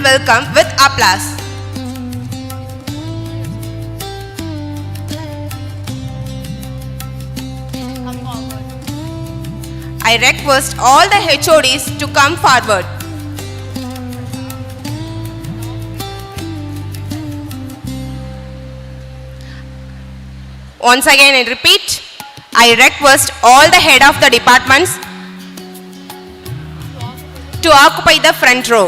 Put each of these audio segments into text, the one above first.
welcome with applause. I request all the HODs to come forward. Once again I repeat, I request all the head of the departments to occupy the front row.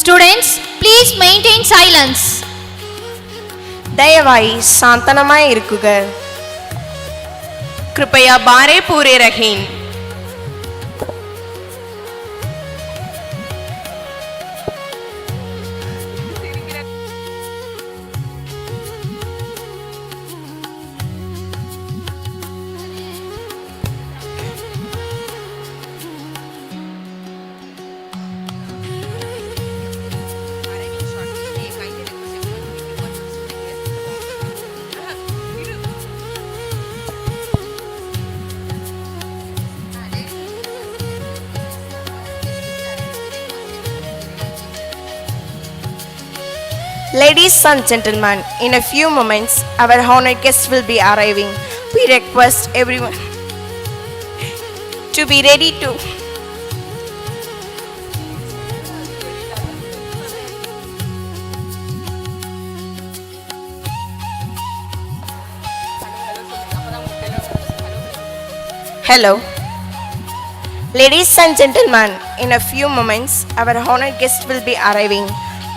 Students, please maintain silence. दयवाई शांतनमाय इरुकुग. कृपया बारे पूरे रहें. Ladies and gentlemen, in a few moments, our honored guest will be arriving. We request everyone to be ready to. Hello. Ladies and gentlemen, in a few moments, our honored guest will be arriving.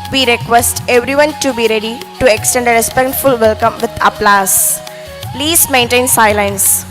We request everyone to be ready to extend a respectful welcome with applause. Please maintain silence.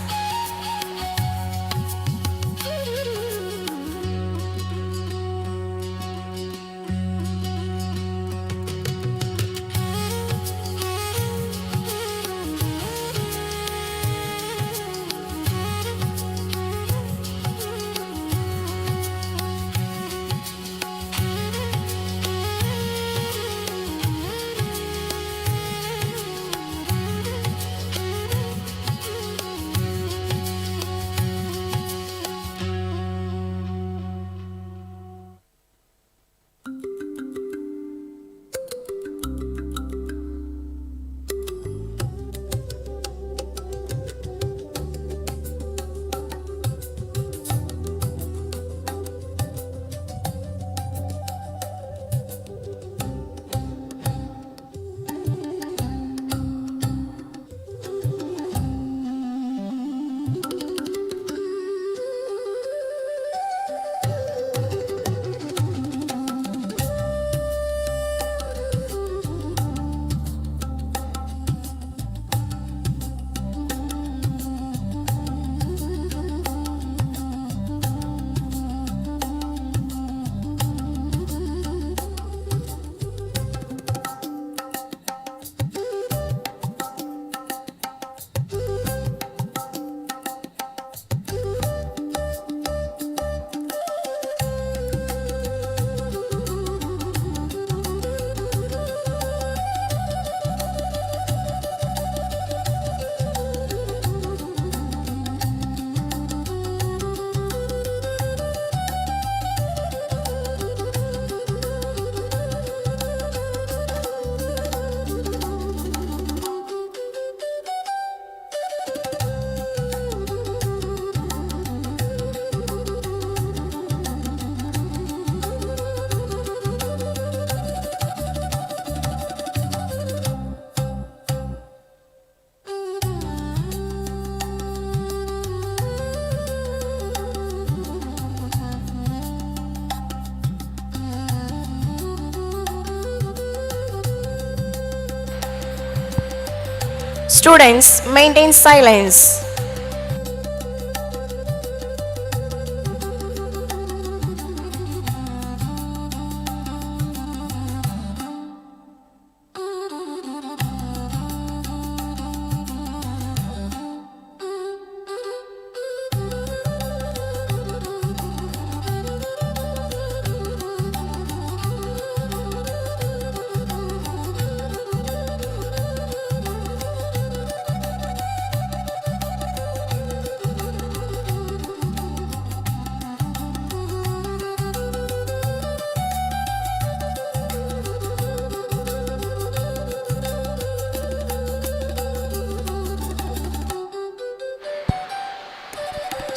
Students, maintain silence.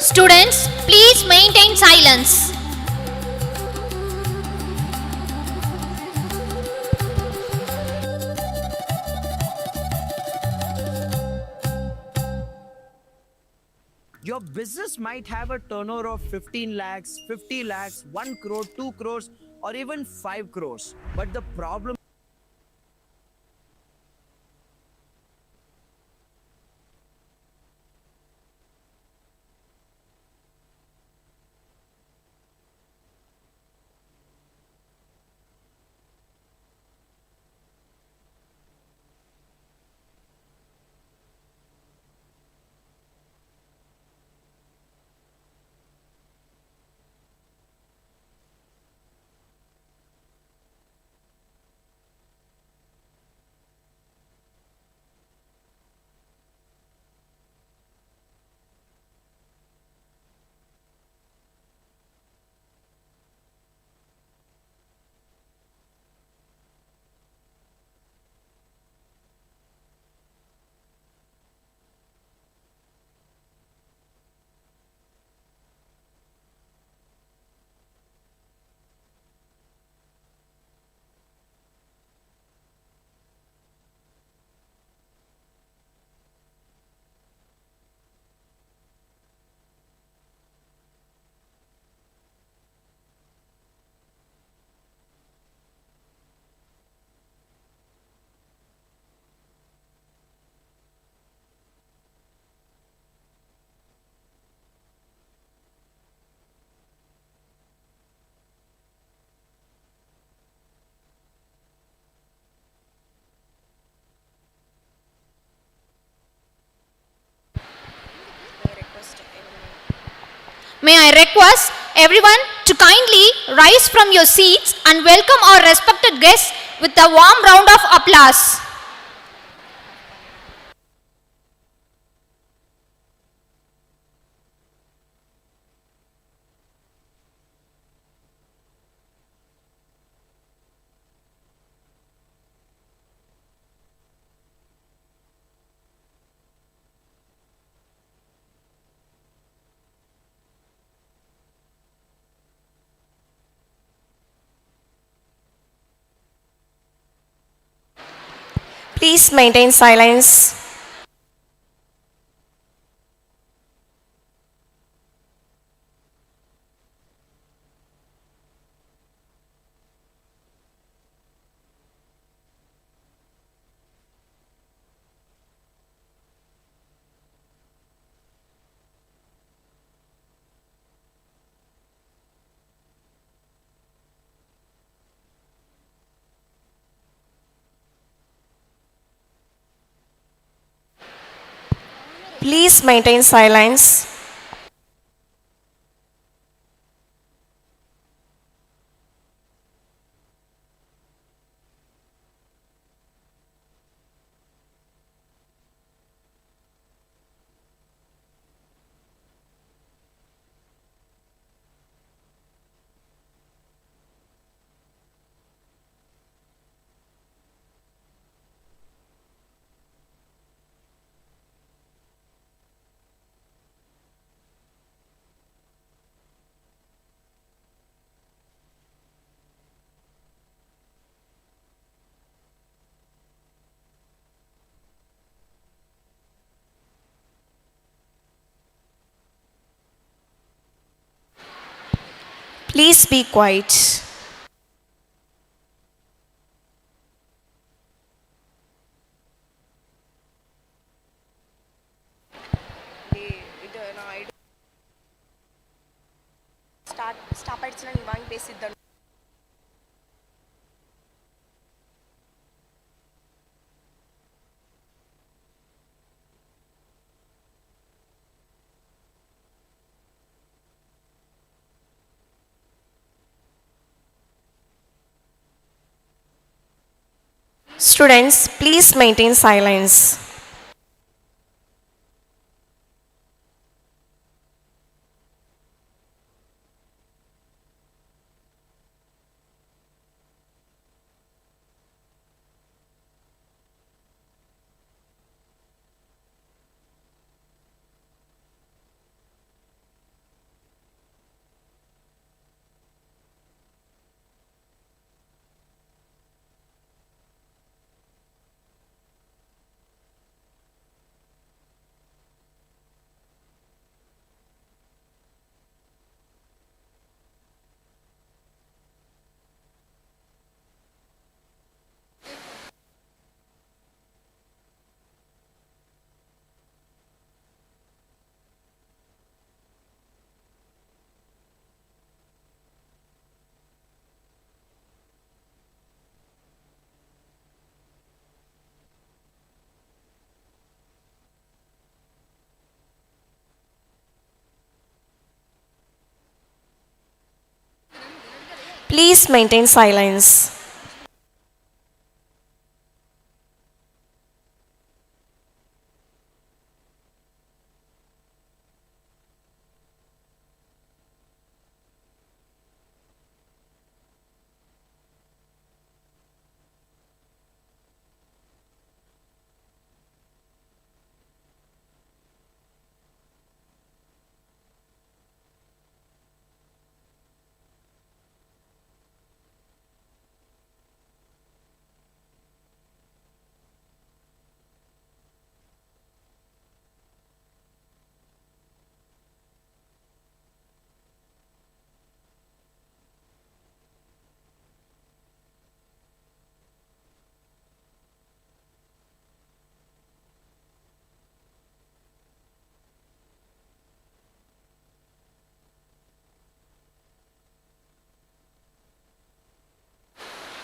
Students, please maintain silence. Your business might have a turnover of 15 lakhs, 50 lakhs, 1 crore, 2 crores, or even 5 crores. But the problem May I request everyone to kindly rise from your seats and welcome our respected guests with a warm round of applause. Please maintain silence. Please maintain silence. Please be quiet. Stop ஆயிடுச்சுன்னா நீ வாங்கி பேசிட்டு. Students, please maintain silence. Please maintain silence.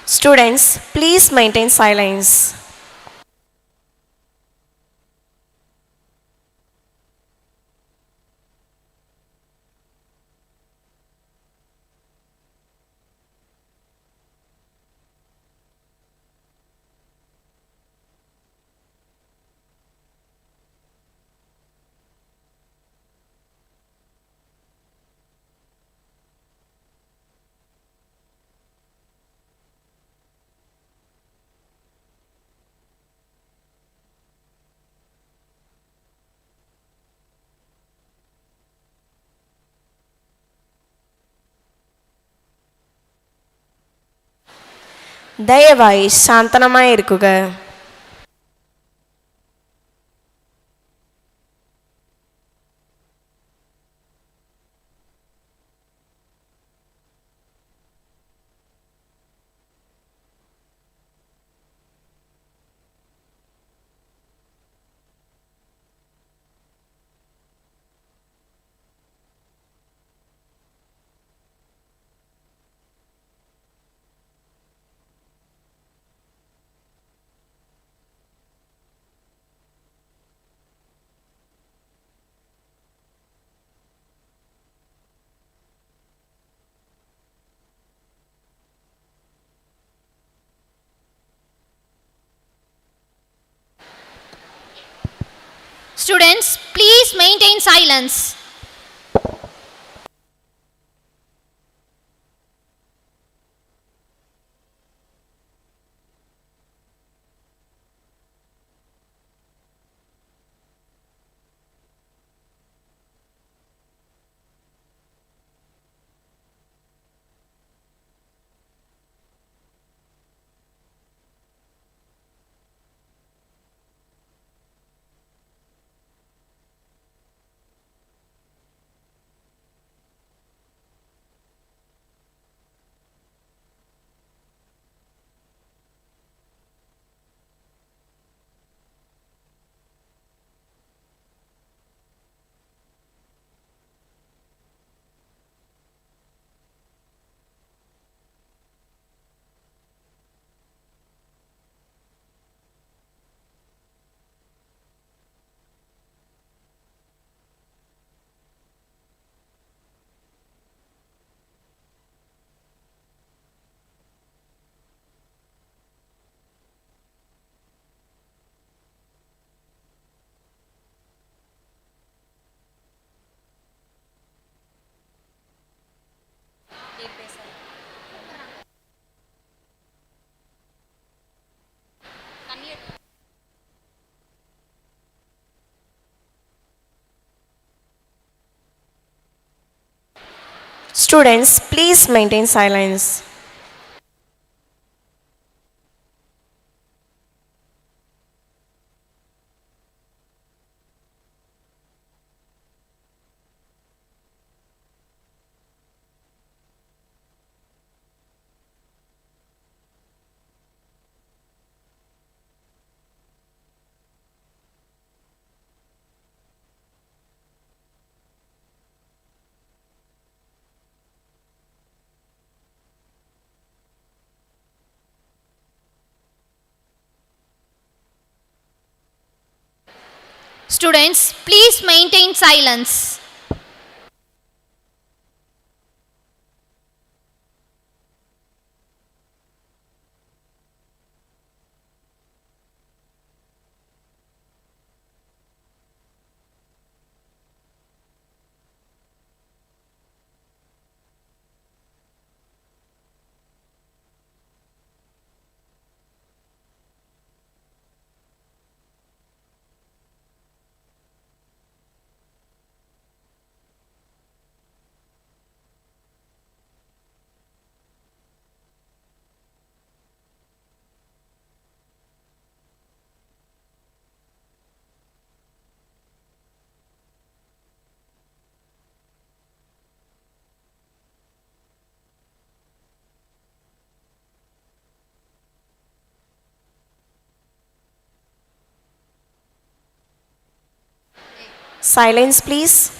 Students, please maintain silence. ദയവായി ശാന്തമായി ഇരിക്കുക. Students, please maintain silence. Students, please maintain silence. Students, please maintain silence. Silence, please.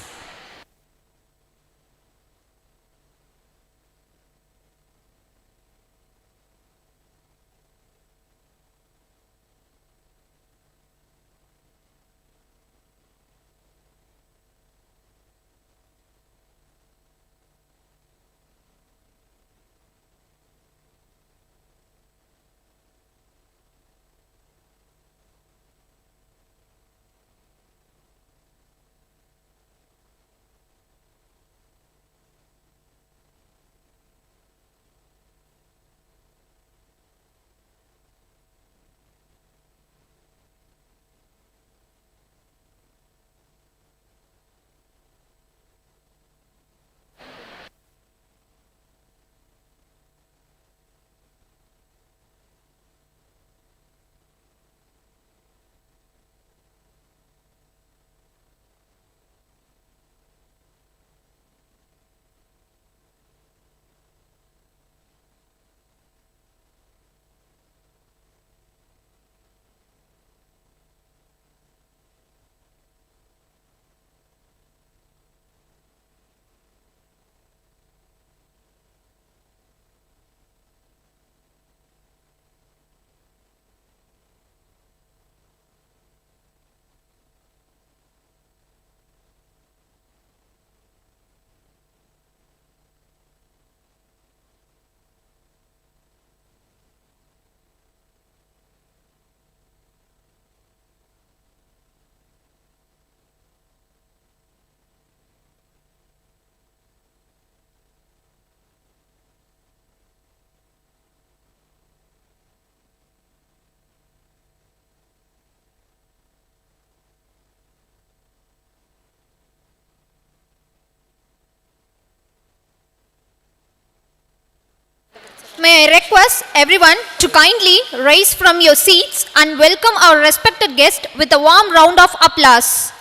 May I request everyone to kindly rise from your seats and welcome our respected guest with a warm round of applause.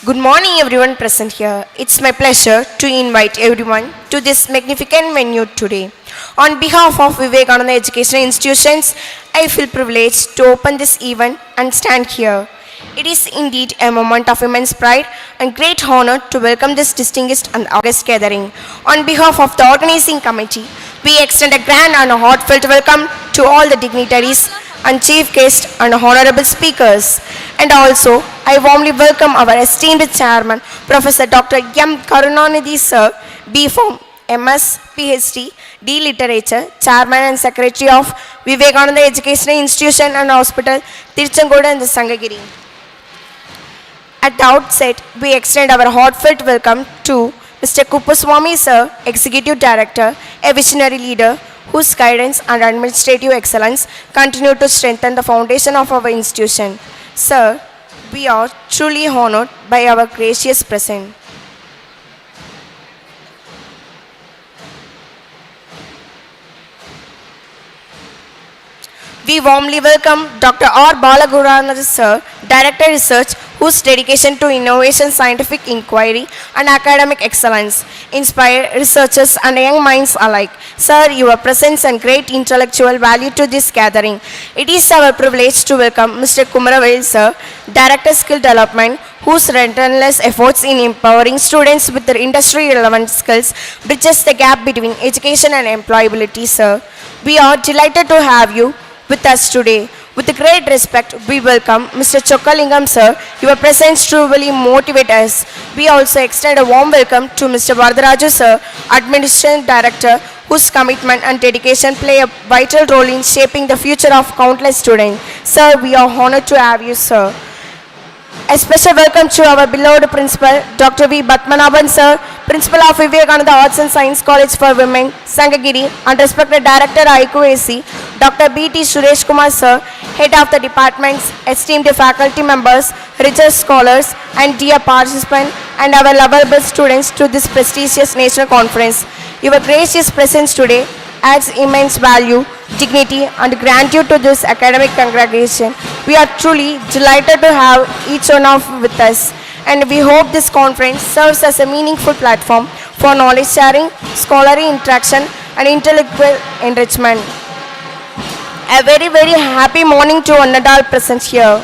Good morning, everyone present here. It's my pleasure to invite everyone to this magnificent venue today. On behalf of Vivekanandha Educational Institutions, I feel privileged to open this event and stand here. It is indeed a moment of immense pride and great honor to welcome this distinguished and august gathering. On behalf of the organizing committee, we extend a grand and heartfelt welcome to all the dignitaries and chief guests and honorable speakers. And also, I warmly welcome our esteemed chairman, Professor Dr. M. Karunanidhi Sir, B.Pharm, MS, PhD, D. Literature, Chairman and Secretary of Vivekanandha Educational Institution and Hospital, Tiruchengodu and Sankagiri. At the outset, we extend our heartfelt welcome to Mr. Kuppuswamy Sir, Executive Director, a visionary leader whose guidance and administrative excellence continue to strengthen the foundation of our institution. Sir, We are truly honored by our gracious presence. We warmly welcome Dr. R. Balaguranatha Sir, Director Research, whose dedication to innovation, scientific inquiry, and academic excellence inspire researchers and young minds alike. Sir, your presence and great intellectual value to this gathering. It is our privilege to welcome Mr. Kumaravel Sir, Director Skill Development, whose relentless efforts in empowering students with their industry-relevant skills bridges the gap between education and employability, sir. We are delighted to have you with us today. With great respect, we welcome Mr. Chokkalingam sir. Your presence truly motivates us. We also extend a warm welcome to Mr. Varadaraju sir, Administration Director, whose commitment and dedication play a vital role in shaping the future of countless students. Sir, we are honored to have you, sir. A special welcome to our beloved Principal, Dr. V. Batmanabhan Sir, Principal of Vivekanandha Arts and Science College for Women, Sankagiri, and respected Director IQAC, Dr. B.T. Suresh Kumar Sir, Head of the Departments, esteemed faculty members, research scholars, and dear participants, and our lovable students to this prestigious national conference. Your gracious presence today adds immense value, dignity, and gratitude to this academic congregation. We are truly delighted to have each one of you with us, and we hope this conference serves as a meaningful platform for knowledge sharing, scholarly interaction, and intellectual enrichment. A very, very happy morning to one and all present here.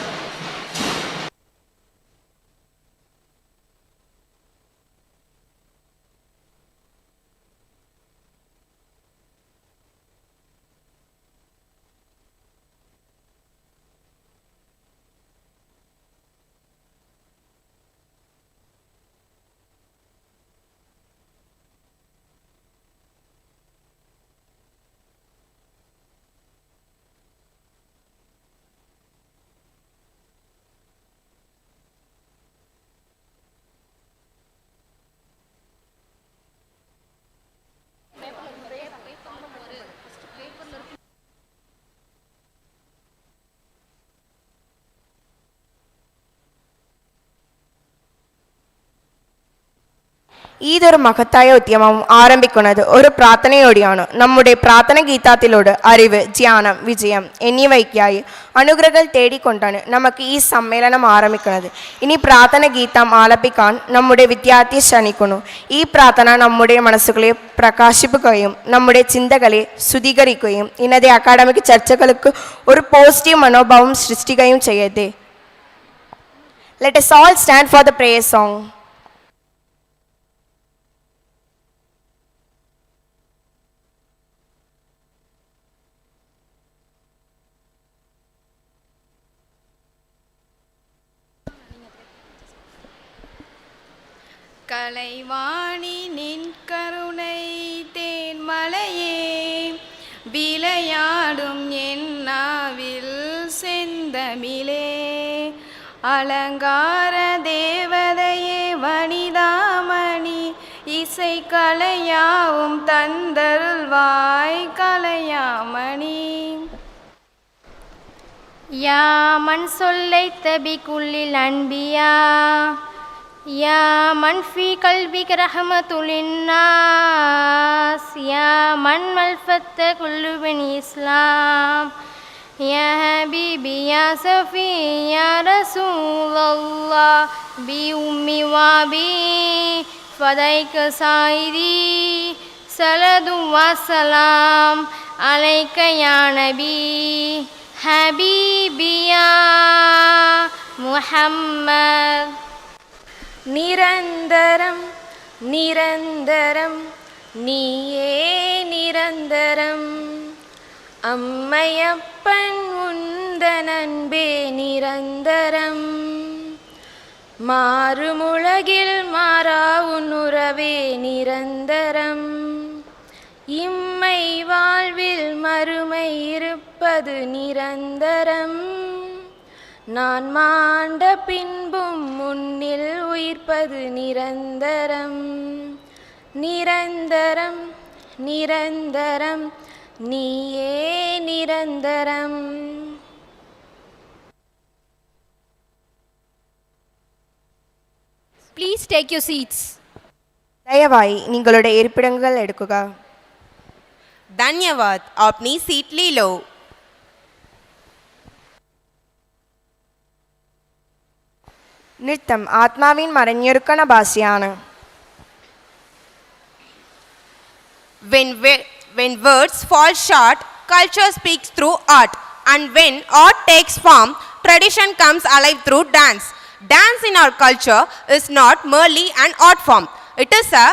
ഇതൊരു മഹത്തായ ഉദ്യമം ആരംഭിക്കുന്നത് ഒരു പ്രാർത്ഥനയോടെയാണ്. നമ്മുടെ പ്രാർത്ഥന ഗീതത്തിലൂടെ അറിവ്, ജ്ഞാനം, വിജയം എന്നിവയ്ക്കായി അനുഗ്രഹങ്ങൾ തേടിക്കൊണ്ടാണ് നമുക്ക് ഈ സമ്മേളനം ആരംഭിക്കുന്നത്. ഇനി പ്രാർത്ഥന ഗീതം ആലപിക്കാൻ നമ്മുടെ വിദ്യാർത്ഥിയെ ക്ഷണിക്കുന്നു. ഈ പ്രാർത്ഥന നമ്മുടെ മനസ്സുകളെ പ്രകാശിപ്പിക്കുകയും നമ്മുടെ ചിന്തകളെ ശുദ്ധീകരിക്കുകയും ഇന്നത്തെ അക്കാഡമിക് ചർച്ചകൾക്ക് ഒരു പോസിറ്റീവ് മനോഭാവം സൃഷ്ടിക്കുകയും ചെയ്യട്ടെ. Let us all stand for the prayer song. Kalaivani நின் கருணை தேன்மலையே விளையாடும் என் நாவில் செந்தமிழே அலங்கார தேவதையே வனிதாமணி இசை கலையாவும் தந்தருள்வாய் கலையாமணி யா மண் சொல்லை தபிக்குள்ளில் அன்பியா யா மன் ஃபி கல்பிக ரஹமத்துலின்னாஸ் யா மன் மல்ஃபத்த குல்லு பின் இஸ்லாம் யா ஹபீபி யா சஃபி யா ரசூலல்லாஹ் பி உம்மி வாபி ஃபதைக சாயிரி சலது வசலாம் அலைக்க யா நபி ஹபீபி யா முஹம்மத். நிரந்தரம் நிரந்தரம் நீயே நிரந்தரம் அம்மையப்பன் உந்தன் அன்பே நிரந்தரம் மாறுமுலகில் மாறா உன்னுறவே நிரந்தரம் இம்மை வாழ்வில் மறுமை இருப்பது நிரந்தரம் நான் மாண்ட பின்பும் முன்னில் உயிர்ப்பது நிரந்தரம் நிரந்தரம் நிரந்தரம் நீயே நிரந்தரம். Please take your seats. ദയവായി നിങ്ങളുടെ ഇരിപ്പിടങ്ങൾ എടുക്കുക. धन्यवाद. अपनी सीट ले लो. നൃത്തം ആത്മാവിൻ മറഞ്ഞൊരുക്കണ ഭാഷയാണ്. When words fall short, culture speaks through art. And when art takes form, tradition comes alive through dance. Dance in our culture is not merely an art form. It is a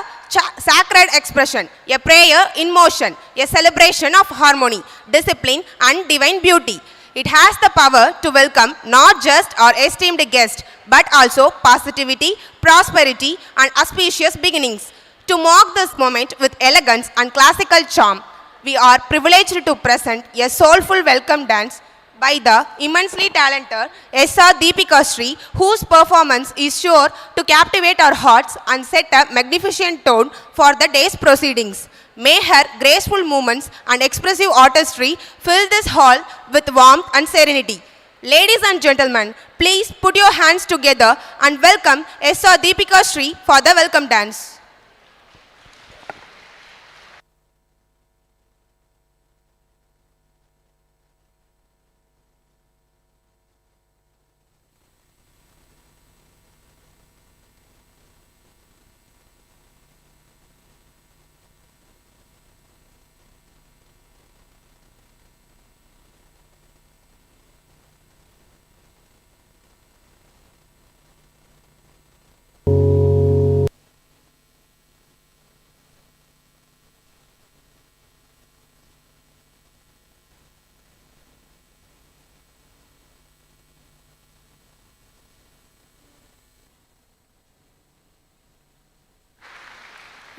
sacred expression, a prayer in motion, a celebration of harmony, discipline and divine beauty. It has the power to welcome not just our esteemed guest, but also positivity, prosperity and auspicious beginnings. To mark this moment with elegance and classical charm, we are privileged to present a soulful welcome dance by the immensely talented S.R. Deepika Sri, whose performance is sure to captivate our hearts and set a magnificent tone for the day's proceedings. May her graceful movements and expressive artistry fill this hall with warmth and serenity. Ladies and gentlemen, please put your hands together and welcome S.R. Deepika Sri for the welcome dance.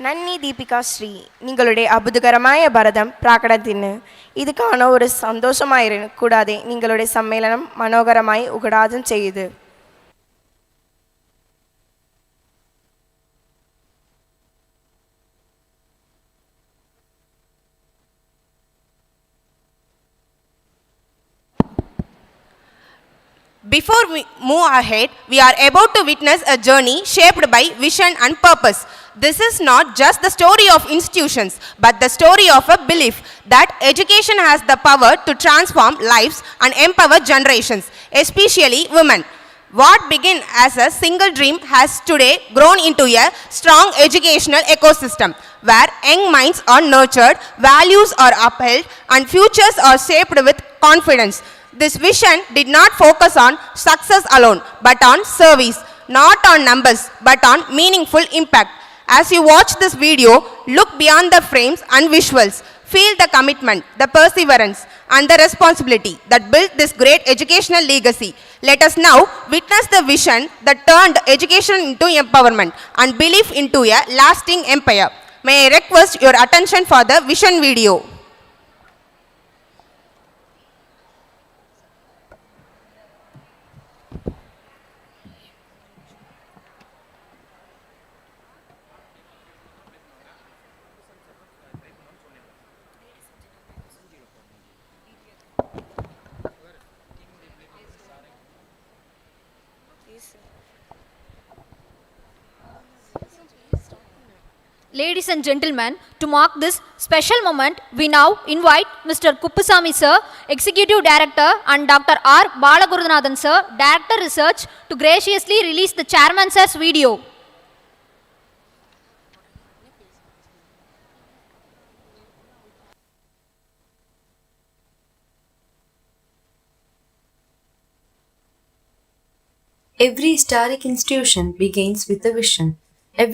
നന്ദി ദീപിക ശ്രീ, നിങ്ങളുടെ അത്ഭുതകരമായ ഭരതം പ്രാകടനത്തിന് ഇത് കാണാൻ ഒരു സന്തോഷമായിരുന്നു. കൂടാതെ നിങ്ങളുടെ സമ്മേളനം മനോഹരമായി ഉദ്ഘാടനം ചെയ്തു. Before we move ahead, we are about to witness a journey shaped by vision and purpose. This is not just the story of institutions, but the story of a belief that education has the power to transform lives and empower generations, especially women. What began as a single dream has today grown into a strong educational ecosystem where young minds are nurtured, values are upheld, and futures are shaped with confidence. This vision did not focus on success alone, but on service, not on numbers, but on meaningful impact. As you watch this video, look beyond the frames and visuals. Feel the commitment, the perseverance, and the responsibility that built this great educational legacy. Let us now witness the vision that turned education into empowerment and belief into a lasting empire. May I request your attention for the vision video. Ladies and gentlemen, to mark this special moment, we now invite Mr. Kuppusamy sir, Executive Director, and Dr. R. Balagurunathan sir, Director Research, to graciously release the Chairman sir's video. Every historic institution begins with a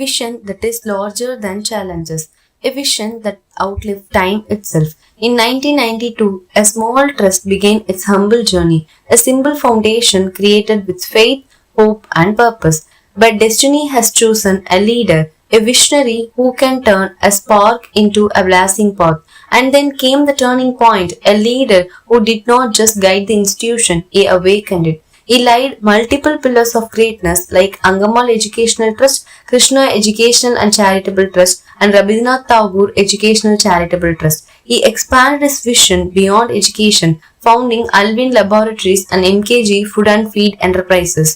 vision that is larger than challenges, a vision that outlived time itself. In 1992, a small trust began its humble journey, a simple foundation created with faith, hope, and purpose. But destiny has chosen a leader, a visionary who can turn a spark into a blazing path. And then came the turning point, a leader who did not just guide the institution, he awakened it. He laid multiple pillars of greatness like Angamal Educational Trust, Krishna Educational and Charitable Trust, and Rabindranath Tagore Educational Charitable Trust. He expanded his vision beyond education, founding Alvin Laboratories and MKG Food and Feed Enterprises.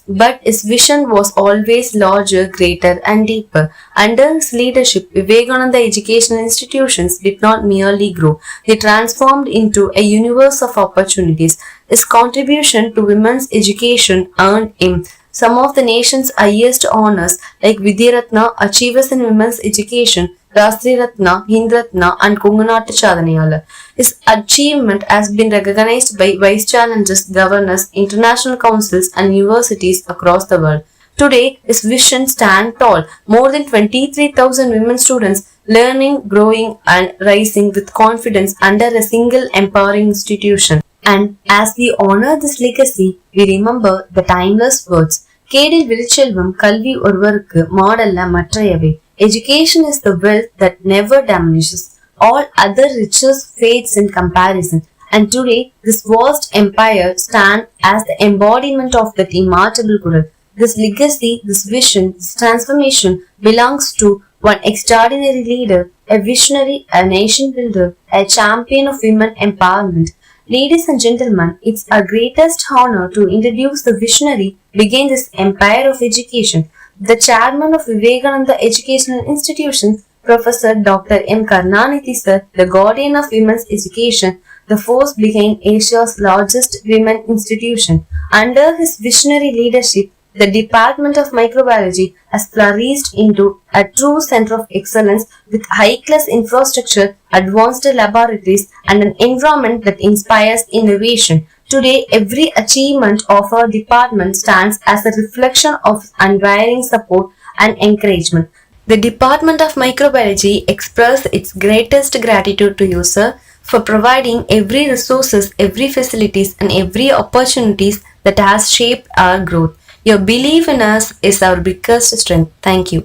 but his vision was always larger, greater, and deeper. Under his leadership, Vivekananda educational institutions did not merely grow, they transformed into a universe of opportunities. His contribution to women's education earned him some of the nation's highest honors like Vidyaratna, Achievers in Women's Education, Rastri Ratna, Hind Ratna, and Konganattu Chadanayala. His achievement has been recognized by vice chancellors, governors, international councils, and universities across the world. Today, his vision stands tall. More than 23,000 women students learning, growing, and rising with confidence under a single empowering institution. And as we honor this legacy, we remember the timeless words. கேடில் விருச்செல்வம் கல்வி ஒருவருக்கு மாடல்ல மற்றையவை. Education is the wealth that never diminishes. All other riches fades in comparison. And today, this vast empire stands as the embodiment of that immortal Guru. This legacy, this vision, this transformation belongs to one extraordinary leader, a visionary, a nation builder, a champion of women empowerment. Ladies and gentlemen, it's our greatest honor to introduce the visionary behind this empire of education, the chairman of Vivekananda Educational Institutions, Professor Dr. M. Karunanidhi sir, the guardian of women's education, the force behind Asia's largest women institution. Under his visionary leadership, the Department of Microbiology has flourished into a true center of excellence with high-class infrastructure, advanced laboratories, and an environment that inspires innovation. Today, every achievement of our department stands as a reflection of unwavering support and encouragement. The Department of Microbiology expresses its greatest gratitude to you, sir, for providing every resources, every facilities, and every opportunities that has shaped our growth. Your belief in us is our biggest strength. Thank you.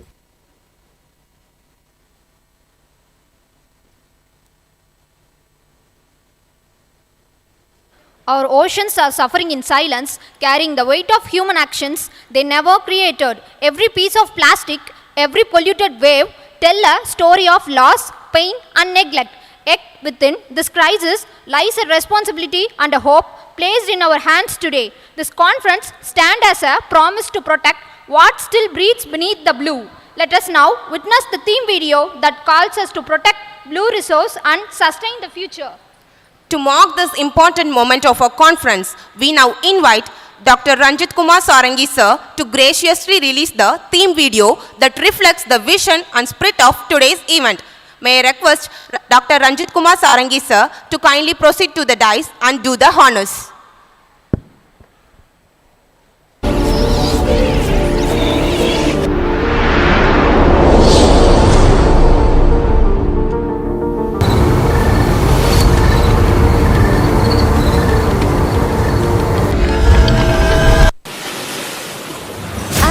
Our oceans are suffering in silence, carrying the weight of human actions they never created. Every piece of plastic, every polluted wave tell a story of loss, pain, and neglect. Yet within this crisis lies a responsibility and a hope placed in our hands today. This conference stands as a promise to protect what still breathes beneath the blue. Let us now witness the theme video that calls us to protect blue resource and sustain the future. To mark this important moment of our conference, we now invite Dr. Ranjit Kumar Sarangi sir to graciously release the theme video that reflects the vision and spirit of today's event. May I request Dr. Ranjit Kumar Sarangi sir to kindly proceed to the dais and do the honors.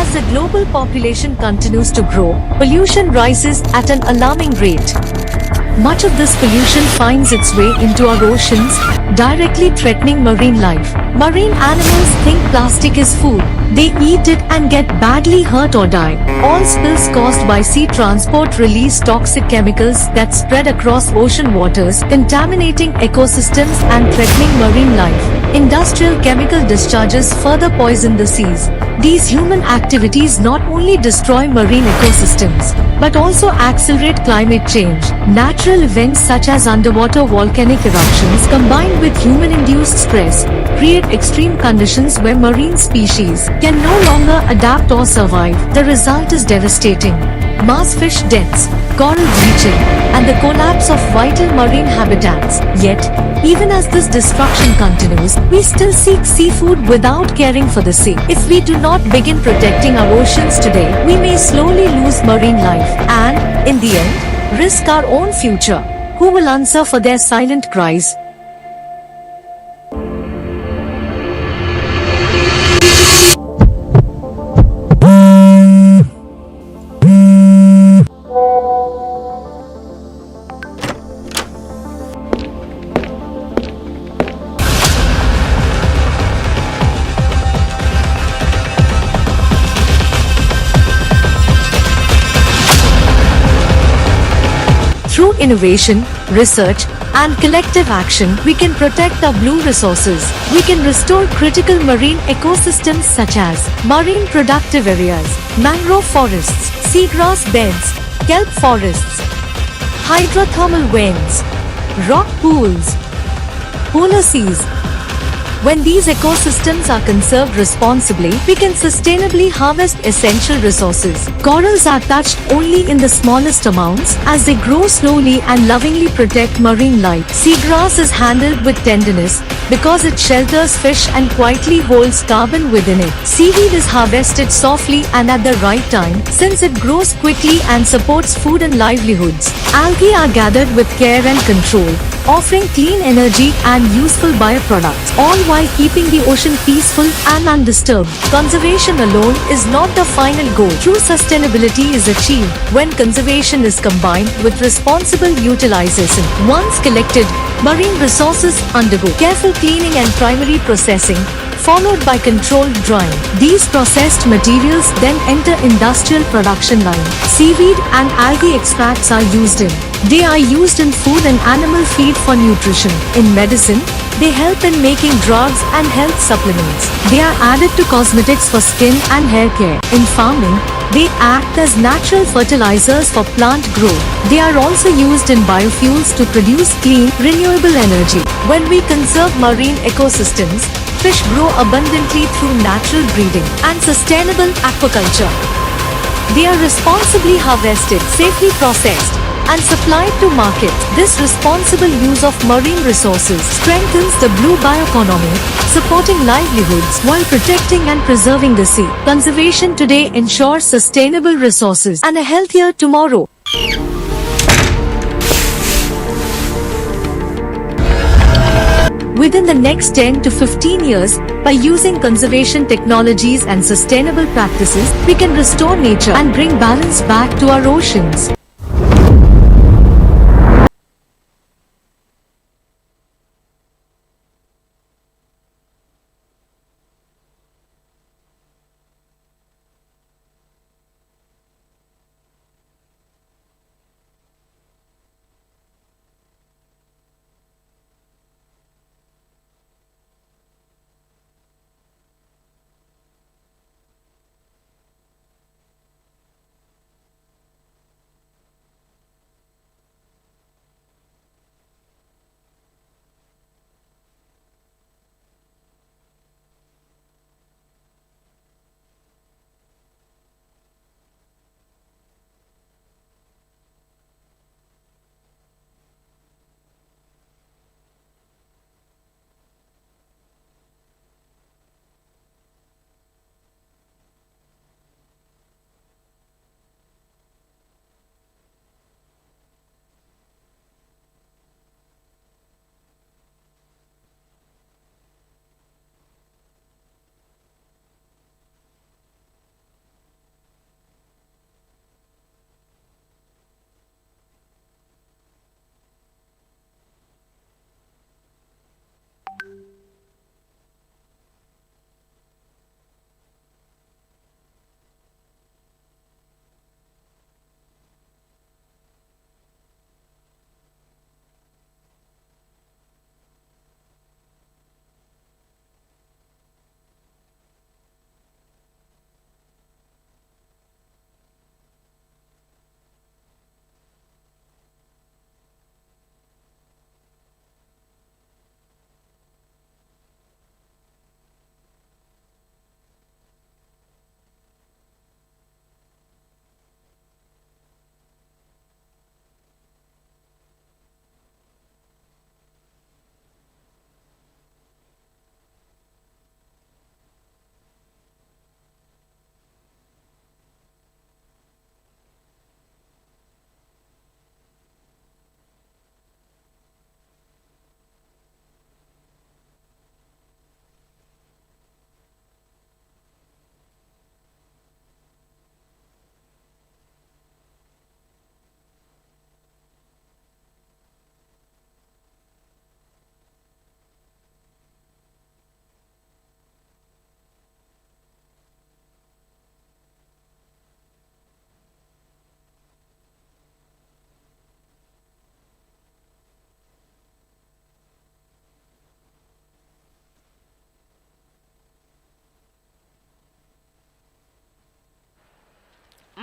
As the global population continues to grow, pollution rises at an alarming rate. Much of this pollution finds its way into our oceans, directly threatening marine life. Marine animals think plastic is food. They eat it and get badly hurt or die. All spills caused by sea transport release toxic chemicals that spread across ocean waters, contaminating ecosystems and threatening marine life. Industrial chemical discharges further poison the seas. These human activities not only destroy marine ecosystems, but also accelerate climate change. Natural events such as underwater volcanic eruptions combined with human-induced stress create extreme conditions where marine species can no longer adapt or survive. The result is devastating. Mass fish deaths, coral bleaching, and the collapse of vital marine habitats. Yet, even as this destruction continues, we still seek seafood without caring for the sea. If we do not begin protecting our oceans today, we may slowly lose marine life and, in the end, risk our own future. Who will answer for their silent cries? Through innovation, research, and collective action, we can protect our blue resources. We can restore critical marine ecosystems such as marine productive areas, mangrove forests, seagrass beds, kelp forests, hydrothermal vents, rock pools, polar seas. When these ecosystems are conserved responsibly, we can sustainably harvest essential resources. Corals are touched only in the smallest amounts as they grow slowly and lovingly protect marine life. Seagrass is handled with tenderness because it shelters fish and quietly holds carbon within it. Seaweed is harvested softly and at the right time since it grows quickly and supports food and livelihoods. Algae are gathered with care and control, offering clean energy and useful byproducts, all while keeping the ocean peaceful and undisturbed. Conservation alone is not the final goal. True sustainability is achieved when conservation is combined with responsible utilization. Once collected, marine resources undergo careful cleaning and primary processing, followed by controlled drying. These processed materials then enter industrial production line. Seaweed and algae extracts are used in. They are used in food and animal feed for nutrition. In medicine, they help in making drugs and health supplements. They are added to cosmetics for skin and hair care. In farming, they act as natural fertilizers for plant growth. They are also used in biofuels to produce clean, renewable energy. When we conserve marine ecosystems, fish grow abundantly through natural breeding and sustainable aquaculture. They are responsibly harvested, safely processed, and supplied to markets. This responsible use of marine resources strengthens the blue bioeconomy, supporting livelihoods while protecting and preserving the sea. Conservation today ensures sustainable resources and a healthier tomorrow. Within the next 10 to 15 years, by using conservation technologies and sustainable practices, we can restore nature and bring balance back to our oceans.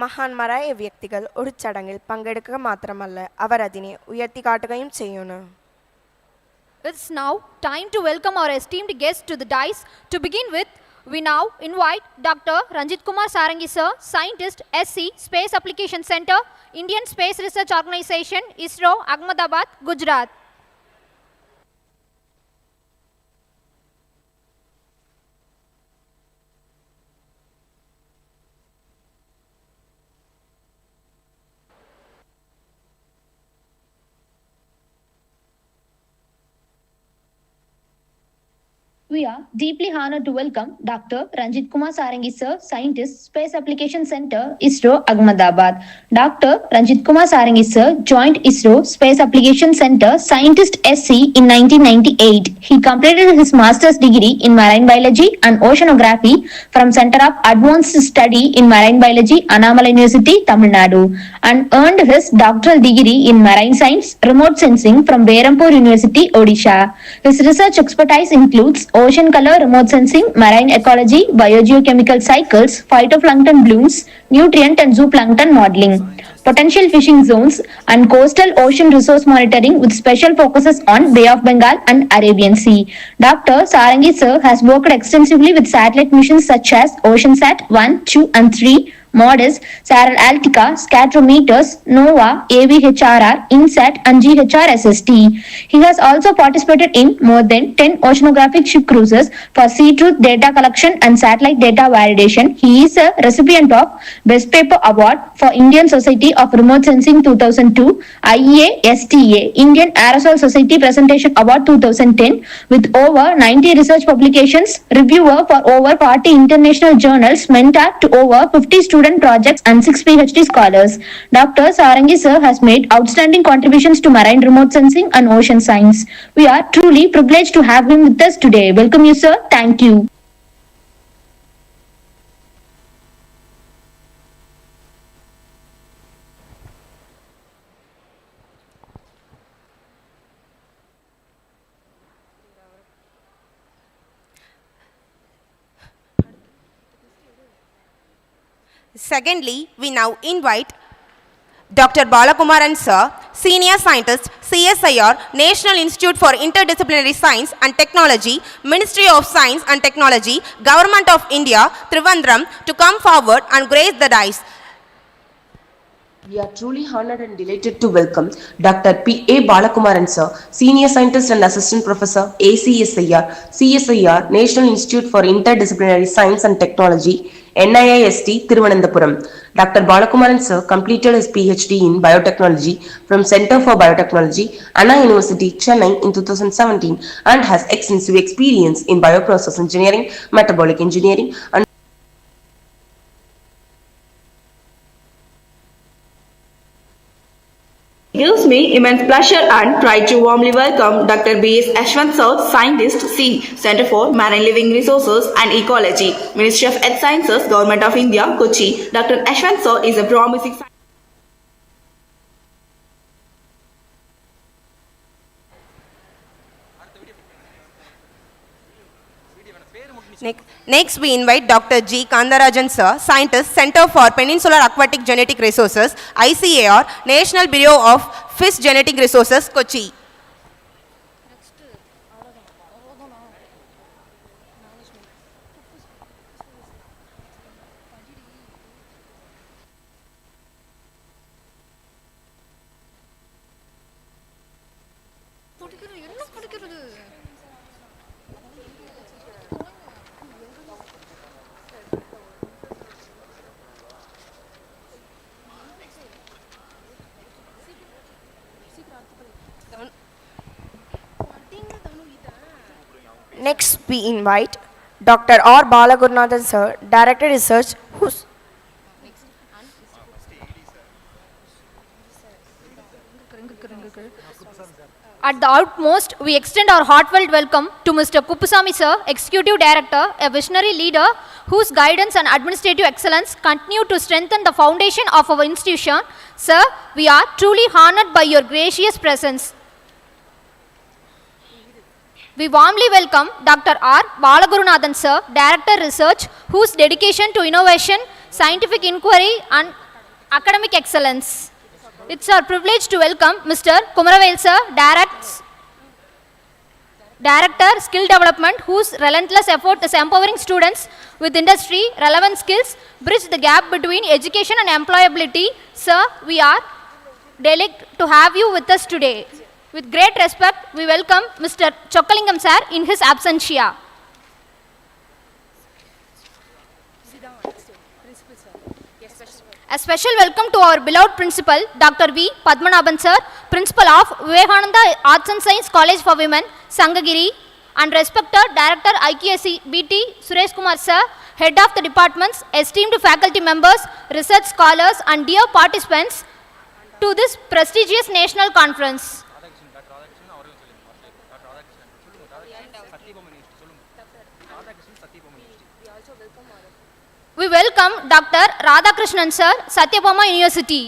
മഹാന്മാരായ വ്യക്തികൾ ഒരു ചടങ്ങിൽ പങ്കെടുക്കുക മാത്രമല്ല, അവർ അതിനെ ഉയർത്തിക്കാട്ടുകയും ചെയ്യുന്നു. It's now time to welcome our esteemed guests to the dais. To begin with, we now invite Dr. Ranjit Kumar Sarangi sir, Scientist, SC, Space Application Center, Indian Space Research Organization, ISRO, Ahmedabad, Gujarat. We are deeply honored to welcome Dr. Ranjit Kumar Sarangi sir, Scientist, Space Application Center, ISRO, Ahmedabad. Dr. Ranjit Kumar Sarangi sir joined ISRO Space Application Center, Scientist SC in 1998. He completed his master's degree in Marine Biology and Oceanography from Center of Advanced Study in Marine Biology, Annamalai University, Tamil Nadu, and earned his doctoral degree in Marine Science, Remote Sensing from Berhampur University, Odisha. His research expertise includes ocean color remote sensing, marine ecology, biogeochemical cycles, phytoplankton blooms, nutrient and zooplankton modeling, potential fishing zones, and coastal ocean resource monitoring with special focuses on Bay of Bengal and Arabian Sea. Dr. Sarangi sir has worked extensively with satellite missions such as OceanSat 1, 2, and 3, MODIS, Saral Altica, Scatometers, NOAA, AVHRR, INSAT, and GHRSST. He has also participated in more than 10 oceanographic ship cruises for sea truth data collection and satellite data validation. He is a recipient of Best Paper Award for Indian Society of Remote Sensing 2002, IEA STA, Indian Aerosol Society Presentation Award 2010, with over 90 research publications, reviewer for over 40 international journals, mentor to over 50 student projects and 6 PhD scholars. Dr. Sarangi sir has made outstanding contributions to marine remote sensing and ocean science. We are truly privileged to have him with us today. Welcome you, sir. Thank you. Secondly, we now invite Dr. Balakumaran sir, Senior Scientist, CSIR, National Institute for Interdisciplinary Science and Technology, Ministry of Science and Technology, Government of India, Trivandrum, to come forward and grace the dais. We are truly honored and delighted to welcome Dr. P.A. Balakumaran sir, Senior Scientist and Assistant Professor, ACSIR, CSIR, National Institute for Interdisciplinary Science and Technology, NIIST, Thiruvananthapuram. Dr. Balakumaran sir completed his PhD in Biotechnology from Center for Biotechnology, Anna University, Chennai in 2017 and has extensive experience in bioprocess engineering, metabolic engineering and It gives me immense pleasure and pride to warmly welcome Dr. B.S. Ashwant sir, Scientist, C, Center for Marine Living Resources and Ecology, Ministry of Earth Sciences, Government of India, Kochi. Dr. Ashwant sir is a promising scientist. Next, we invite Dr. G. Kandarajan sir, Scientist, Center for Peninsular Aquatic Genetic Resources, ICAR, National Bureau of Fish Genetic Resources, Kochi. Next, we invite Dr. R. Balagurunathan sir, Director Research, who's At the outmost, we extend our heartfelt welcome to Mr. Kuppusamy sir, Executive Director, a visionary leader whose guidance and administrative excellence continue to strengthen the foundation of our institution. Sir, we are truly honored by your gracious presence. We warmly welcome Dr. R. Balagurunathan sir, Director Research, whose dedication to innovation, scientific inquiry and academic excellence. It's our privilege to welcome Mr. Kumaravel sir, Director, Skill Development, whose relentless effort is empowering students with industry relevant skills, bridge the gap between education and employability. Sir, we are delighted to have you with us today. With great respect, we welcome Mr. Chokkalingam sir in his absentia. A special welcome to our beloved principal, Dr. V. Padmanabhan sir, Principal of Vivekanandha Arts and Science College for Women, Sankagiri, and respected Director IQSC BT Suresh Kumar sir, Head of the Departments, esteemed faculty members, research scholars, and dear participants to this prestigious national conference. We welcome Dr. Radhakrishnan sir, Satyabama University.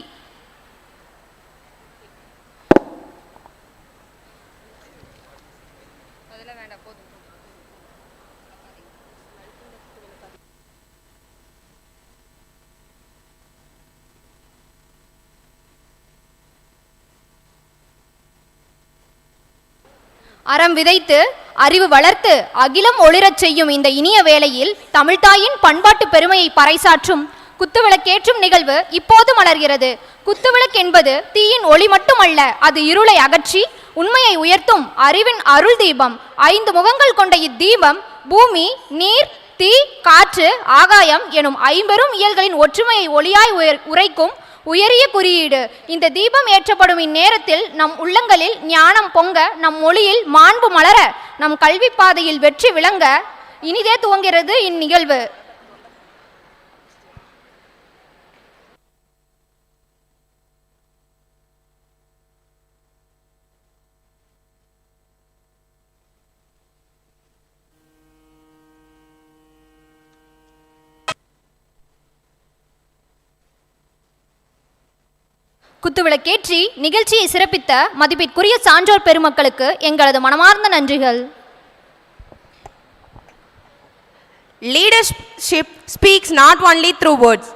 அறம் விதைத்து அறிவு வளர்த்து அகிலம் ஒளிரச் செய்யும் இந்த இனிய வேளையில் தமிழ்தாயின் பண்பாட்டு பெருமையை பறைசாற்றும் குத்துவிளக்கேற்றும் நிகழ்வு இப்போது மலர்கிறது. குத்துவிளக்கு என்பது தீயின் ஒளி மட்டுமல்ல, அது இருளை அகற்றி உண்மையை உயர்த்தும் அறிவின் அருள் தீபம். 5 முகங்கள் கொண்ட இத்தீபம் பூமி, நீர், தீ, காற்று, ஆகாயம் எனும் 50 இயல்களின் ஒற்றுமையை ஒளியாய் உரைக்கும் உயரிய குறியீடு. இந்த தீபம் ஏற்றப்படும் இந்நேரத்தில் நம் உள்ளங்களில் ஞானம் பொங்க, நம் மொழியில் மாண்பு மலர, நம் கல்வி பாதையில் வெற்றி விளங்க இனிதே துவங்கிறது இந்நிகழ்வு. குத்துவிளக்கேற்றி நிகழ்ச்சியை சிறப்பித்த மதிப்பிற்குரிய சான்றோர் பெருமக்களுக்கு எங்களது மனமார்ந்த நன்றிகள். Leadership speaks not only through words,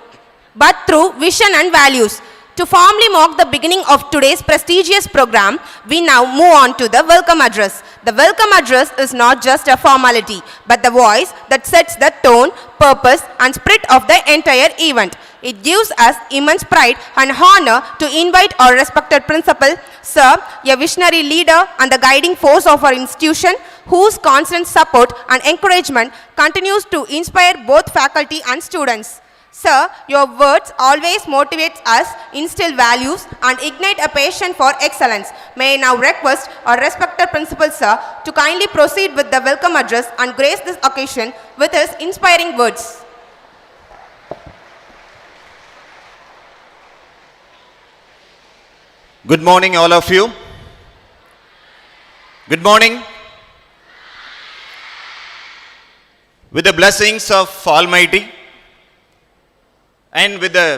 but through vision and values. To formally mark the beginning of today's prestigious program, we now move on to the welcome address. The welcome address is not just a formality, but the voice that sets the tone, purpose, and spirit of the entire event. It gives us immense pride and honor to invite our respected principal, sir, a visionary leader and the guiding force of our institution, whose constant support and encouragement continues to inspire both faculty and students. Sir, your words always motivate us, instill values, and ignite a passion for excellence. May I now request our respected principal, sir, to kindly proceed with the welcome address and grace this occasion with his inspiring words. Good morning, all of you. Good morning. With the blessings of Almighty and with the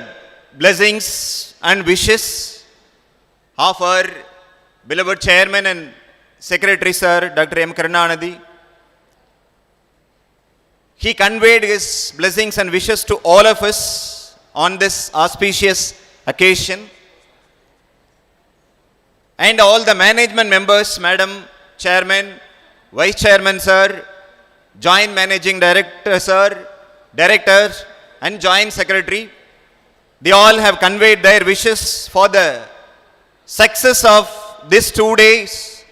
blessings and wishes of our beloved Chairman and Secretary, Sir, Dr. M. Karunanidhi, he conveyed his blessings and wishes to all of us on this auspicious occasion. And all the management members, Madam Chairman, Vice Chairman, Sir, Joint Managing Director, Sir, Director, and Joint Secretary, they all have conveyed their wishes for the success of this 2 days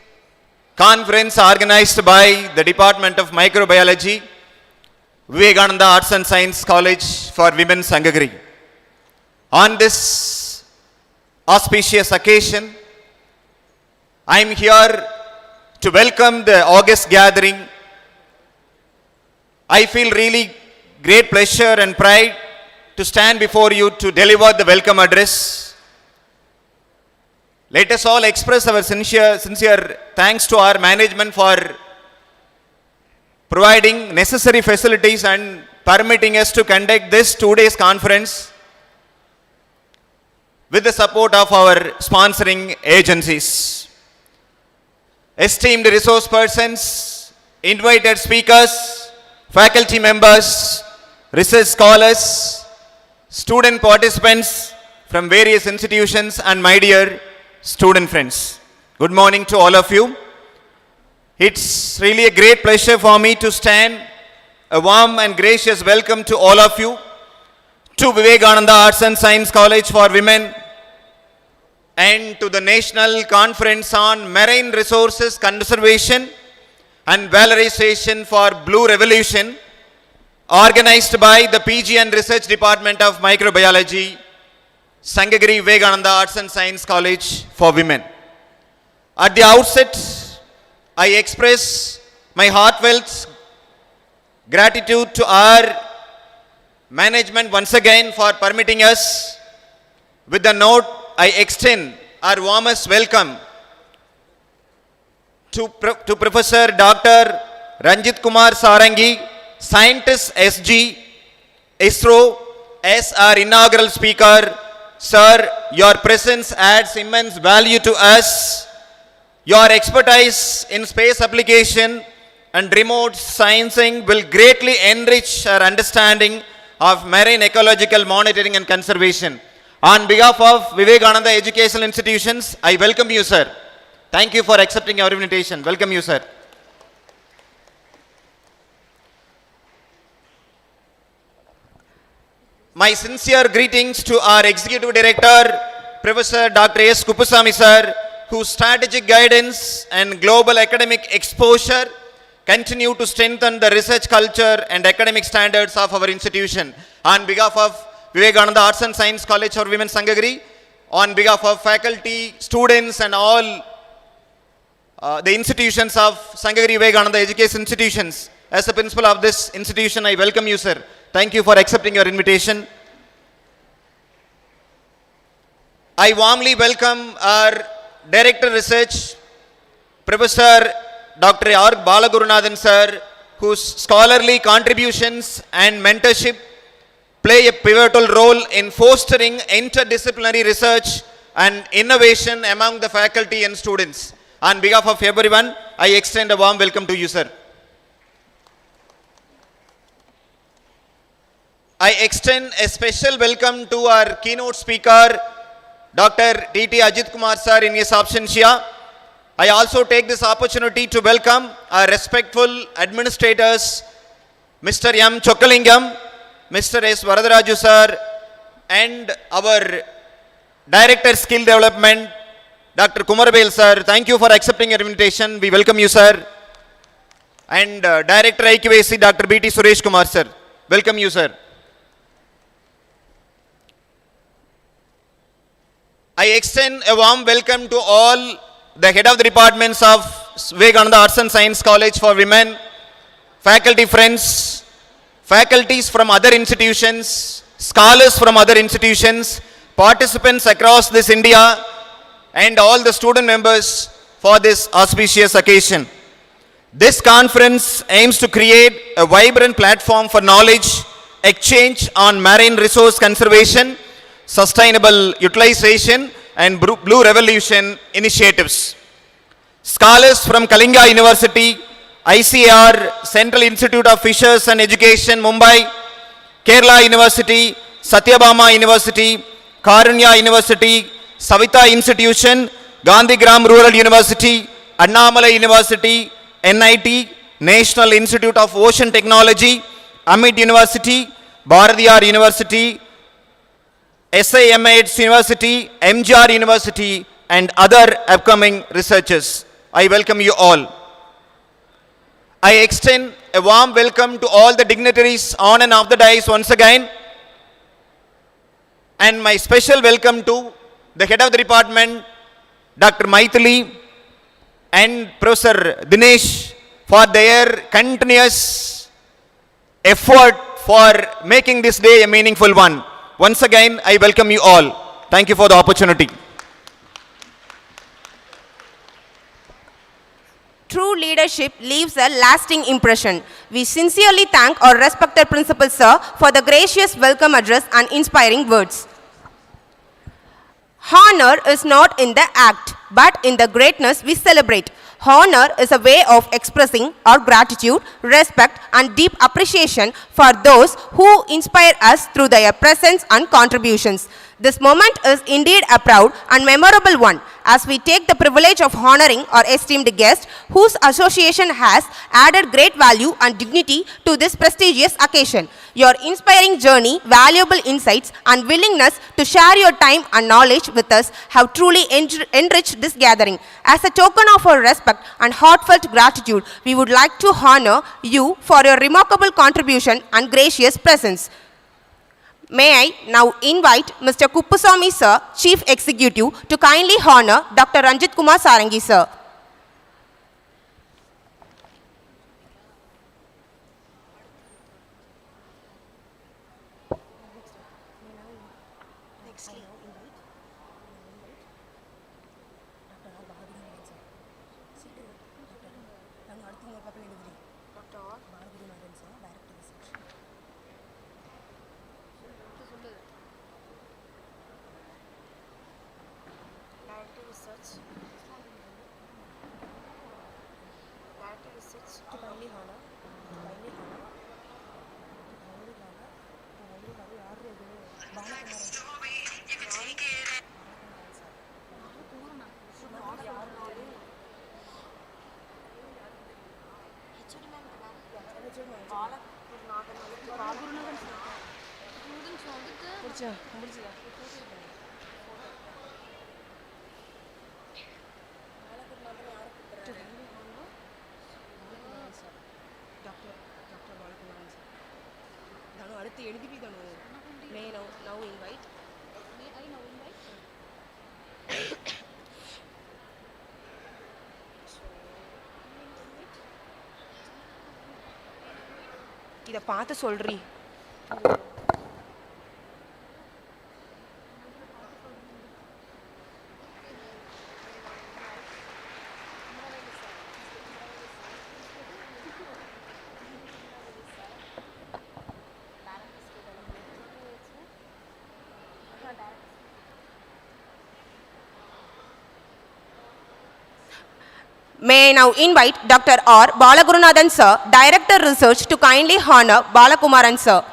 conference organized by the Department of Microbiology, Vivekanandha Arts and Science College for Women, Sankagiri. On this auspicious occasion, I am here to welcome the August gathering. I feel really great pleasure and pride to stand before you to deliver the welcome address. Let us all express our sincere thanks to our management for providing necessary facilities and permitting us to conduct this 2 days conference with the support of our sponsoring agencies. Esteemed resource persons, invited speakers, faculty members, research scholars, student participants, from various institutions and my dear student friends. Good morning to all of you. It's really a great pleasure for me to stand a warm and gracious welcome to all of you to Vivekananda Arts and Science College for Women and to the National Conference on Marine Resources Conservation and Valorization for Blue Revolution, organized by the PG and Research Department of Microbiology, Sankagiri Vivekananda Arts and Science College for Women. At the outset, I express my heartfelt gratitude to our management once again for permitting us. With the note, I extend our warmest welcome to Professor Dr. Ranjit Kumar Sarangi, Scientist SG, ISRO, as our inaugural speaker. Sir, your presence adds immense value to us. Your expertise in space application and remote sensing will greatly enrich our understanding of marine ecological monitoring and conservation. On behalf of Vivekananda Educational Institutions, I welcome you, sir. Thank you for accepting our invitation. Welcome you, sir. My sincere greetings to our Executive Director, Professor Dr. S. Kuppusamy, sir, whose strategic guidance and global academic exposure continue to strengthen the research culture and academic standards of our institution. On behalf of Vivekananda Arts and Science College for Women Sankagiri, on behalf of faculty, students and all the institutions of Sankagiri Vivekananda Education Institutions, as a principal of this institution, I welcome you, sir. Thank you for accepting your invitation. I warmly welcome our Director Research, Professor Dr. R. Balagurunathan, sir, whose scholarly contributions and mentorship play a pivotal role in fostering interdisciplinary research and innovation among the faculty and students. On behalf of everyone, I extend a warm welcome to you, sir. I extend a special welcome to our keynote speaker, Dr. T.T. Ajit Kumar, sir, in his absentia. I also take this opportunity to welcome our respectful administrators, Mr. M. Chokkalingam, Mr. S. Varadaraju, sir, and our Director Skill Development, Dr. Kumarabel, sir. Thank you for accepting your invitation. We welcome you, sir. And Director IQAC, Dr. B.T. Suresh Kumar, sir. Welcome you, sir. I extend a warm welcome to all the head of the departments of Vivekananda Arts and Science College for Women, faculty friends, faculties from other institutions, scholars from other institutions, participants across this India, and all the student members for this auspicious occasion. This conference aims to create a vibrant platform for knowledge exchange on marine resource conservation, sustainable utilization, and Blue Revolution initiatives. Scholars from Kalinga University, ICAR, Central Institute of Fisheries and Education, Mumbai, Kerala University, Satyabama University, Karunya University, Savita Institution, Gandhigram Rural University, Annamalai University, NIT, National Institute of Ocean Technology, Amit University, Bharatiyar University, SIMH University, MGR University, and other upcoming researchers. I welcome you all. I extend a warm welcome to all the dignitaries on and off the dais once again. And my special welcome to the head of the department, Dr. Maithili and Professor Dinesh, for their continuous effort for making this day a meaningful one. Once again, I welcome you all. Thank you for the opportunity. True leadership leaves a lasting impression. We sincerely thank our respected Principal Sir for the gracious welcome address and inspiring words. Honor is not in the act, but in the greatness we celebrate. Honor is a way of expressing our gratitude, respect, and deep appreciation for those who inspire us through their presence and contributions. This moment is indeed a proud and memorable one as we take the privilege of honoring our esteemed guest whose association has added great value and dignity to this prestigious occasion. Your inspiring journey, valuable insights and willingness to share your time and knowledge with us have truly enriched this gathering. As a token of our respect and heartfelt gratitude, we would like to honor you for your remarkable contribution and gracious presence. May I now invite Mr. Kuppusamy Sir, Chief Executive, to kindly honor Dr. Ranjit Kumar Sarangi Sir. இத பார்த்து சொல்றீ. May I now invite Dr. R. Balagurunathan Sir, Director Research, to kindly honor Balakumaran Sir.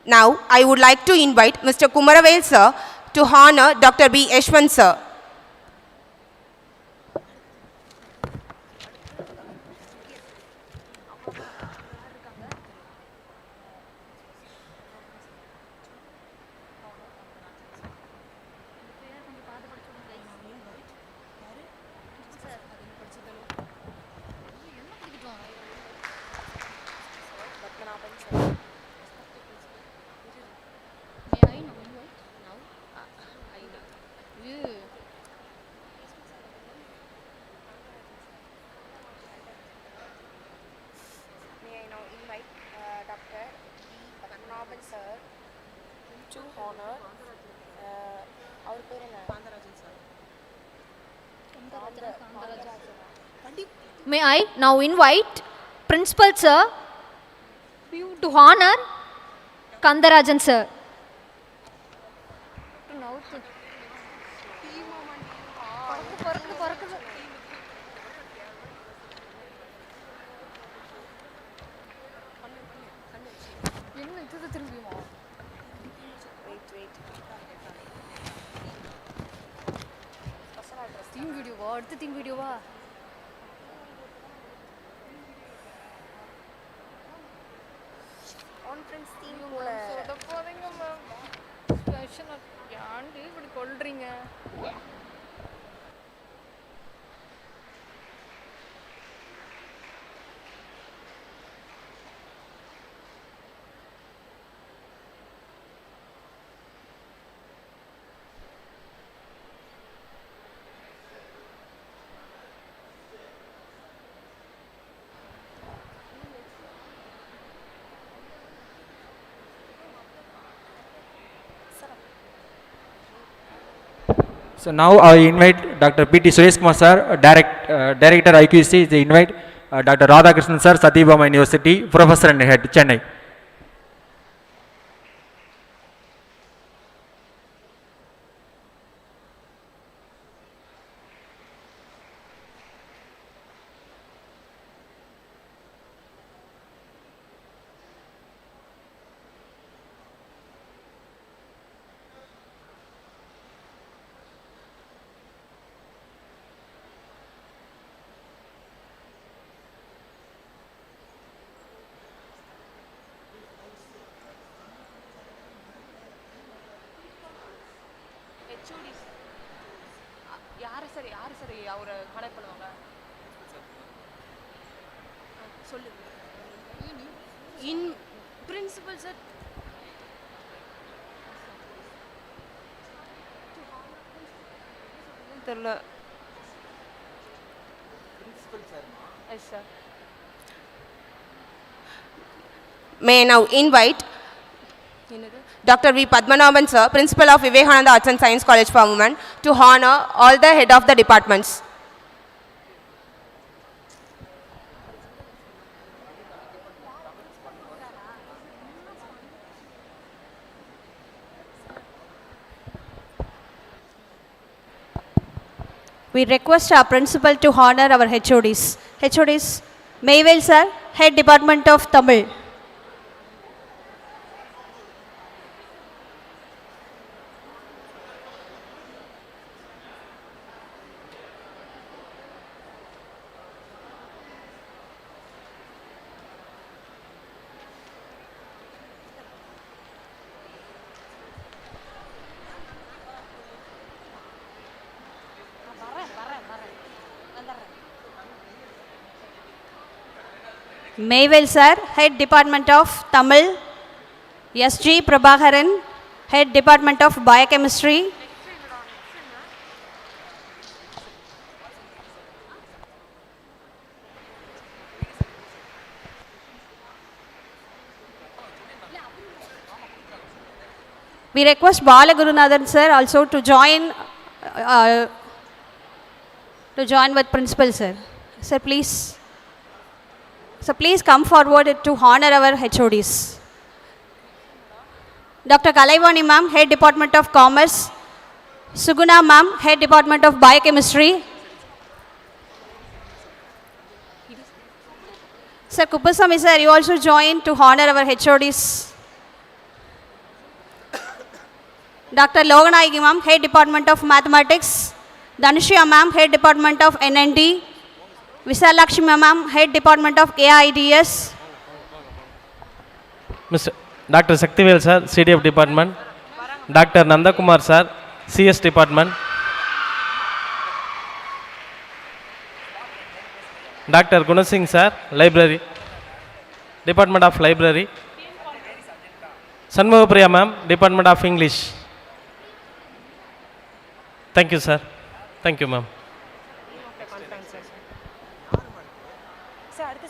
Now, I would like to invite Mr. Kumaravel Sir to honor Dr. B. Yashwant Sir. May I now invite Principal Sir to honor Kandarajan Sir. அடுத்த theme வீடியோவா conference theme போல போறீங்க ma'am special Yaounde இப்படி கொல்றீங்க So now I invite Dr. P.T. Suresh Kumar sir, Director IQC. They invite Dr. Radhakrishnan sir, Satyabama University, Professor and Head, Chennai. In principle, sir. Yes, sir. May I now invite Dr. V. Padmanabhan sir, Principal of Vivekanandha Arts and Science College for Women, to honor all the head of the departments. We request our principal to honor our HODs. HODs, Mayvale sir, Head Department of Tamil. Mayvale sir, Head Department of Tamil. S.G. Prabhakaran, Head Department of Biochemistry. We request Balagurunathan sir also to join with principal sir. Sir, please. So please come forward to honor our HODs. Dr. Kalaivani ma'am, Head Department of Commerce. Suguna ma'am, Head Department of Biochemistry. Sir Kuppasamy sir, you also join to honor our HODs. Dr. Loganayagi ma'am, Head Department of Mathematics. Dhanushya ma'am, Head Department of NND. Visalakshmi ma'am, Head Department of AIDS. Mr. Dr. Saktivel sir, CDF Department. Dr. Nandakumar sir, CS Department. Dr. Gunasingh sir, Library, Department of Library. Sanmugapriya ma'am, Department of English. Thank you sir. Thank you ma'am.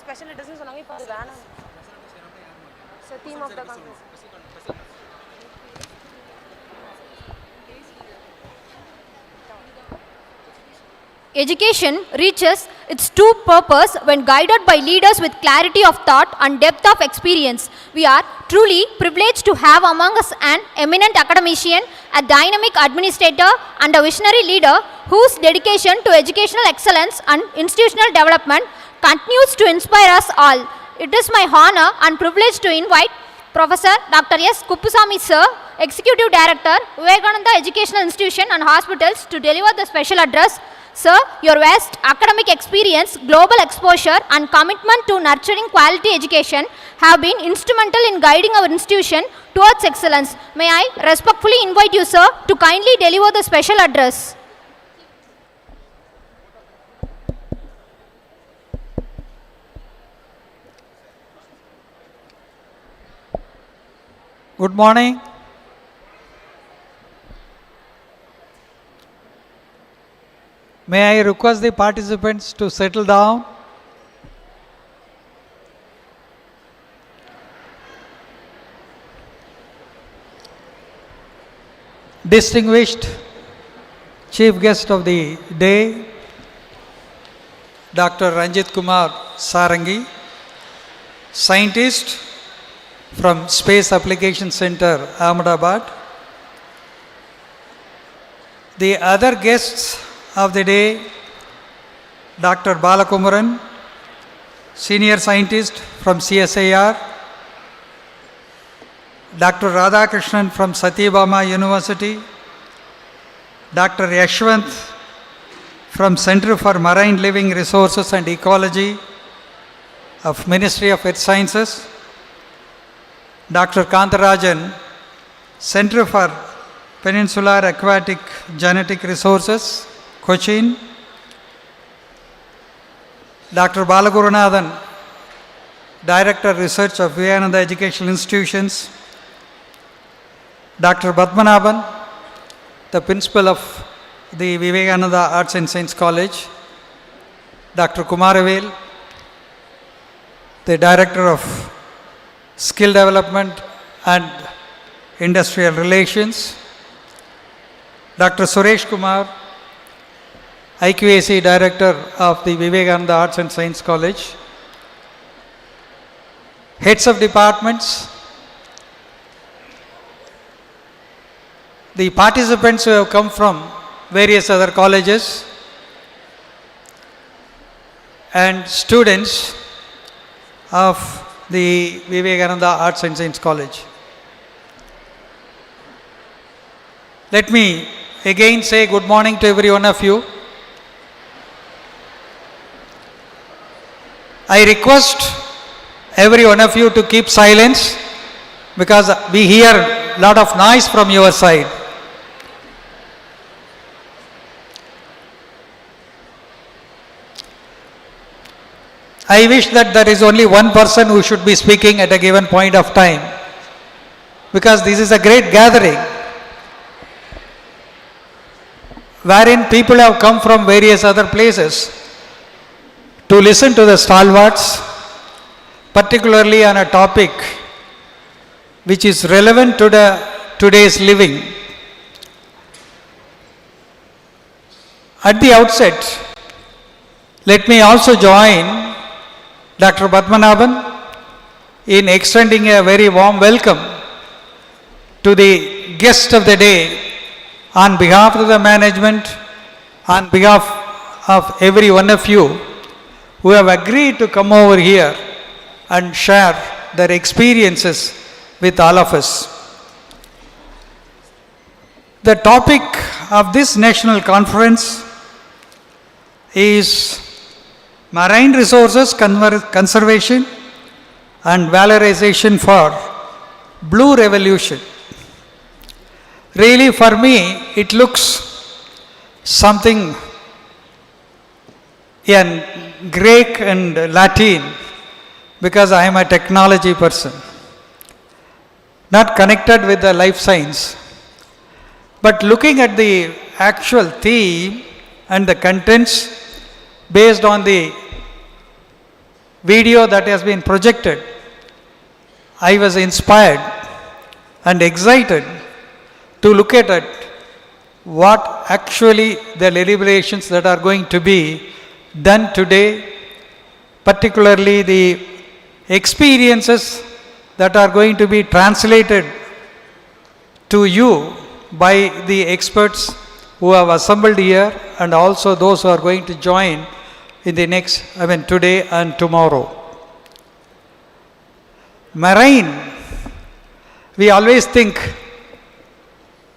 Special address sonanga ipo adu vena sir, theme of the conference. Education reaches its true purpose when guided by leaders with clarity of thought and depth of experience. We are truly privileged to have among us an eminent academician, a dynamic administrator, and a visionary leader whose dedication to educational excellence and institutional development continues to inspire us all. It is my honor and privilege to invite Professor Dr. S. Kuppusamy sir, Executive Director, Vivekananda Educational Institution and Hospitals, to deliver the special address. Sir, your vast academic experience, global exposure, and commitment to nurturing quality education have been instrumental in guiding our institution towards excellence. May I respectfully invite you, sir, to kindly deliver the special address. Good morning. May I request the participants to settle down? Distinguished chief guest of the day, Dr. Ranjit Kumar Sarangi, scientist from Space Application Center, Ahmedabad. The other guests of the day, Dr. Balakumaran, senior scientist from CSIR, Dr. Radhakrishnan from Satyabama University, Dr. Yashwant from Center for Marine Living Resources and Ecology of Ministry of Earth Sciences, Dr. Kantarajan, Center for Peninsular Aquatic Genetic Resources, Cochin, Dr. Balagurunathan, Director Research of Vivekananda Educational Institutions, Dr. Padmanabhan, the Principal of the Vivekananda Arts and Science College, Dr. Kumaravel, the Director of Skill Development and Industrial Relations, Dr. Suresh Kumar, IQAC Director of the Vivekananda Arts and Science College, heads of departments, the participants who have come from various other colleges, and students of the Vivekananda Arts and Science College. Let me again say good morning to every one of you. I request every one of you to keep silence because we hear a lot of noise from your side. I wish that there is only one person who should be speaking at a given point of time because this is a great gathering wherein people have come from various other places to listen to the stalwarts, particularly on a topic which is relevant to today's living. At the outset, let me also join Dr. Padmanabhan in extending a very warm welcome to the guest of the day on behalf of the management, on behalf of every one of you who have agreed to come over here and share their experiences with all of us. The topic of this national conference is marine resources conservation and valorization for blue revolution. Really, for me, it looks something in Greek and Latin because I am a technology person, not connected with the life science. But looking at the actual theme and the contents based on the video that has been projected, I was inspired and excited to look at it, what actually the deliberations that are going to be done today, particularly the experiences that are going to be translated to you by the experts who have assembled here and also those who are going to join in the next, today and tomorrow. Marine, we always think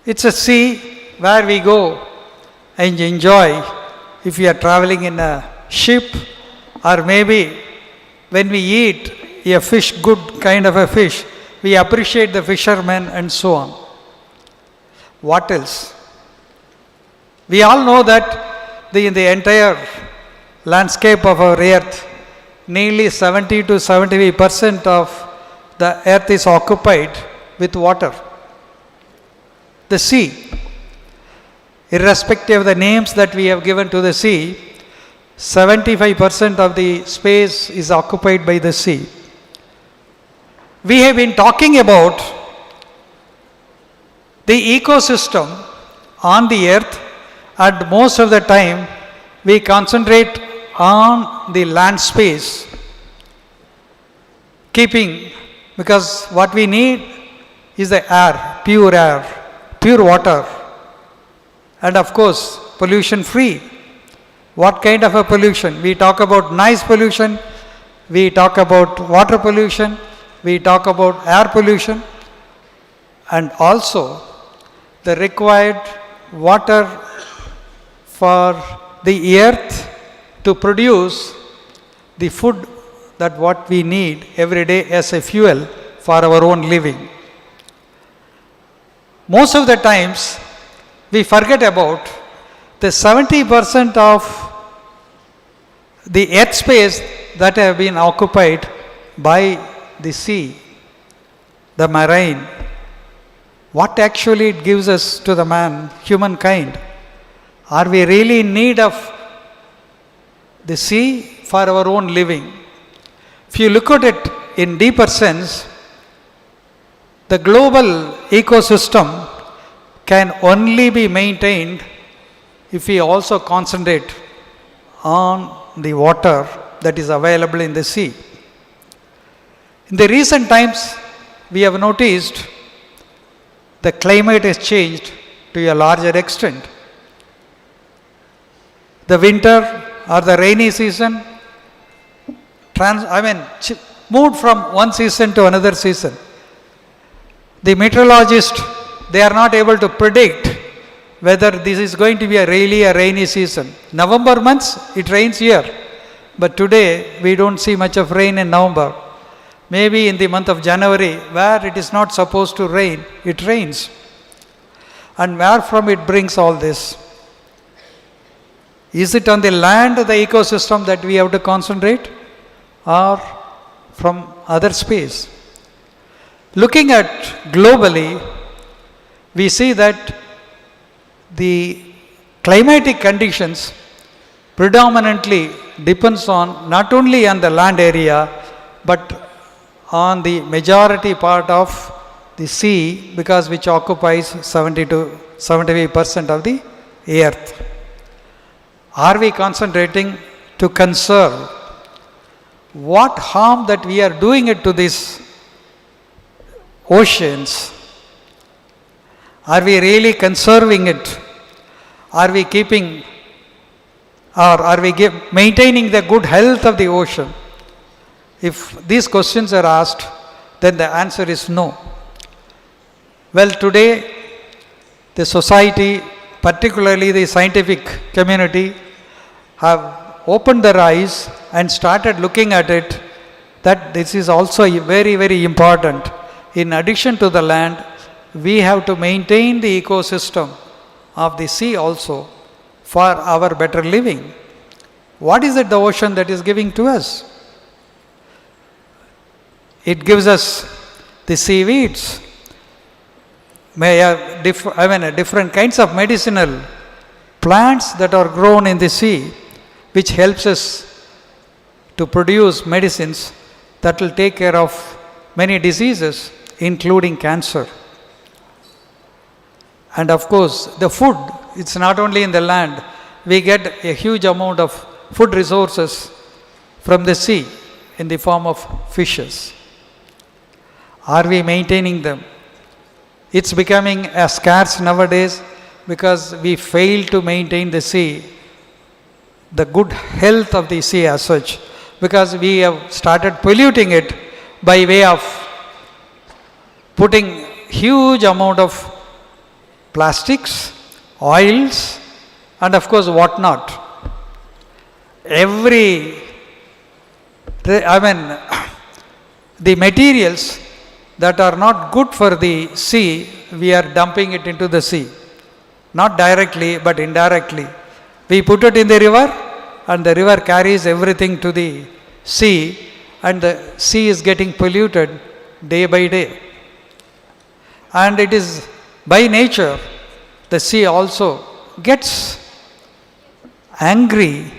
it's a sea where we go and enjoy if we are traveling in a ship, or maybe when we eat a fish, good kind of a fish, we appreciate the fishermen and so on. What else? We all know that in the entire landscape of our earth, nearly 70 to 75% of the earth is occupied with water. The sea, irrespective of the names that we have given to the sea, 75% of the space is occupied by the sea. We have been talking about the ecosystem on the earth and most of the time we concentrate on the land space, keeping, because what we need is the air, pure water, and of course pollution free. What kind of a pollution? We talk about noise pollution, we talk about water pollution, we talk about air pollution, and also the required water for the earth to produce the food that what we need every day as a fuel for our own living. Most of the times we forget about the 70% of the earth space that have been occupied by the sea, the marine. What actually it gives us to the humankind? Are we really in need of the sea for our own living? If you look at it in deeper sense, the global ecosystem can only be maintained if we also concentrate on the water that is available in the sea. In the recent times, we have noticed the climate has changed to a larger extent. The winter or the rainy season moved from one season to another season. The meteorologists, they are not able to predict whether this is going to be really a rainy season. November months, it rains here. But today, we don't see much of rain in November. Maybe in the month of January, where it is not supposed to rain, it rains. And where from it brings all this? Is it on the land, the ecosystem that we have to concentrate, or from other space? Looking at globally, we see that the climatic conditions predominantly depends on not only on the land area, but on the majority part of the sea, because which occupies 70 to 75% of the earth. Are we concentrating to conserve? What harm that we are doing it to these oceans? Are we really conserving it? Are we keeping, or are we maintaining the good health of the ocean? If these questions are asked, then the answer is no. Well, today, the society, particularly the scientific community, have opened their eyes and started looking at it, that this is also very, very important. In addition to the land, we have to maintain the ecosystem of the sea also for our better living. What is it the ocean that is giving to us? It gives us the seaweeds, different kinds of medicinal plants that are grown in the sea, which helps us to produce medicines that will take care of many diseases, including cancer. And of course, the food, it's not only in the land. We get a huge amount of food resources from the sea in the form of fishes. Are we maintaining them? It's becoming scarce nowadays because we fail to maintain the sea, the good health of the sea as such, because we have started polluting it by way of putting huge amount of plastics, oils, and of course whatnot. The materials that are not good for the sea, we are dumping it into the sea. Not directly, but indirectly. We put it in the river, and the river carries everything to the sea, and the sea is getting polluted day by day. And it is by nature, the sea also gets angry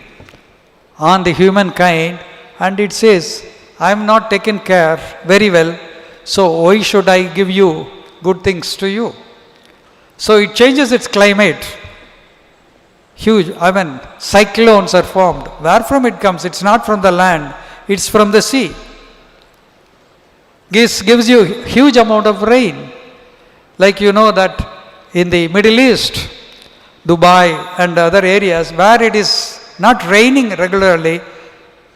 on the humankind, and it says, I am not taken care very well, so why should I give you good things to you? So it changes its climate. huge, cyclones are formed. Where from it comes? It's not from the land, it's from the sea. Gives you huge amount of rain. Like you know that in the Middle East, Dubai and other areas where it is not raining regularly,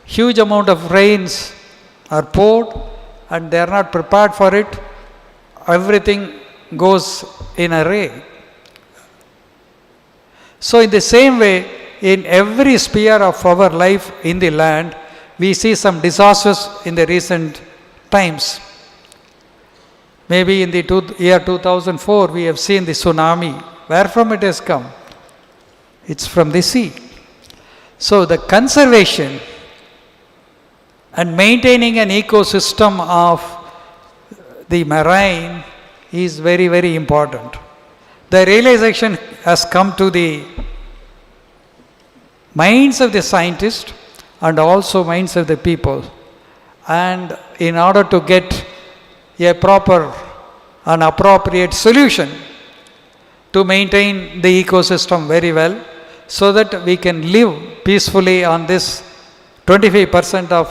huge amount of rains are poured and they are not prepared for it. Everything goes in a rain. So in the same way, in every sphere of our life in the land, we see some disasters in the recent times. Maybe in the year 2004, we have seen the tsunami. Where from it has come? It's from the sea. So the conservation and maintaining an ecosystem of the marine is very, very important. The realization has come to the minds of the scientists and also minds of the people. And in order to get a proper and appropriate solution to maintain the ecosystem very well, so that we can live peacefully on this 25% of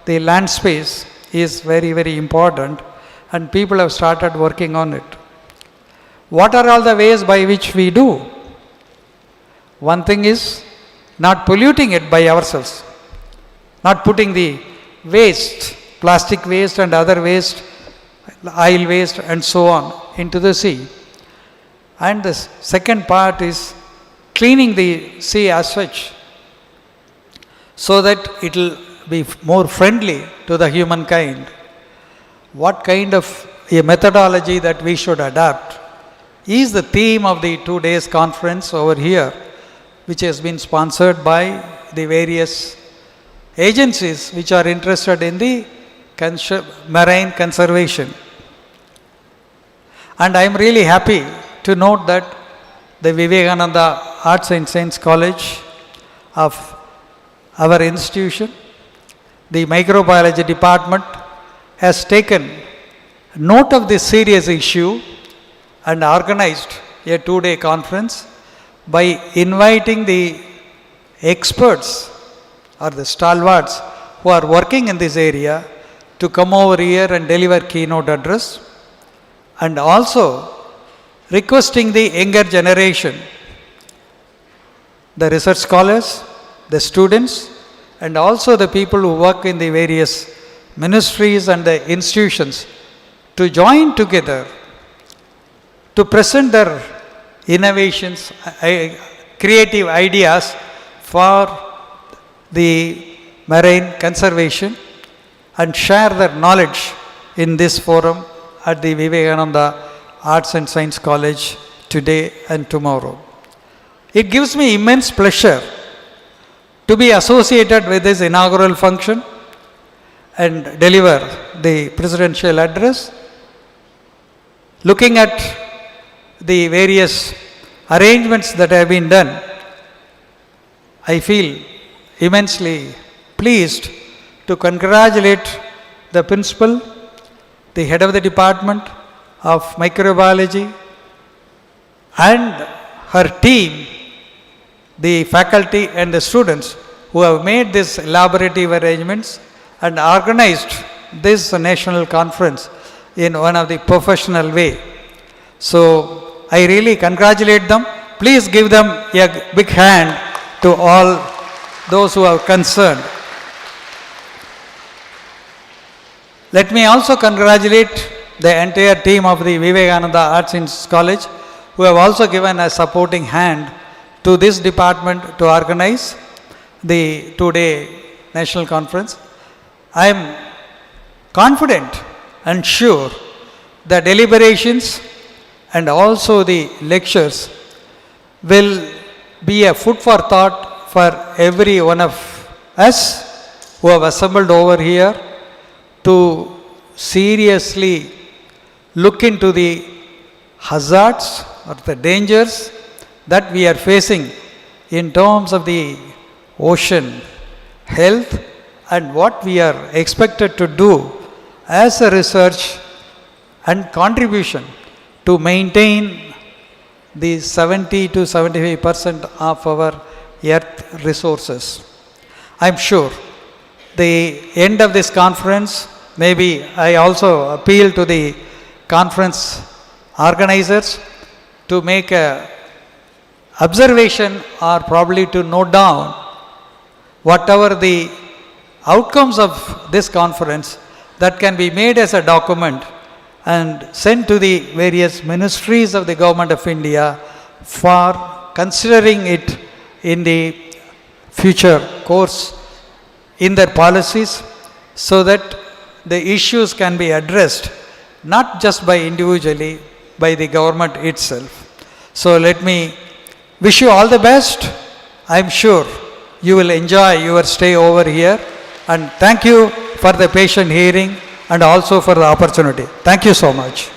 the land space is very, very important, and people have started working on it. What are all the ways by which we do? One thing is not polluting it by ourselves, not putting the waste, plastic waste and other waste, oil waste and so on into the sea. And the second part is cleaning the sea as such, so that it will be more friendly to the humankind. What kind of a methodology that we should adopt is the theme of the 2 days conference over here, which has been sponsored by the various agencies which are interested in the marine conservation. And I am really happy to note that the Vivekanandha Arts and Science College of our institution, the microbiology department, has taken note of this serious issue and organized a 2-day conference by inviting the experts or the stalwarts who are working in this area to come over here and deliver keynote address, and also requesting the younger generation, the research scholars, the students, and also the people who work in the various ministries and the institutions to join together to present their innovations, creative ideas for the marine conservation and share their knowledge in this forum at the Vivekananda Arts and Science College today and tomorrow. It gives me immense pleasure to be associated with this inaugural function and deliver the presidential address. Looking at the various arrangements that have been done, I feel immensely pleased to congratulate the principal, the head of the department of microbiology, and her team, the faculty and the students who have made these elaborative arrangements and organized this national conference in one of the professional way. So I really congratulate them. Please give them a big hand to all those who are concerned. Let me also congratulate the entire team of the Vivekananda Arts and Science College, who have also given a supporting hand to this department to organize the 2-day national conference. I am confident and sure the deliberations and also the lectures will be a food for thought for every one of us who have assembled over here to seriously look into the hazards or the dangers that we are facing in terms of the ocean health and what we are expected to do as a research and contribution to maintain the 70 to 75% of our earth resources. I'm sure the end of this conference, maybe I also appeal to the conference organizers to make a observation or probably to note down whatever the outcomes of this conference that can be made as a document and sent to the various ministries of the Government of India for considering it in the future course in their policies, so that the issues can be addressed not just by individually, by the government itself. So let me wish you all the best. I'm sure you will enjoy your stay over here, and thank you for the patient hearing and also for the opportunity. Thank you so much.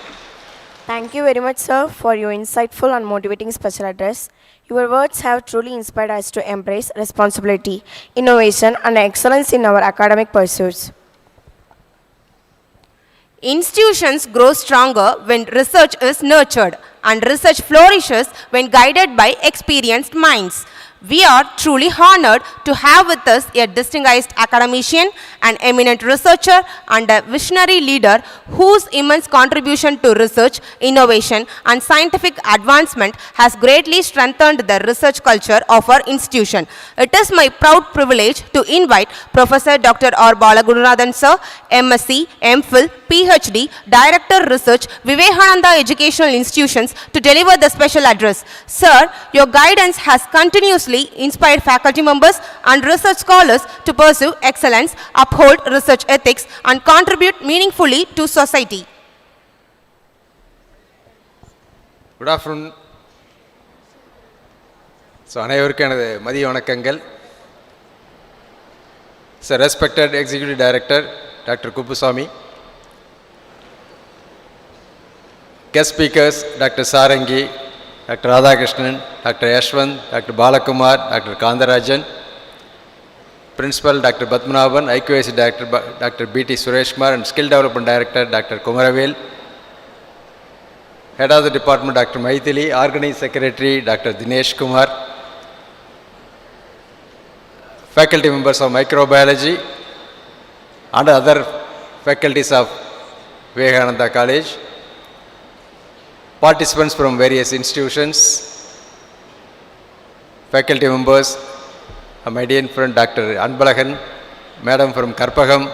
Thank you very much, sir, for your insightful and motivating special address. Your words have truly inspired us to embrace responsibility, innovation, and excellence in our academic pursuits. Institutions grow stronger when research is nurtured, and research flourishes when guided by experienced minds. We are truly honored to have with us a distinguished academician, an eminent researcher, and a visionary leader whose immense contribution to research, innovation, and scientific advancement has greatly strengthened the research culture of our institution. It is my proud privilege to invite Professor Dr. R. Balagurudathan Sir, MSc, MPhil, PhD, Director Research, Vivekanandha Educational Institutions, to deliver the special address. Sir, your guidance has continuously inspired faculty members and research scholars to pursue excellence, uphold research ethics, and contribute meaningfully to society. Good afternoon. So, அனைவருக்கும் எனது மதிய வணக்கங்கள். So, respected Executive Director, Dr. Kuppusamy, guest speakers, Dr. Sarangi, Dr. Radhakrishnan, Dr. Yashwant, Dr. Balakumar, Dr. Kandarajan, Principal Dr. Padmanabhan, IQAC Director Dr. B.T. Sureshkumar, and Skill Development Director Dr. Kumaravel, Head of the Department Dr. Maithili, Organizing Secretary Dr. Dinesh Kumar, faculty members of Microbiology and other faculties of Vivekanandha College, participants from various institutions, faculty members, my dear friend Dr. Anbalagan, Madam from Karpagam,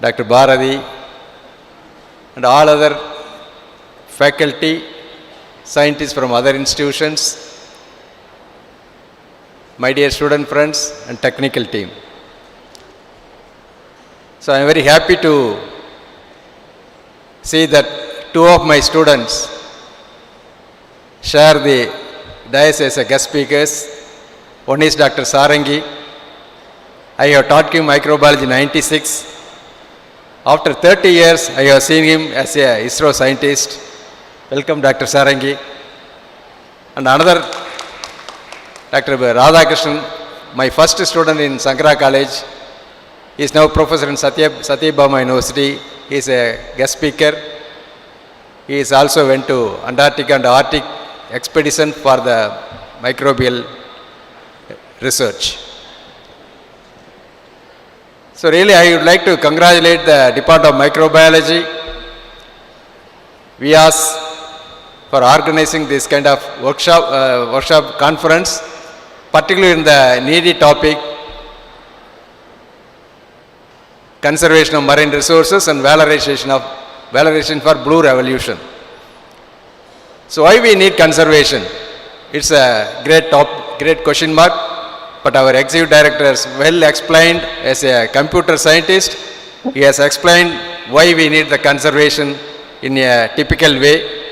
Dr. Bharati, and all other faculty, scientists from other institutions, my dear student friends and technical team. So I am very happy to see that two of my students share the dais as a guest speakers. One is Dr. Sarangi. I have taught him microbiology in 96. After 30 years, I have seen him as a ISRO scientist. Welcome, Dr. Sarangi. And another, Dr. Radhakrishnan, my first student in Sankagiri College. He is now professor in Satyabama University. He is a guest speaker. He is also went to Antarctica and Arctic expedition for the microbial research. So really I would like to congratulate the Department of Microbiology, VIAS, for organizing this kind of workshop conference, particularly in the needy topic, conservation of marine resources and valorization for blue revolution. So why we need conservation? It's a great question mark, but our executive director has well explained as a computer scientist. He has explained why we need the conservation in a typical way.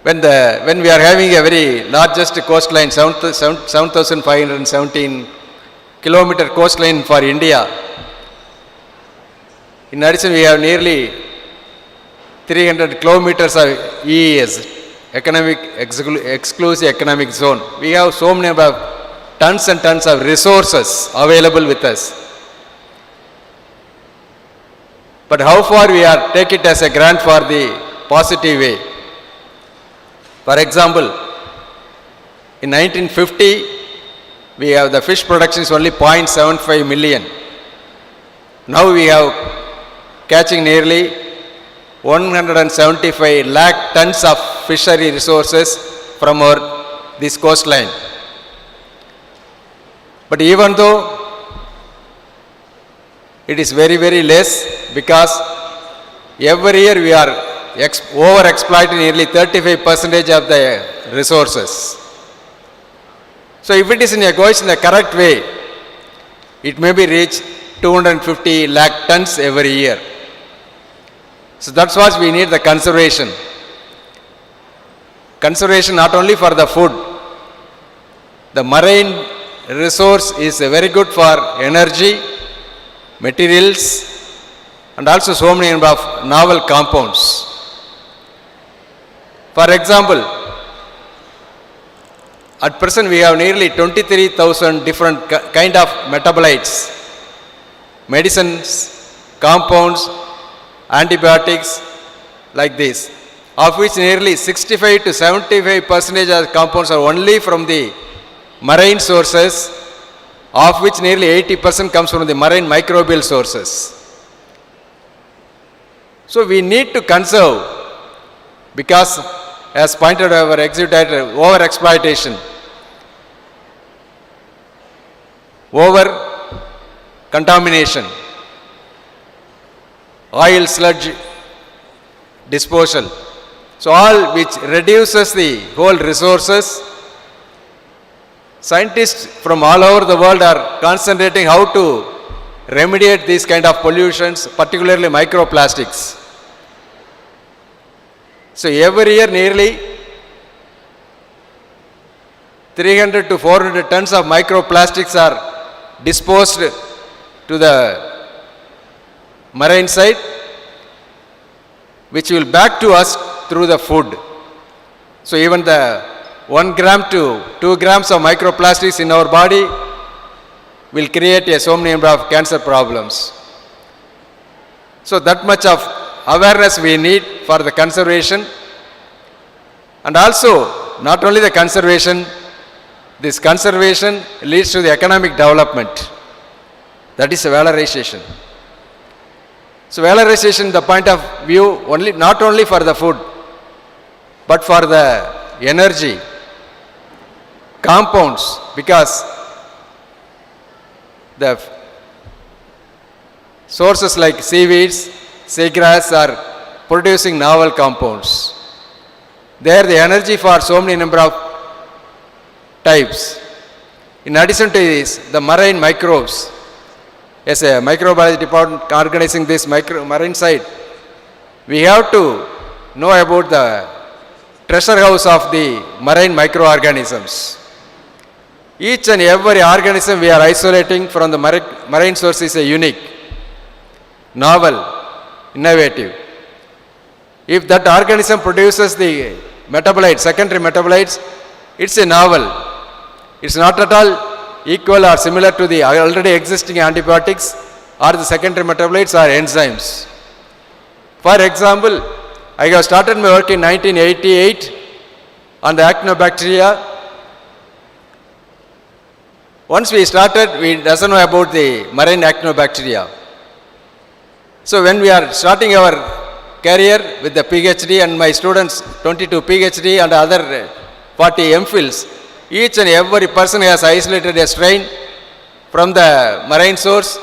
When we are having a very largest coastline, 7,517 kilometer coastline for India. In addition, we have nearly 300 kilometers of EEZ, exclusive economic zone. We have so many tons and tons of resources available with us. But how far we are take it as a grant for the positive way. For example, in 1950, we have the fish production is only 0.75 million. Now we have catching nearly 175 lakh tons of fishery resources from this coastline. But even though it is very, very less, because every year we are over exploiting nearly 35% of the resources. So if it is goes in the correct way, it may be reached 250 lakh tons every year. So that's what we need, the conservation. Conservation not only for the food, the marine resource is very good for energy, materials, and also so many number of novel compounds. For example, at present we have nearly 23,000 different kind of metabolites, medicines, compounds, antibiotics, like this, of which nearly 65 to 75% of compounds are only from the marine sources, of which nearly 80% comes from the marine microbial sources. So we need to conserve, because as pointed out our executive director, over exploitation, over contamination, oil sludge disposal. So all which reduces the whole resources. Scientists from all over the world are concentrating how to remediate these kind of pollutions, particularly microplastics. So every year nearly 300 to 400 tons of microplastics are disposed to the marine side, which will back to us through the food. So even the 1 gram to 2 grams of microplastics in our body will create so many number of cancer problems. So that much of awareness we need for the conservation. And also, not only the conservation, this conservation leads to the economic development. That is valorization. So valorization, the point of view, not only for the food, but for the energy, compounds, because the sources like seaweeds, seagrass are producing novel compounds. There the energy for so many number of types. In addition to this, the marine microbes, as a microbiology department organizing this marine side, we have to know about the treasure house of the marine microorganisms. Each and every organism we are isolating from the marine source is a unique, novel, innovative. If that organism produces the metabolites, secondary metabolites, it's a novel. It's not at all equal or similar to the already existing antibiotics or the secondary metabolites or enzymes. For example, I have started my work in 1988 on the actinobacteria. Once we started, we doesn't know about the marine actinobacteria. So when we are starting our career with the PhD and my students 22 PhD and other 40 MPhils, each and every person has isolated a strain from the marine source.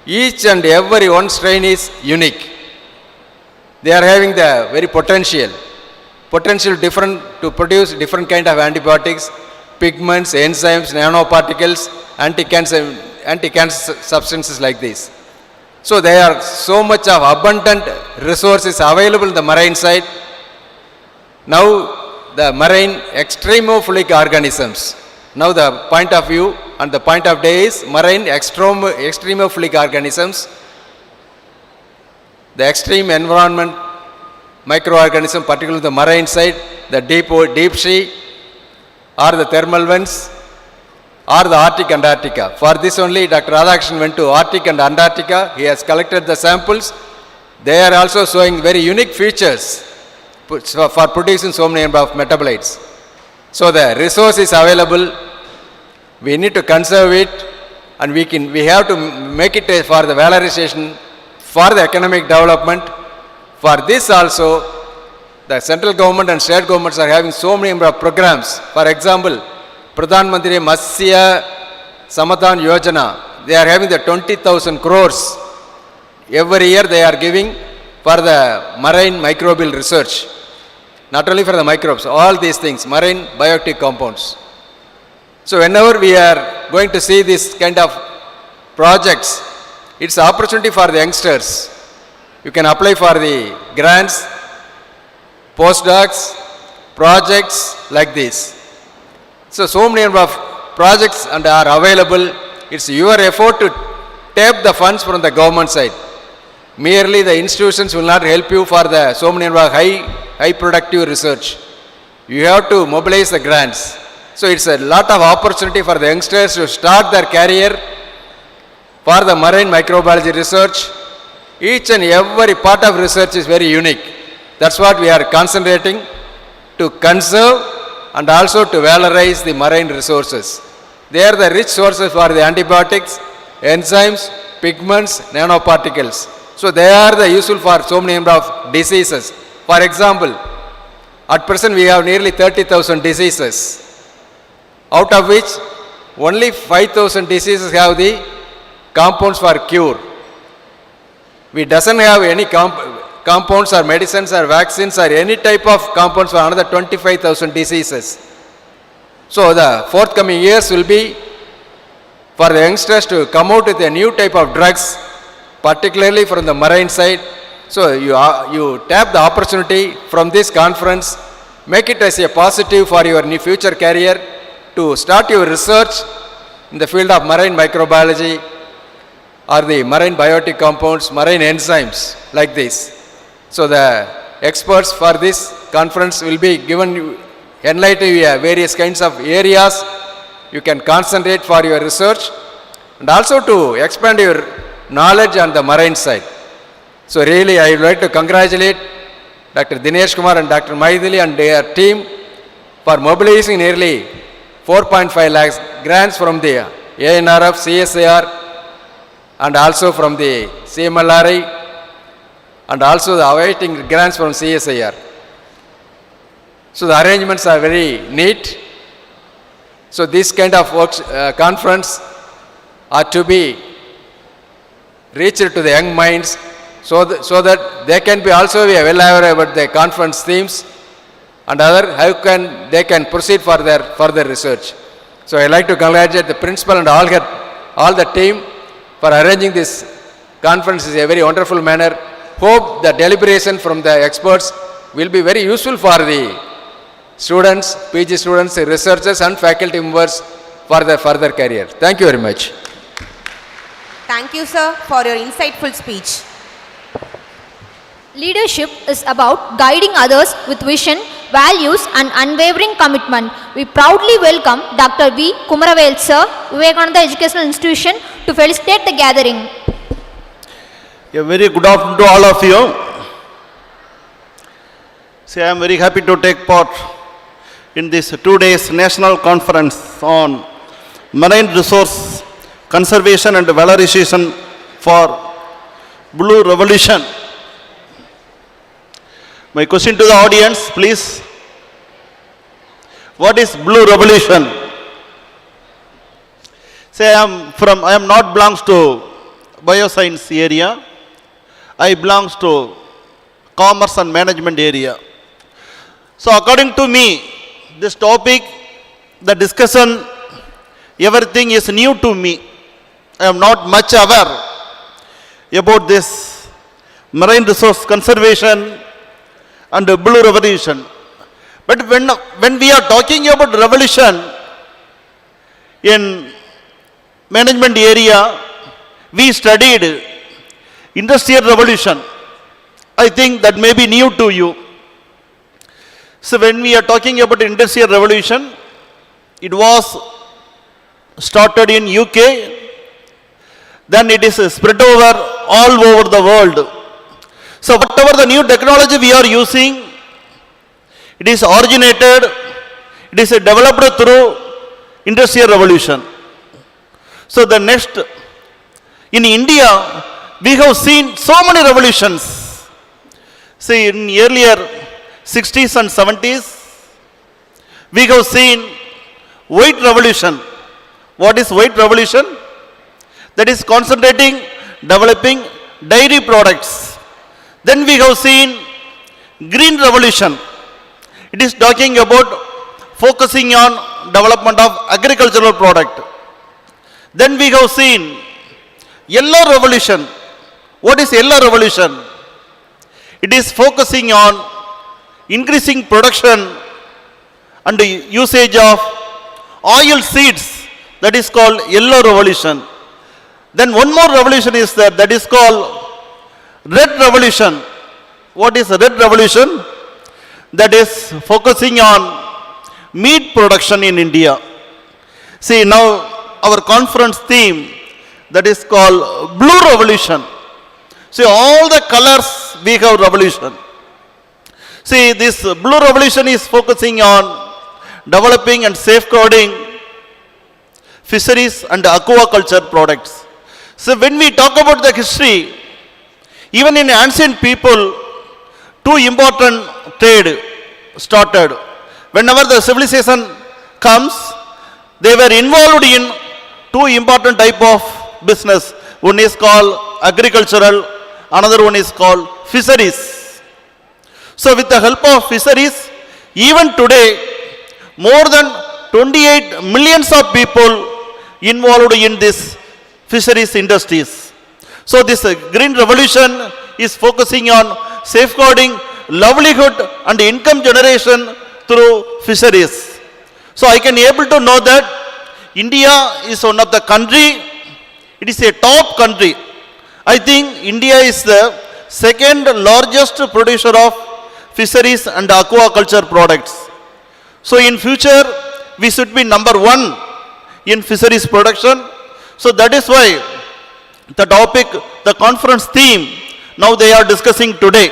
Each and every one strain is unique. They are having the very potential different to produce different kind of antibiotics, pigments, enzymes, nanoparticles, anti-cancer substances like this. So there are so much of abundant resources available in the marine side. Now the marine extremophilic organisms. Now the point of view and the point of day is marine extremophilic organisms. The extreme environment microorganism, particularly the marine side, the deep sea, or the thermal vents, or the Arctic Antarctica. For this only Dr. Radhakrishnan went to Arctic and Antarctica. He has collected the samples. They are also showing very unique features for producing so many number of metabolites. So the resource is available, we need to conserve it, and we have to make it for the valorization, for the economic development. For this also, the central government and state governments are having so many number of programs. For example, Pradhan Mantri Matsya Samadhan Yojana, they are having the 20,000 crores every year they are giving for the marine microbial research. Not only for the microbes, all these things, marine biotic compounds. So whenever we are going to see this kind of projects, it's an opportunity for the youngsters. You can apply for the grants, postdocs, projects like this. So many number of projects and are available. It's your effort to tap the funds from the government side. Merely the institutions will not help you for the so many number of high productive research. You have to mobilize the grants. So it's a lot of opportunity for the youngsters to start their career for the marine microbiology research. Each and every part of research is very unique. That's what we are concentrating to conserve and also to valorize the marine resources. They are the rich sources for the antibiotics, enzymes, pigments, nanoparticles. So they are the useful for so many number of diseases. For example, at present we have nearly 30,000 diseases, out of which only 5,000 diseases have the compounds for cure. We doesn't have any compounds or medicines or vaccines or any type of compounds for another 25,000 diseases. So the forthcoming years will be for the youngsters to come out with a new type of drugs, particularly from the marine side. So you tap the opportunity from this conference, make it as a positive for your new future career to start your research in the field of marine microbiology or the marine biotic compounds, marine enzymes like this. So the experts for this conference will be given, enlighten you various kinds of areas you can concentrate for your research and also to expand your knowledge on the marine side. So really I would like to congratulate Dr. Dinesh Kumar and Dr. Maithili and their team for mobilizing nearly 4.5 lakhs grants from the ANRF, CSIR and also from the CMLRI and also the awaiting grants from CSIR. So the arrangements are very neat. So this kind of conference are to be reached to the young minds so that they can be also be well aware about the conference themes and how they can proceed for their further research. So I like to congratulate the principal and all the team for arranging this conference in a very wonderful manner. Hope the deliberation from the experts will be very useful for the students, PG students, researchers and faculty members for their further career. Thank you very much. Thank you, sir, for your insightful speech. Leadership is about guiding others with vision, values and unwavering commitment. We proudly welcome Dr. V. Kumaravel sir, Vivekanandha Educational Institution to felicitate the gathering. A very good afternoon to all of you. See, I am very happy to take part in this 2 days national conference on marine resource conservation and valorization for Blue Revolution. My question to the audience, please. What is Blue Revolution? Say, I am not belongs to bioscience area. I belongs to commerce and management area. So according to me, this topic, the discussion, everything is new to me. I am not much aware about this marine resource conservation and Blue Revolution. But when we are talking about revolution in management area, we studied Industrial Revolution. I think that may be new to you. So when we are talking about Industrial Revolution, it was started in UK, then it is spread over all over the world. So whatever the new technology we are using, It is originated, it is developed through industrial revolution. So the next, in India, we have seen so many revolutions. See, in earlier 60s and 70s, we have seen white revolution. What is white revolution? That is concentrating, developing dairy products. Then we have seen green revolution. It is talking about focusing on development of agricultural product. Then we have seen yellow revolution. What is yellow revolution? It is focusing on increasing production and the usage of oil seeds. That is called yellow revolution. Then one more revolution is that is called red revolution. What is red revolution? That is focusing on meat production in India. See, now our conference theme, that is called blue revolution. See, all the colors we have revolution. See, this blue revolution is focusing on developing and safeguarding fisheries and aquaculture products. So when we talk about the history, even in ancient people, two important trade started. Whenever the civilization comes, they were involved in two important type of business. One is called agricultural, another one is called fisheries. So with the help of fisheries, even today, more than 28 millions of people involved in this fisheries industries. So this green revolution is focusing on safeguarding livelihood and income generation through fisheries. So I can able to know that India is one of the country, it is a top country. I think India is the second largest producer of fisheries and aquaculture products. So in future, we should be number one in fisheries production. So that is why the topic, the conference theme, now they are discussing today.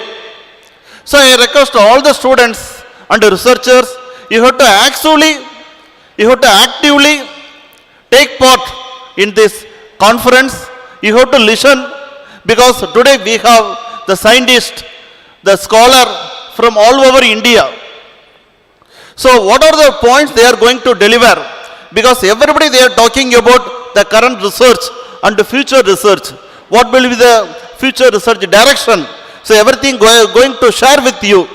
So I request all the students and researchers, you have to actively take part in this conference. You have to listen, because today we have the scientist, the scholar from all over India. So what are the points they are going to deliver? Because everybody they are talking about the current research and the future research. What will be the future research direction? So everything going to share with you.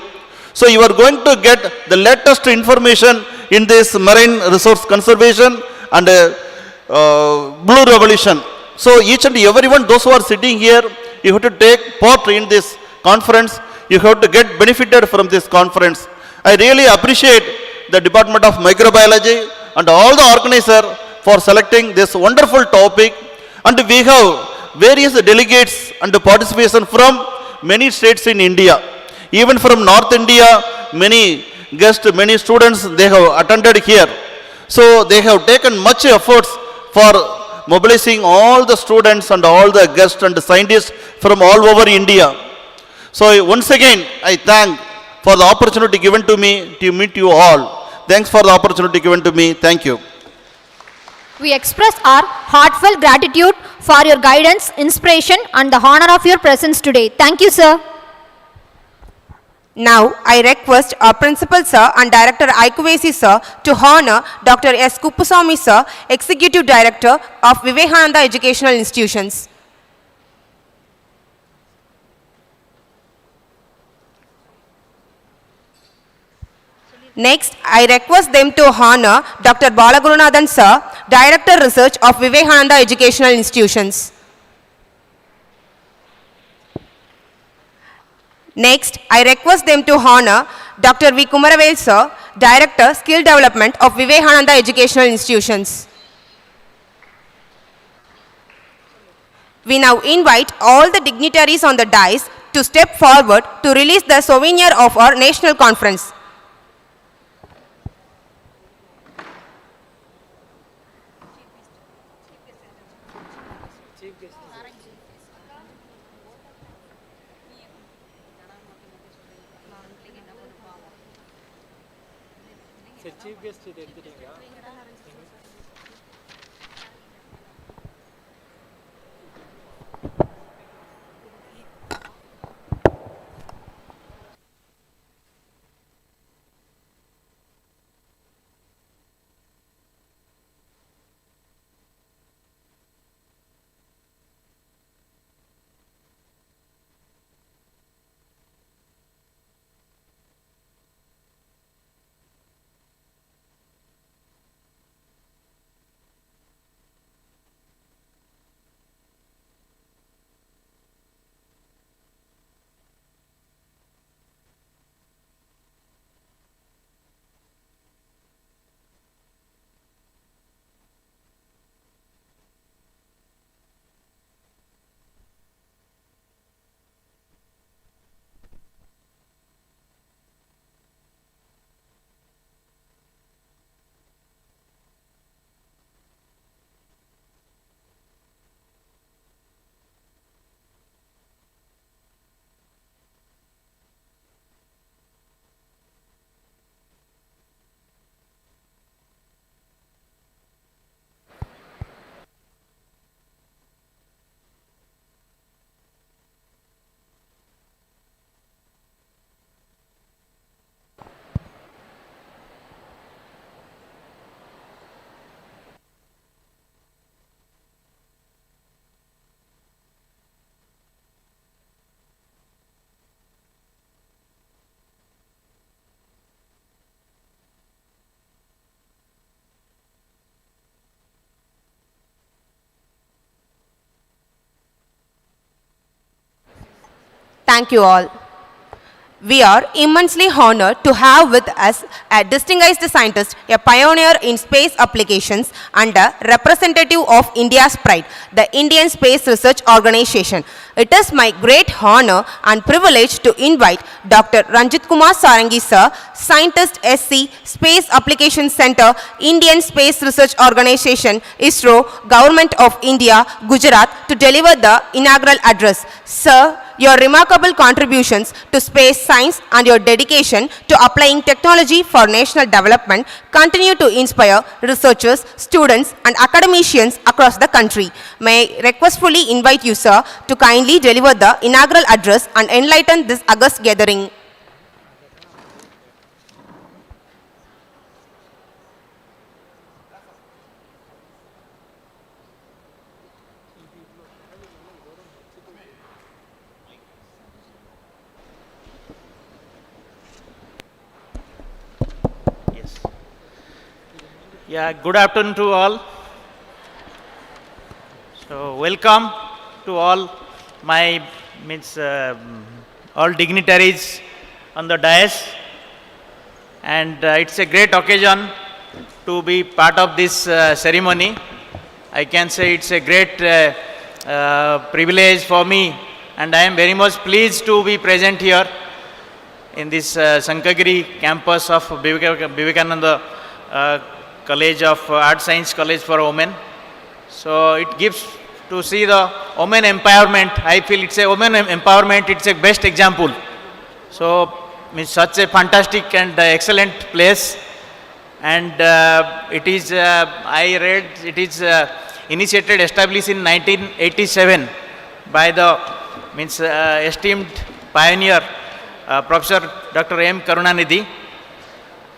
So you are going to get the latest information in this marine resource conservation and blue revolution. So each and everyone, those who are sitting here, you have to take part in this conference. You have to get benefited from this conference. I really appreciate the Department of Microbiology and all the organizer for selecting this wonderful topic. And we have various delegates and participation from many states in India. Even from North India, many guests, many students, they have attended here. So they have taken much efforts for mobilizing all the students and all the guests and scientists from all over India. So once again, I thank for the opportunity given to me to meet you all. Thanks for the opportunity given to me. Thank you. We express our heartfelt gratitude for your guidance, inspiration, and the honor of your presence today. Thank you, sir. Now, I request our Principal Sir and Director IQAC Sir to honor Dr. S. Kuppusamy Sir, Executive Director of Vivekanandha Educational Institutions. Next, I request them to honor Dr. Balagurunathan Sir, Director Research of Vivekanandha Educational Institutions. Next, I request them to honor Dr. V. Kumaravel Sir, Director, Skill Development of Vivekanandha Educational Institutions. We now invite all the dignitaries on the dais to step forward to release the souvenir of our national conference. Thank you all. We are immensely honored to have with us a distinguished scientist, a pioneer in space applications and a representative of India's pride, the Indian Space Research Organization. It is my great honor and privilege to invite Dr. Ranjit Kumar Sarangi sir, Scientist SC, Space Applications Center, Indian Space Research Organization, ISRO, Government of India, Gujarat, to deliver the inaugural address. Sir, your remarkable contributions to space science and your dedication to applying technology for national development continue to inspire researchers, students and academicians across the country. May I requestfully invite you, sir, to kindly deliver the inaugural address and enlighten this august gathering. Yeah, good afternoon to all. So, welcome to all my all dignitaries on the dais, and it's a great occasion to be part of this ceremony. I can say it's a great privilege for me, and I am very much pleased to be present here in this Sankagiri campus of Vivekanandha College of Art Science College for Women. So it gives to see the women empowerment. I feel it's a women empowerment, it's a best example. So it's such a fantastic and excellent place, and it is, I read, it is initiated, established in 1987 by the esteemed pioneer Professor Dr. M. Karunanidhi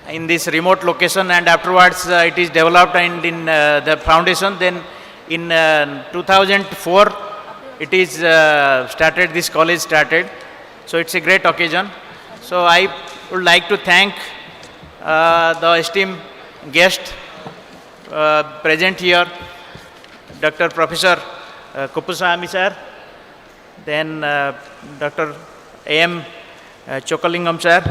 in this remote location, and afterwards it is developed and in the foundation. Then in 2004 it is started, this college started. So it's a great occasion. So I would like to thank the esteemed guest present here, Dr. Professor Kuppuswamy sir, then Dr. A.M. Chokalingam sir,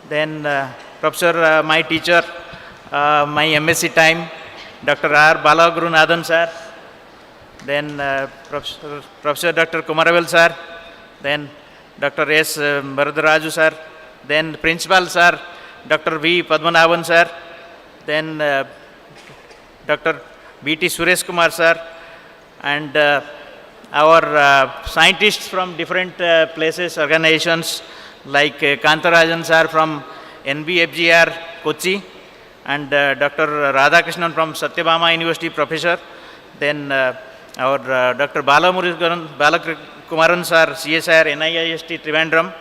then Professor, my teacher, my MSc time, Dr. R. Balagurunathan sir, then Professor Dr. Kumaravel sir, then Dr. S. Baradaraju sir, then Principal sir, Dr. V. Padmanabhan sir, then Dr. B.T. Suresh Kumar sir, and our scientists from different places, organizations like Kantarajan sir from NBFGR, Kochi, and Dr. Radhakrishnan from Satyabama University, professor. Then our Dr. Balakumaran sir, CSIR, NIIST, Trivandrum,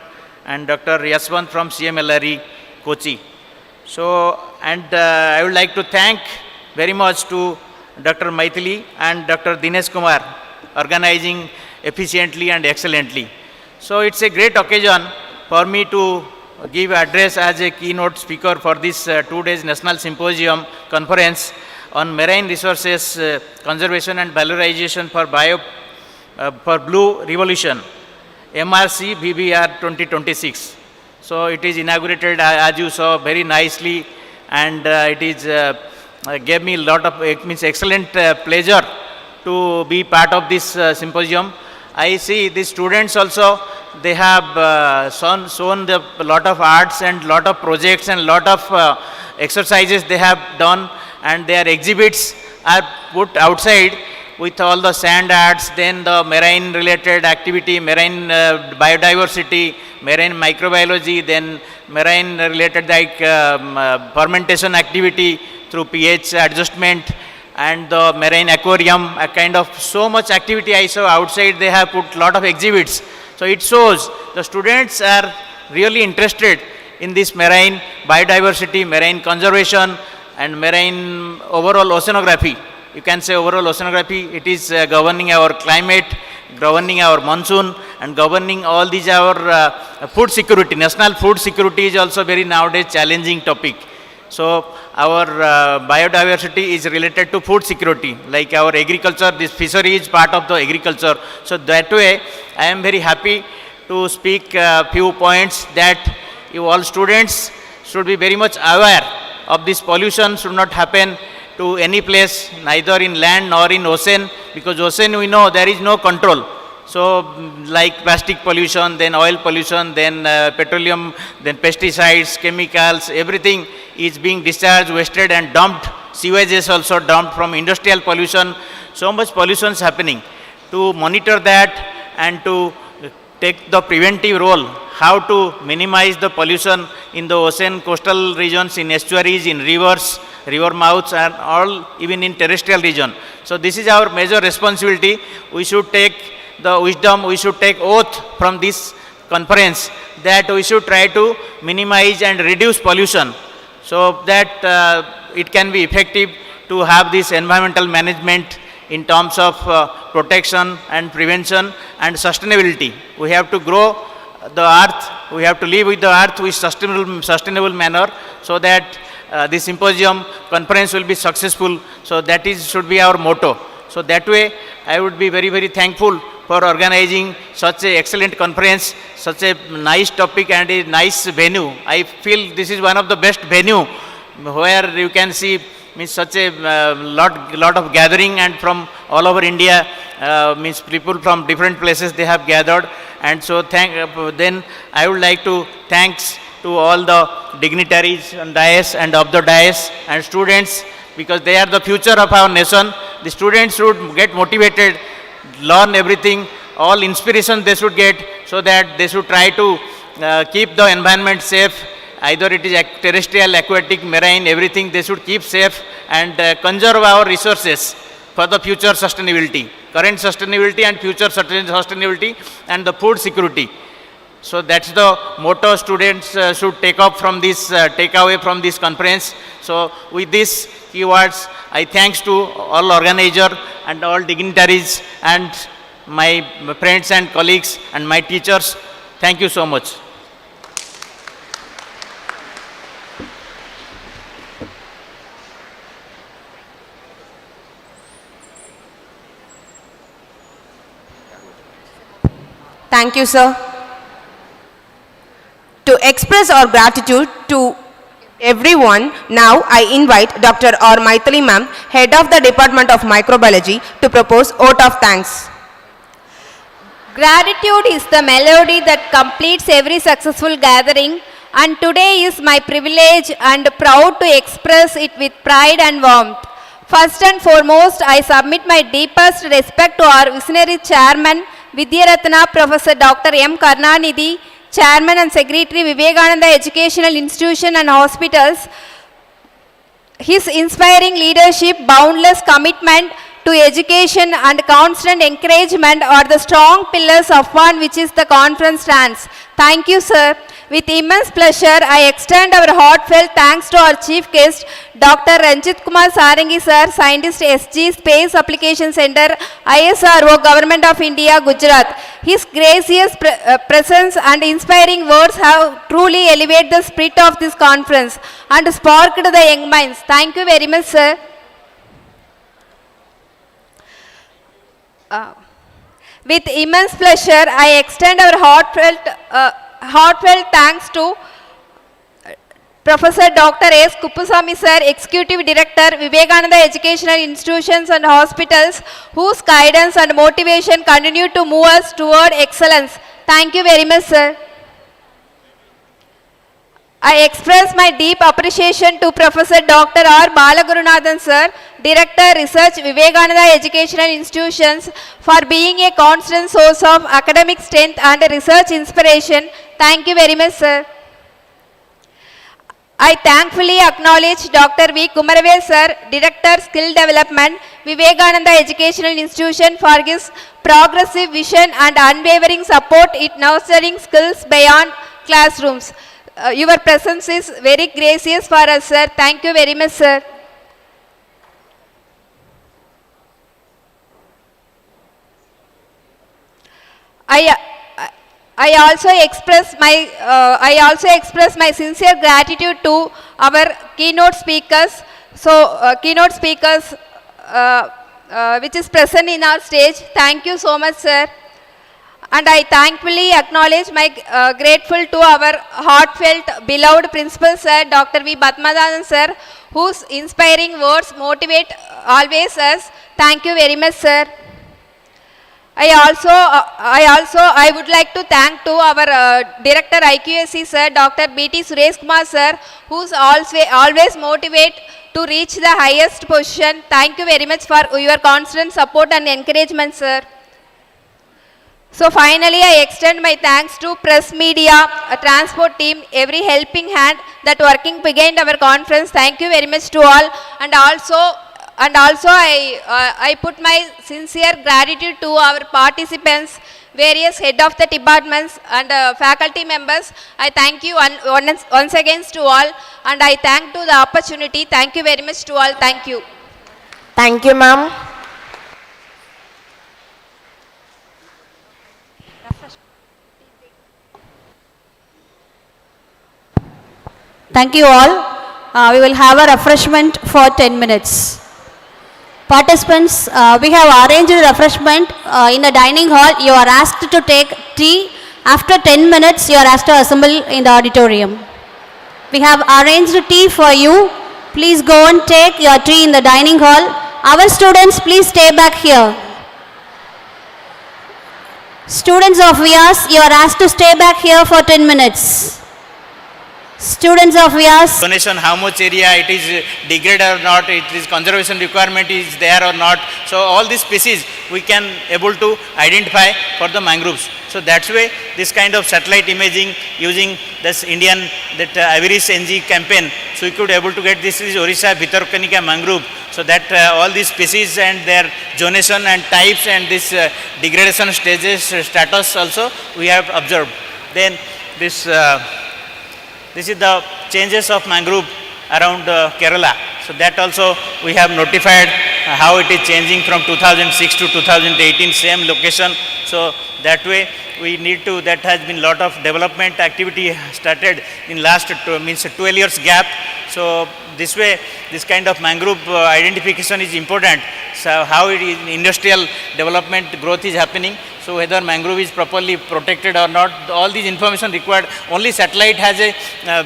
and Dr. Yaswant from CMLRE, Kochi. So, and I would like to thank very much to Dr. Maithili and Dr. Dinesh Kumar, organizing efficiently and excellently. So, it's a great occasion for me to give address as a keynote speaker for this 2 days National Symposium Conference on Marine Resources Conservation and Valorization for Blue Revolution, Mrcvbr 2026. So it is inaugurated, as you saw, very nicely, and it is gave me a lot of excellent pleasure to be part of this symposium. I see the students also, they have shown a lot of arts and lot of projects and lot of exercises they have done, and their exhibits are put outside with all the sand arts, then the marine related activity, marine biodiversity, marine microbiology, then marine related like fermentation activity through pH adjustment, and the marine aquarium, a kind of so much activity I saw outside. They have put lot of exhibits. So it shows the students are really interested in this marine biodiversity, marine conservation, and marine overall oceanography. You can say overall oceanography. It is governing our climate, governing our monsoon, and governing all these our food security. National food security is also very nowadays challenging topic. So our biodiversity is related to food security, like our agriculture. This fishery is part of the agriculture. So that way I am very happy to speak a few points that you all students should be very much aware of this. Pollution should not happen to any place, neither in land nor in ocean, because ocean we know there is no control. So like plastic pollution, then oil pollution, then petroleum, then pesticides, chemicals, everything is being discharged, wasted and dumped. Sewage is also dumped from industrial pollution. So much pollution is happening. To monitor that and to take the preventive role, how to minimize the pollution in the ocean, coastal regions, in estuaries, in rivers, river mouths, and all, even in terrestrial region. So this is our major responsibility. We should take the wisdom, we should take oath from this conference that we should try to minimize and reduce pollution, so that it can be effective to have this environmental management in terms of protection and prevention and sustainability. We have to grow the earth, we have to live with the earth with sustainable manner, so that this symposium conference will be successful. So that is should be our motto. So that way I would be very, very thankful for organizing such a excellent conference, such a nice topic and a nice venue. I feel this is one of the best venue where you can see means such a lot of gathering, and from all over India, means people from different places they have gathered. And so then I would like to thanks to all the dignitaries on dais and of the dais and students, because they are the future of our nation. The students should get motivated, learn everything, all inspiration they should get, so that they should try to keep the environment safe. Either it is terrestrial, aquatic, marine, everything they should keep safe, and conserve our resources for the future sustainability, current sustainability and future sustainability, and the food security. So that's the motto students should take up from this, take away from this conference. So with these keywords, I thanks to all organizer and all dignitaries and my friends and colleagues and my teachers. Thank you so much. Thank you, sir. To express our gratitude to everyone, now I invite Dr. R. Maithili ma'am, Head of the Department of Microbiology, to propose vote of thanks. Gratitude is the melody that completes every successful gathering, and today is my privilege and proud to express it with pride and warmth. First and foremost, I submit my deepest respect to our visionary chairman, Vidyaratna Professor Dr. M. Karnanidhi, Chairman and Secretary, Vivekanandha Educational Institution and Hospitals, His inspiring leadership, boundless commitment to education and constant encouragement are the strong pillars upon which is the conference stands. Thank you, sir. With immense pleasure, I extend our heartfelt thanks to our chief guest, Dr. Ranjit Kumar Sarangi, sir, Scientist, SG, Space Application Center, ISRO, Government of India, Gujarat. His gracious presence and inspiring words have truly elevated the spirit of this conference and sparked the young minds. Thank you very much, sir. With immense pleasure, I extend our heartfelt thanks to Professor Dr. S. Kuppusamy sir, Executive Director, Vivekanandha Educational Institutions and Hospitals, whose guidance and motivation continue to move us toward excellence. Thank you very much, sir. I express my deep appreciation to Professor Dr. R. Balagurunathan sir, Director Research, Vivekananda Educational Institutions, for being a constant source of academic strength and research inspiration. Thank you very much, sir. I thankfully acknowledge Dr. V. Kumarave sir, Director Skill Development, Vivekananda Educational Institution, for his progressive vision and unwavering support in nurturing skills beyond classrooms. Your presence is very gracious for us, sir. Thank you very much, sir. I also express my sincere gratitude to our keynote speakers. Which is present in our stage. Thank you so much, sir. And I thankfully acknowledge my grateful to our heartfelt beloved principal sir, Dr. V. Padmanathan sir, whose inspiring words motivate always us. Thank you very much, sir. I would like to thank to our Director IQSC sir, Dr. B.T. Suresh Kumar sir, who's always motivate to reach the highest position. Thank you very much for your constant support and encouragement, sir. So finally, I extend my thanks to press media, a transport team, every helping hand that working behind our conference. Thank you very much to all. And also I put my sincere gratitude to our participants, various head of the departments and faculty members. I thank you once again to all, and I thank to the opportunity. Thank you very much to all. Thank you. Thank you, ma'am. Thank you all. We will have a refreshment for 10 minutes. Participants, we have arranged a refreshment in the dining hall. You are asked to take tea. After 10 minutes, you are asked to assemble in the auditorium. We have arranged tea for you. Please go and take your tea in the dining hall. Our students, please stay back here. Students of VIAS, you are asked to stay back here for 10 minutes. Students of VIAS. Donation, how much area it is degraded or not, it is conservation requirement is there or not. So all these species we can able to identify for the mangroves. So that's why this kind of satellite imaging using this Indian Ivoris NG campaign. So we could able to get this is Orissa Bhitarkanika mangrove. So that all these species and their zonation and types and this degradation status also we have observed. Then this is the changes of mangrove around Kerala. So that also we have notified how it is changing from 2006 to 2018, same location. So that way we need to, that has been lot of development activity started in last 12 years gap. So this way, this kind of mangrove identification is important. So how it is industrial development growth is happening. So whether mangrove is properly protected or not, all these information required. Only satellite has a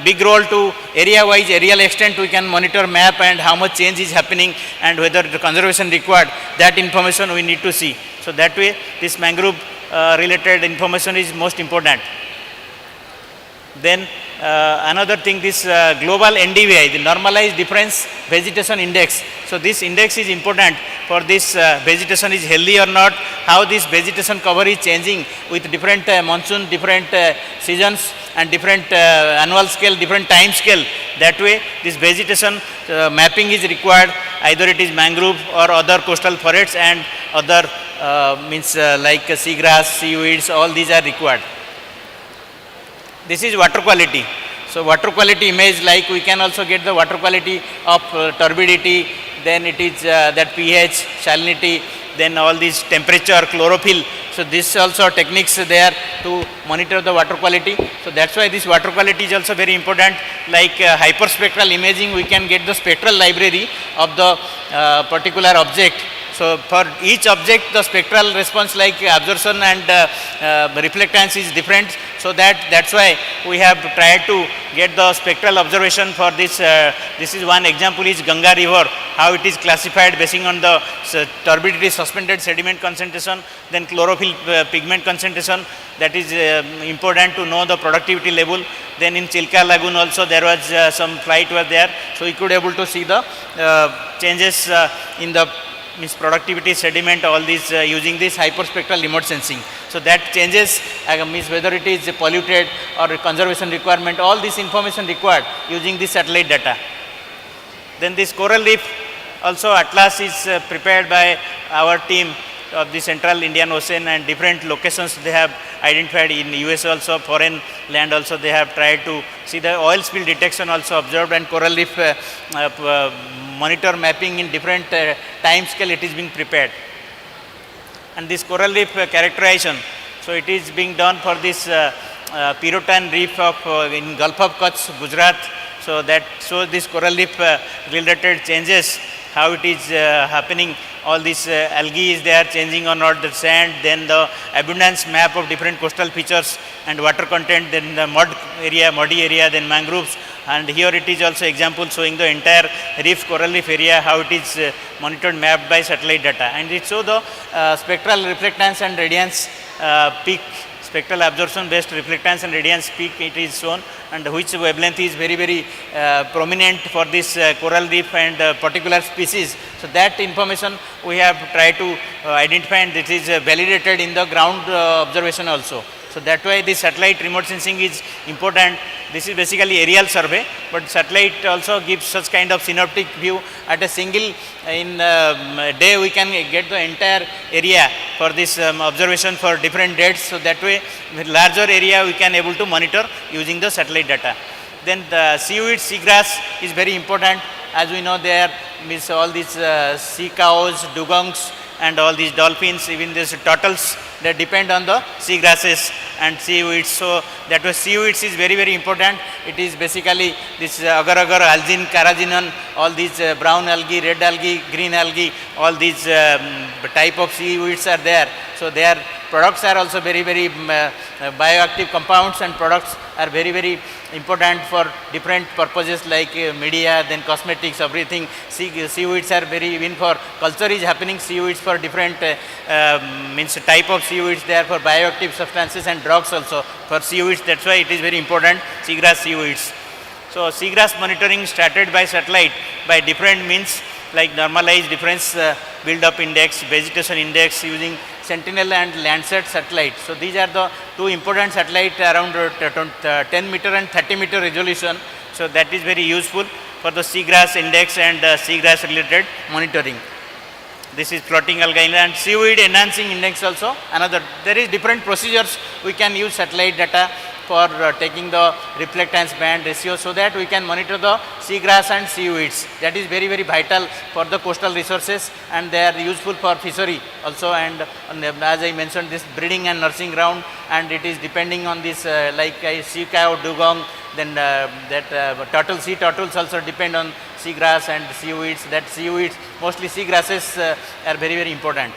big role to area-wise, aerial extent we can monitor map and how much change is happening and whether the conservation required. That information we need to see. So that way, this mangrove related information is most important. Then another thing, this global NDVI, the normalized difference vegetation index. So this index is important for this vegetation is healthy or not, how this vegetation cover is changing with different monsoon, different seasons and different annual scale, different time scale. That way this vegetation mapping is required, either it is mangrove or other coastal forests and other like seagrass, seaweeds, all these are required. This is water quality. So water quality image, like we can also get the water quality of turbidity, then it is that pH, salinity, then all these temperature, chlorophyll. So this also techniques there to monitor the water quality. So that's why this water quality is also very important. Like hyperspectral imaging, we can get the spectral library of the particular object. So for each object, the spectral response like absorption and reflectance is different. So that's why we have tried to get the spectral observation for this. This is one example is Ganga River, how it is classified based on the turbidity, suspended sediment concentration, then chlorophyll pigment concentration. That is important to know the productivity level. Then in Chilka Lagoon also there was some flight was there. So we could able to see the changes in the productivity, sediment, all these using this hyperspectral remote sensing. So that changes means whether it is polluted or conservation requirement, all this information required using this satellite data. Then this coral reef also atlas is prepared by our team of the Central Indian Ocean, and different locations they have identified in US also, foreign land also they have tried to see the oil spill detection also observed, and coral reef monitor mapping in different time scale it is being prepared. And this coral reef characterization, so it is being done for this Pirotan reef of in Gulf of Kutch, Gujarat. So that shows this coral reef related changes, how it is happening. All these algae is there changing or not, the sand, then the abundance map of different coastal features and water content, then the muddy area, then mangroves. And here it is also example showing the entire reef, coral reef area, how it is monitored, mapped by satellite data. And it shows the spectral reflectance and radiance peak, spectral absorption based reflectance and radiance peak it is shown, and which wavelength is very prominent for this coral reef and particular species. So that information we have tried to identify, and this is validated in the ground observation also. So that way this satellite remote sensing is important. This is basically aerial survey, but satellite also gives such kind of synoptic view. At a single in day we can get the entire area for this observation for different dates. So that way with larger area we can able to monitor using the satellite data. Then the seaweed, seagrass is very important. As we know, there means all these sea cows, dugongs, and all these dolphins, even these turtles, they depend on the seagrasses and seaweeds. So that was seaweeds is very important. It is basically this agar-agar, algin, carrageenan, all these brown algae, red algae, green algae, all these type of seaweeds are there. So their products are also very bioactive compounds, and products are very important for different purposes like media, then cosmetics, everything. Seaweeds are even for culture is happening, seaweeds for different means type of seaweeds there for bioactive substances and drugs also for seaweeds. That's why it is very important, seagrass, seaweeds. So seagrass monitoring started by satellite by different means like normalized difference build-up index, vegetation index using Sentinel and Landsat satellite. So these are the two important satellites around 10 meter and 30 meter resolution. So that is very useful for the seagrass index and seagrass related monitoring. This is floating algae and seaweed enhancing index also. Another, there is different procedures we can use satellite data for taking the reflectance band ratio, so that we can monitor the seagrass and seaweeds. That is very vital for the coastal resources, and they are useful for fishery also, and as I mentioned, this breeding and nursing ground, and it is depending on this like sea cow, dugong, then turtle, sea turtles also depend on seagrass and seaweeds. That seaweeds, mostly seagrasses are very important.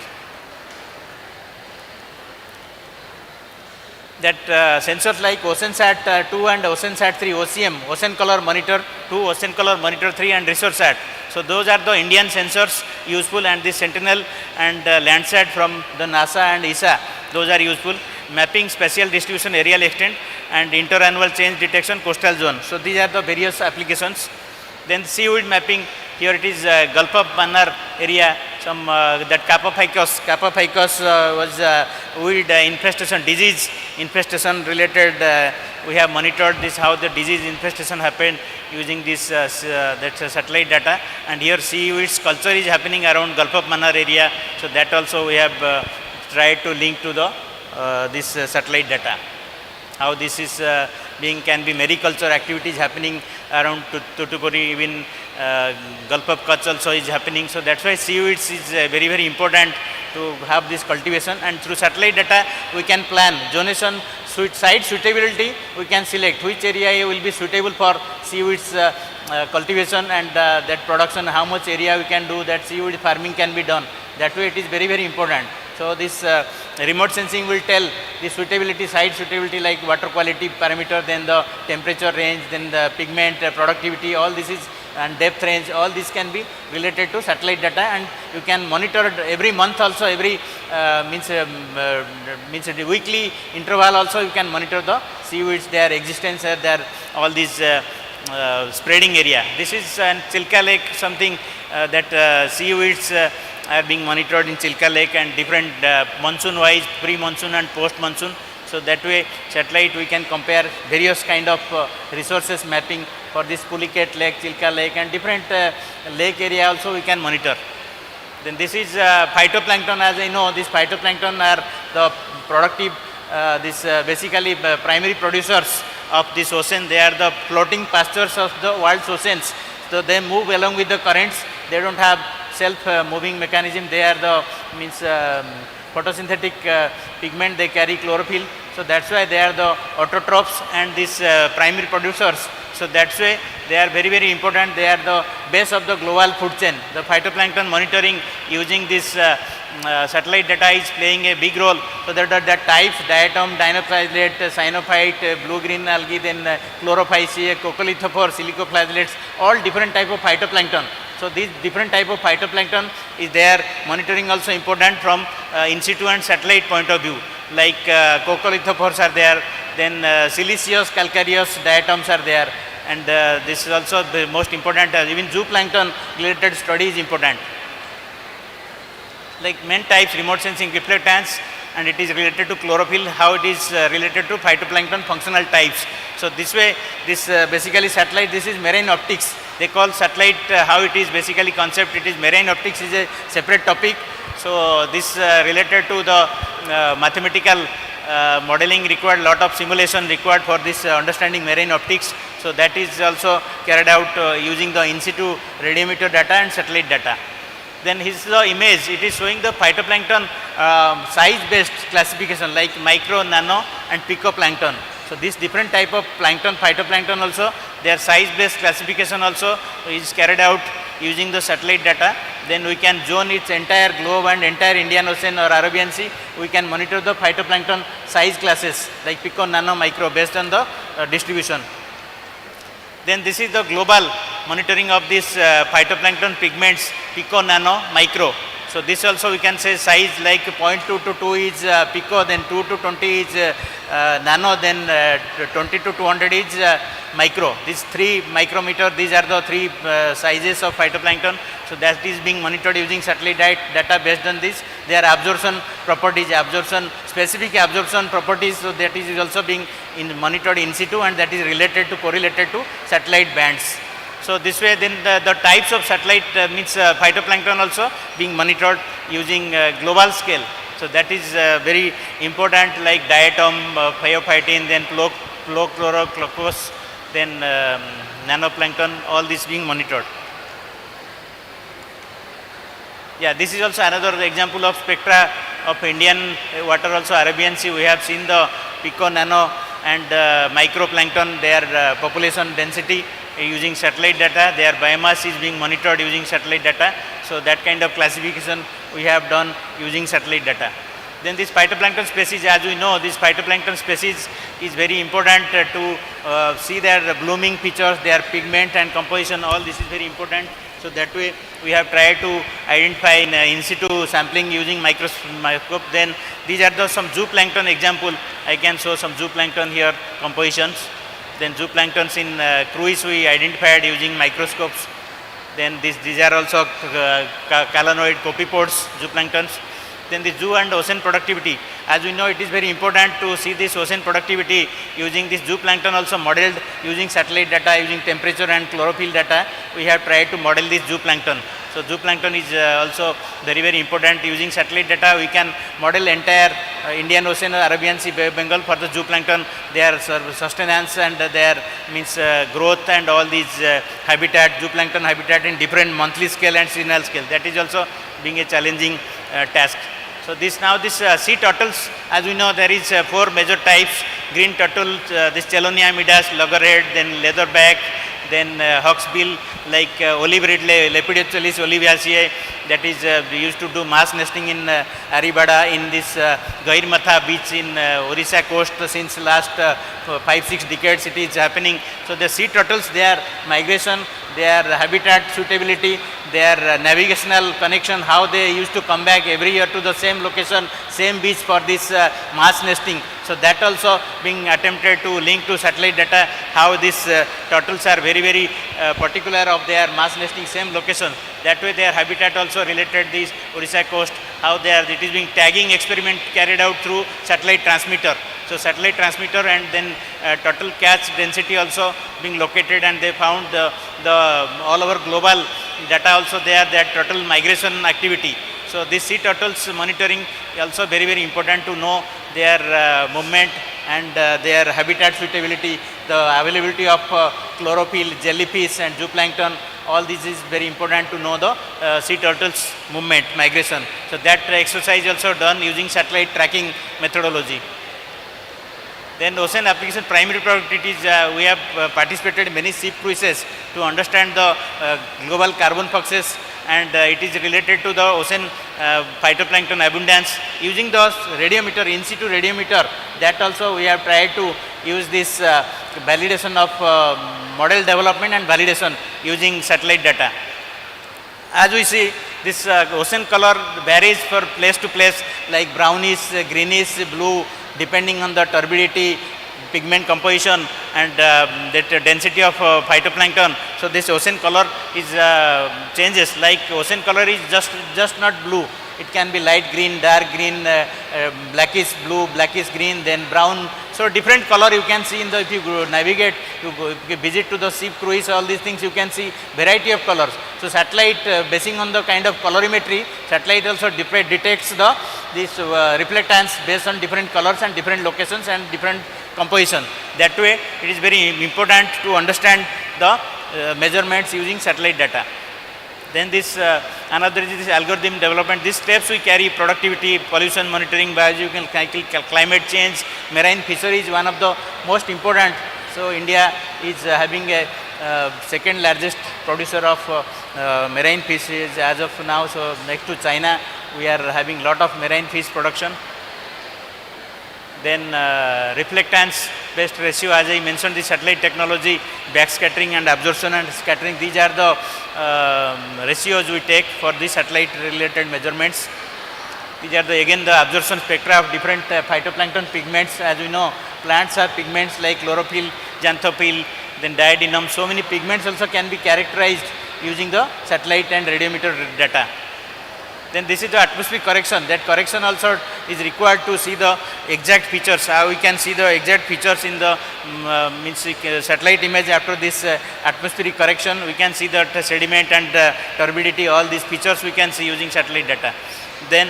That sensors like OceanSat 2 and OceanSat 3, OCM, Ocean Color Monitor 2, Ocean Color Monitor 3 and ResourceSat. So those are the Indian sensors useful, and the Sentinel and Landsat from the NASA and ESA, those are useful. mapping spatial distribution aerial extent and interannual change detection coastal zone. So these are the various applications. Then seaweed mapping, here it is Gulf of Mannar area, some that Kappa ficus was weed infestation, disease infestation related, we have monitored this, how the disease infestation happened using this satellite data, and here seaweeds culture is happening around Gulf of Mannar area, so that also we have tried to link to the this satellite data. How this is can be mariculture activities happening around Tuticorin, even Gulf of Kutch also is happening. So that's why seaweeds is very, very important to have this cultivation, and through satellite data we can plan zonation, site suitability, we can select which area will be suitable for seaweeds cultivation and that production, how much area we can do, that seaweed farming can be done. That way it is very, very important. So this remote sensing will tell the suitability, site suitability like water quality parameter, then the temperature range, then the pigment productivity, all this is, and depth range, all this can be related to satellite data, and you can monitor every month also, every means weekly interval also you can monitor the seaweeds, their existence, their all these spreading area. This is Chilka Lake, something that seaweeds are being monitored in Chilka Lake, and different monsoon wise, pre-monsoon and post-monsoon. So that way satellite we can compare various kind of resources mapping for this Pulicat Lake, Chilka Lake, and different lake area also we can monitor. Then this is phytoplankton. As I know, these phytoplankton are the productive, basically primary producers of this ocean. They are the floating pastures of the world's oceans. So they move along with the currents. They don't have self-moving mechanism. They are the photosynthetic pigment. They carry chlorophyll. So that's why they are the autotrophs and these primary producers. So that's why they are very, very important. They are the base of the global food chain. The phytoplankton monitoring using this satellite data is playing a big role. So that the types, diatom, dinoflagellate, cyanophyte, blue-green algae, then chlorophyceae, coccolithophore, silicoflagellates, all different type of phytoplankton. So these different type of phytoplankton is there. Monitoring also important from in situ and satellite point of view. Like coccolithophores are there, then siliceous, calcareous diatoms are there, and this is also the most important. Even zooplankton related study is important. Like main types, remote sensing reflectance, and it is related to chlorophyll, how it is related to phytoplankton functional types. So this way, this basically satellite, this is marine optics. They call satellite, how it is basically concept, it is marine optics is a separate topic. So this related to the mathematical modeling required, lot of simulation required for this understanding marine optics. So that is also carried out using the in situ radiometer data and satellite data. Then here is the image, it is showing the phytoplankton size based classification like micro, nano and picoplankton. So this different type of plankton, phytoplankton also, their size based classification also is carried out using the satellite data. Then we can zone its entire globe and entire Indian Ocean or Arabian Sea. We can monitor the phytoplankton size classes like pico, nano, micro based on the distribution. Then this is the global monitoring of this phytoplankton pigments, pico, nano, micro. So this also we can say size like 0.2 to 2 is pico, then 2 to 20 is nano, then 20 to 200 is micro. These 3 micrometer, these are the 3 sizes of phytoplankton. So that is being monitored using satellite data based on this. Their absorption properties, specific absorption properties, so that is also being monitored in situ, and that is correlated to satellite bands. So this way then the types of satellite means phytoplankton also being monitored using global scale. So that is very important, like diatom, phaeophytin, then chloroclocos, then nanoplankton, all this being monitored. Yeah, this is also another example of spectra of Indian water, also Arabian Sea. We have seen the pico, nano and microplankton, their population density using satellite data. Their biomass is being monitored using satellite data. So that kind of classification we have done using satellite data. Then this phytoplankton species, as we know, this phytoplankton species is very important to see their blooming features, their pigment and composition, all this is very important. So that way we have tried to identify in situ sampling using microscope. Then these are the some zooplankton example. I can show some zooplankton here, compositions. Then zooplanktons in cruise we identified using microscopes. Then these are also calanoid copepods, zooplanktons. Then the zoo and ocean productivity. As we know, it is very important to see this ocean productivity using this zooplankton also modeled using satellite data, using temperature and chlorophyll data. We have tried to model this zooplankton. So zooplankton is also very, very important. Using satellite data, we can model entire Indian Ocean, Arabian Sea, Bay of Bengal for the zooplankton, their sustenance and their means growth and all these habitat, zooplankton habitat in different monthly scale and seasonal scale. That is also being a challenging task. So this sea turtles, as we know, there is 4 major types: green turtle, this Chelonia midas, loggerhead, then leatherback, then hawksbill, like olive red Lepidopteris olivaceae, that is used to do mass nesting in Aribada, in this Gairmatha beach in Orissa coast since last 5-6 decades it is happening. So the sea turtles, their migration, their habitat suitability, their navigational connection, how they used to come back every year to the same location, same beach for this mass nesting. So that also being attempted to link to satellite data, how these turtles are very, very particular of their mass nesting same location. That way their habitat also related this Orissa coast, how they are, it is being tagging experiment carried out through satellite transmitter. So satellite transmitter and then turtle catch density also being located, and they found the all over global data also there, that turtle migration activity. So this sea turtles monitoring also very, very important to know their movement and their habitat suitability, the availability of chlorophyll, jellyfish and zooplankton. All this is very important to know the sea turtles movement, migration. So that exercise also done using satellite tracking methodology. Then ocean application primary productivities, we have participated in many ship cruises to understand the global carbon fluxes, and it is related to the ocean phytoplankton abundance. Using the radiometer, in situ radiometer, that also we have tried to use this validation of model development and validation using satellite data. As we see, this ocean color varies for place to place, like brownish, greenish, blue, depending on the turbidity, pigment composition and the density of phytoplankton. So this ocean color is changes, like ocean color is just not blue. It can be light green, dark green, blackish blue, blackish green, then brown. So different color you can see in the, if you navigate, you visit to the ship cruise, all these things you can see variety of colors. So satellite, basing on the kind of colorimetry, satellite also detects the this reflectance based on different colors and different locations and different composition. That way it is very important to understand the measurements using satellite data. Then this another is this algorithm development. These steps we carry: productivity, pollution monitoring, biological cycle, climate change, marine fisheries, one of the most important. So India is having a second largest producer of marine fishes as of now. So next to China, we are having lot of marine fish production. Then reflectance based ratio, as I mentioned, the satellite technology, backscattering and absorption and scattering, these are the ratios we take for the satellite related measurements. These are the again the absorption spectra of different phytoplankton pigments. As we know, plants have pigments like chlorophyll, xanthophyll, then diadenum. So many pigments also can be characterized using the satellite and radiometer data. Then this is the atmospheric correction. That correction also is required to see the exact features. How we can see the exact features in the satellite image after this atmospheric correction. We can see the sediment and turbidity, all these features we can see using satellite data. Then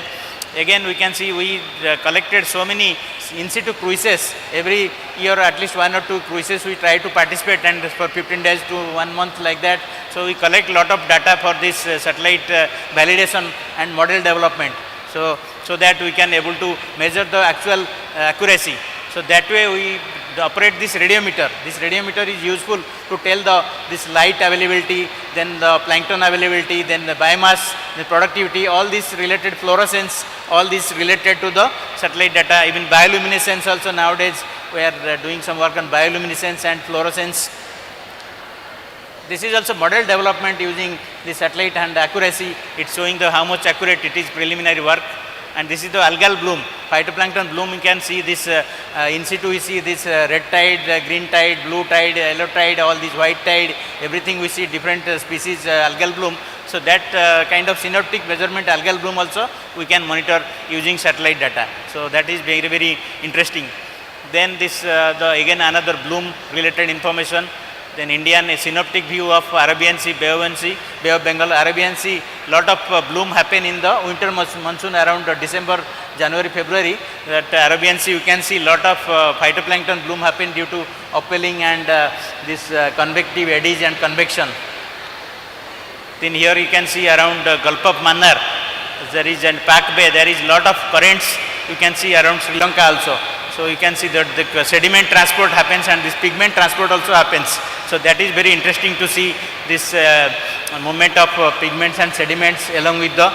again we can see we collected so many in situ cruises. Every year at least 1 or 2 cruises we try to participate, and for 15 days to 1 month like that. So we collect lot of data for this satellite validation and model development. So that we can able to measure the actual accuracy. So that way we operate this radiometer. This radiometer is useful to tell this light availability, then the plankton availability, then the biomass, the productivity, all these related fluorescence, all these related to the satellite data. Even bioluminescence also nowadays we are doing some work on bioluminescence and fluorescence. This is also model development using the satellite and accuracy. It's showing how much accurate it is, preliminary work. And this is the algal bloom. phytoplankton bloom, you can see this in situ, we see this red tide, green tide, blue tide, yellow tide, all these white tide, everything we see different species algal bloom. So that kind of synoptic measurement algal bloom also we can monitor using satellite data. So that is very, very interesting. Then this again another bloom related information. Then Indian synoptic view of Arabian Sea, Bay of Bengal, Arabian Sea, lot of bloom happen in the winter monsoon around December, January, February. That Arabian Sea you can see lot of phytoplankton bloom happen due to upwelling and this convective eddies and convection. Then here you can see around Gulf of Mannar, there is and Pak Bay, there is lot of currents you can see around Sri Lanka also. So you can see that the sediment transport happens and this pigment transport also happens. So that is very interesting to see this movement of pigments and sediments along with the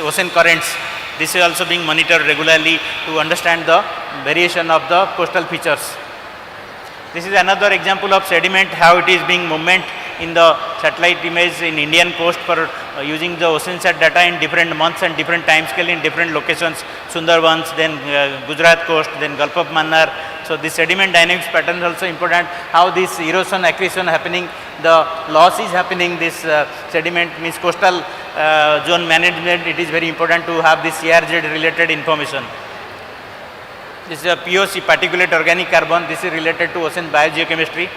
ocean currents. This is also being monitored regularly to understand the variation of the coastal features. This is another example of sediment, how it is being movement in the satellite image in Indian coast for using the OceanSat data in different months and different time scale in different locations, Sundarbans, then Gujarat coast, then Gulf of Mannar. So this sediment dynamics pattern is also important, how this erosion accretion happening, the loss is happening, this sediment means coastal zone management, it is very important to have this CRZ related information. This is a POC, particulate organic carbon, this is related to ocean biogeochemistry,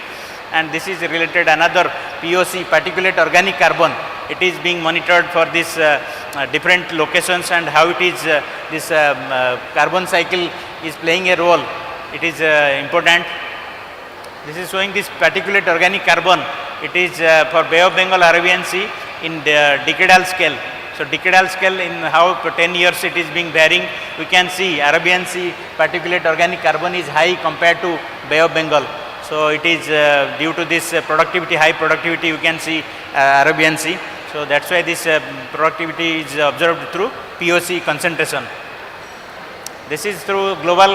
and this is related another POC, particulate organic carbon. It is being monitored for this different locations and how it is this carbon cycle is playing a role. It is important. This is showing this particulate organic carbon. It is for Bay of Bengal, Arabian Sea in the decadal scale. So decadal scale in how 10 years it is being varying, we can see Arabian Sea particulate organic carbon is high compared to Bay of Bengal. So it is due to this productivity, high productivity you can see Arabian Sea. So that's why this productivity is observed through POC concentration. This is through global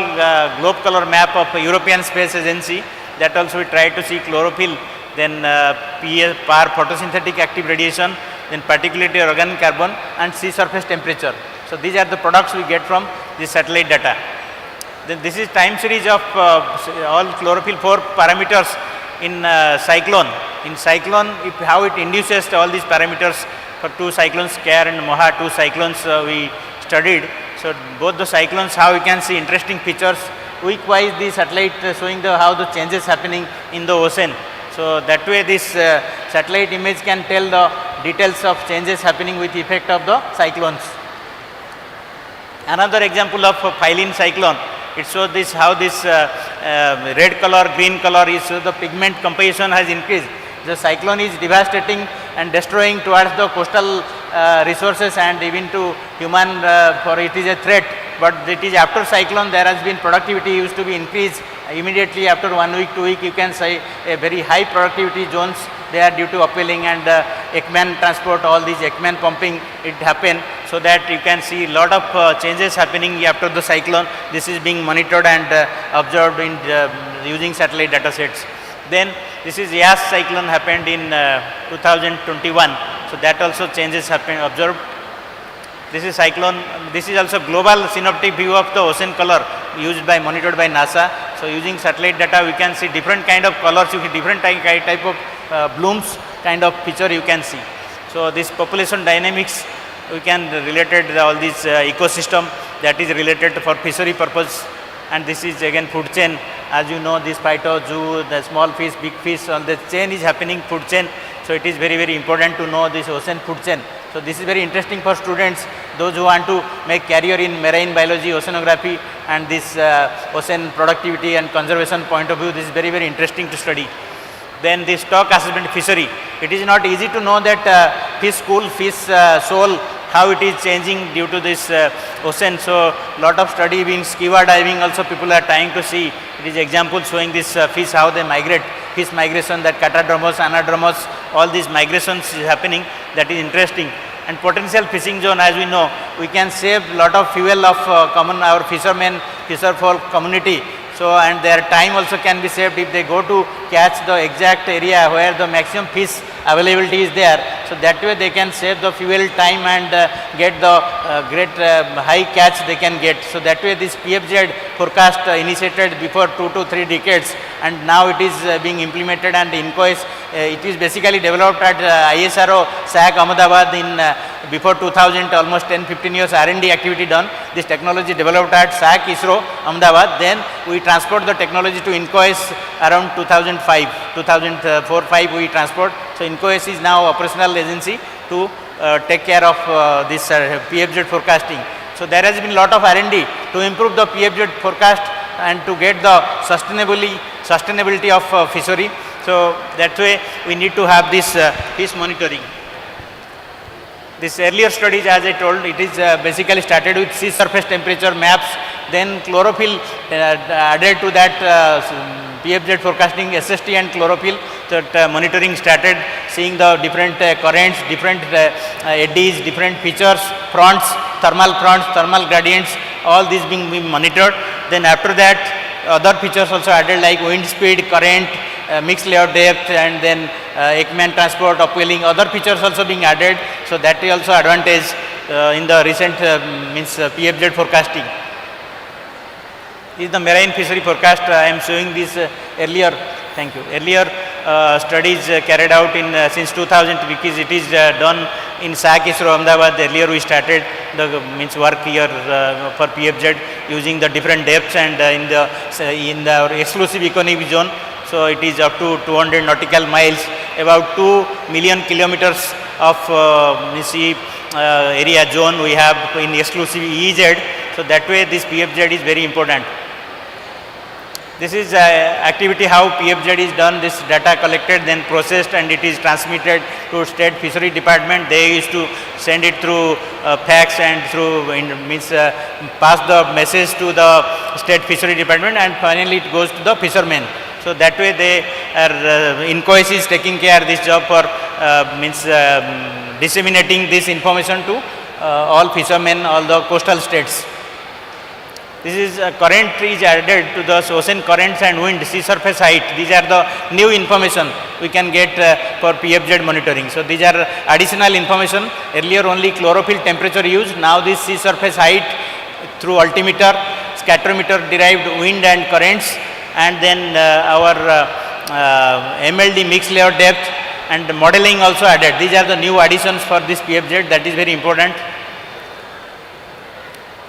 globe color map of European Space Agency, that also we try to see chlorophyll, then PAR photosynthetic active radiation, then particulate organic carbon and sea surface temperature. So these are the products we get from this satellite data. Then this is time series of all chlorophyll 4 parameters in cyclone. In cyclone, how it induces all these parameters for two cyclones, Kar and Moha, two cyclones we studied. So both the cyclones, how you can see interesting features. Week wise the satellite showing the how the changes happening in the ocean. So that way this satellite image can tell the details of changes happening with effect of the cyclones. Another example of Phylline cyclone. It shows this how this red color, green color is the pigment composition has increased. The cyclone is devastating and destroying towards the coastal resources and even to human for it is a threat. But it is after cyclone there has been productivity used to be increased immediately after 1 week, 2 weeks you can say a very high productivity zones they are due to upwelling and Ekman transport, all these Ekman pumping it happen, so that you can see lot of changes happening after the cyclone. This is being monitored and observed in using satellite data sets. Then this is Yas cyclone happened in 2021, so that also changes happen observed. This is cyclone, this is also global synoptic view of the ocean color used by monitored by NASA. So using satellite data we can see different kind of colors, you get different type of blooms kind of picture you can see. So this population dynamics we can related all these ecosystem that is related for fishery purpose, and this is again food chain. As you know, this phyto, zoo, the small fish, big fish, all the chain is happening, food chain. So it is very, very important to know this ocean food chain. So this is very interesting for students, those who want to make career in marine biology, oceanography and this ocean productivity and conservation point of view. This is very, very interesting to study. Then the stock assessment fishery. It is not easy to know that fish school, fish soul, how it is changing due to this ocean. So lot of study being scuba diving also people are trying to see. It is example showing this fish how they migrate, fish migration, that catadromos, anadromos, all these migrations is happening, that is interesting. And potential fishing zone, as we know, we can save lot of fuel of our fishermen, fisherfolk community. So and their time also can be saved if they go to catch the exact area where the maximum fish availability is there. So that way they can save the fuel, time, and get the great high catch they can get. So that way this PFZ forecast initiated before 2 to 3 decades, and now it is being implemented, and INCOIS, it is basically developed at ISRO SAC Ahmedabad in before 2000, almost 10-15 years R&D activity done. This technology developed at SAC ISRO Ahmedabad. Then we transport the technology to INCOIS around 2005, 2004-5 we transport. So INCOIS is now operational agency to take care of this PFZ forecasting. So there has been lot of R&D to improve the PFZ forecast and to get the sustainability of fishery. So that way we need to have this fish monitoring. This earlier studies, as I told, it is basically started with sea surface temperature maps, then chlorophyll added to that PFZ forecasting, SST and chlorophyll. That monitoring started, seeing the different currents, different eddies, different features, fronts, thermal gradients, all these being monitored. Then after that, other features also added like wind speed, current, mixed layout depth, and then Ekman transport, upwelling, other features also being added. So that is also advantage in the recent PFZ forecasting. This is the marine fishery forecast. I am showing this earlier. Thank you. Earlier studies carried out in since 2000, because it is done in SAC ISRO Ahmedabad. Earlier we started the work here for PFZ using the different depths, and in the exclusive economic zone. So it is up to 200 nautical miles, about 2 million kilometers of sea area zone we have in exclusive EEZ. So that way this PFZ is very important. This is activity how PFZ is done. This data collected, then processed, and it is transmitted to State Fishery Department. They used to send it through fax and through pass the message to the State Fishery Department, and finally it goes to the fishermen. So that way they are INCOIS is taking care of this job for disseminating this information to all fishermen, all the coastal states. This is current is added to the ocean currents and wind, sea surface height. These are the new information we can get for PFZ monitoring. So these are additional information. Earlier only chlorophyll temperature used. Now this sea surface height through altimeter, scatterometer derived wind and currents, and then our MLD mixed layer depth and modeling also added. These are the new additions for this PFZ. That is very important.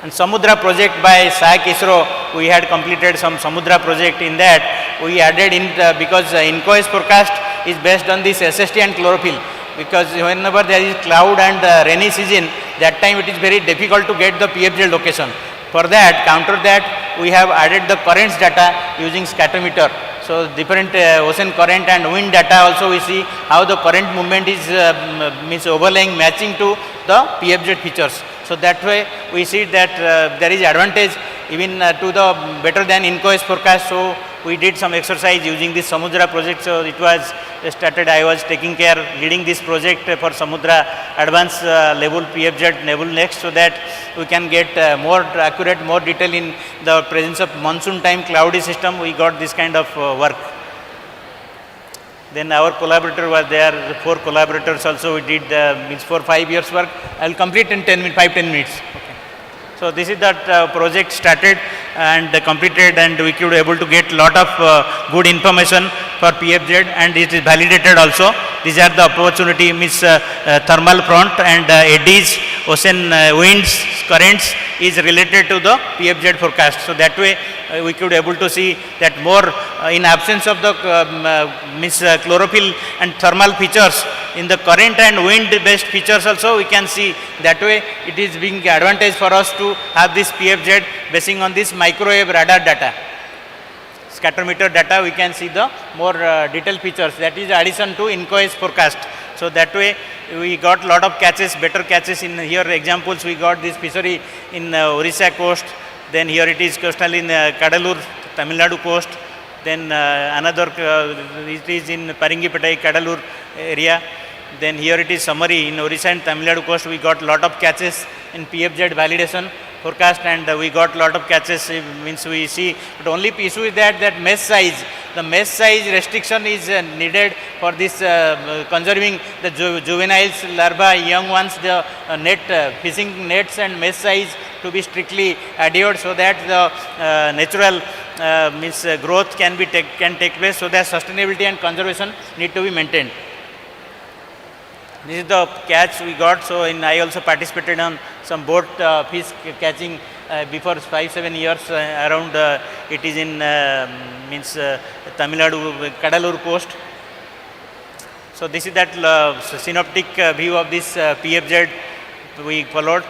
And Samudra project by SAC ISRO, we had completed some Samudra project. In that we added in because INCOIS forecast is based on this SST and chlorophyll, because whenever there is cloud and rainy season, that time it is very difficult to get the PFZ location. For that, counter that, we have added the currents data using scatterometer. So different ocean current and wind data also we see how the current movement is overlaying, matching to the PFZ features. So that way we see that there is advantage even to the better than INCOIS forecast. So we did some exercise using this Samudra project. So it was started, I was taking care, leading this project for Samudra advanced level PFZ level next, so that we can get more accurate, more detail in the presence of monsoon time cloudy system. We got this kind of work. Then our collaborator was there, 4 collaborators also we did for 5 years work. I will complete in 5-10 minutes. Okay. So this is that project started and completed, and we could able to get lot of good information for PFZ, and it is validated also. These are the opportunity thermal front and eddies, ocean winds, currents is related to the PFZ forecast. So that way we could able to see that more in absence of the chlorophyll and thermal features, in the current and wind based features also we can see. That way it is being advantage for us to have this PFZ basing on this microwave radar data. Scatterometer data, we can see the more detailed features. That is addition to INCOIS forecast. So that way we got lot of catches, better catches. In here examples we got this fishery in Orissa coast, then here it is coastal in Kadalur, Tamil Nadu coast, then another it is in Paringipattai, Kadalur area. Then here it is summary in Orissa and Tamil Nadu coast, we got lot of catches in PFZ validation. forecast, and we got lot of catches. Means we see, but only issue is that mesh size. The mesh size restriction is needed for this conserving the juveniles, larvae, young ones. The net fishing nets and mesh size to be strictly adhered so that the natural means growth can take place, so that sustainability and conservation need to be maintained. This is the catch we got. So I also participated on some boat fish catching before 5-7 years around. It is in Tamil Nadu Kadalur coast. So this is that synoptic view of this PFZ we followed.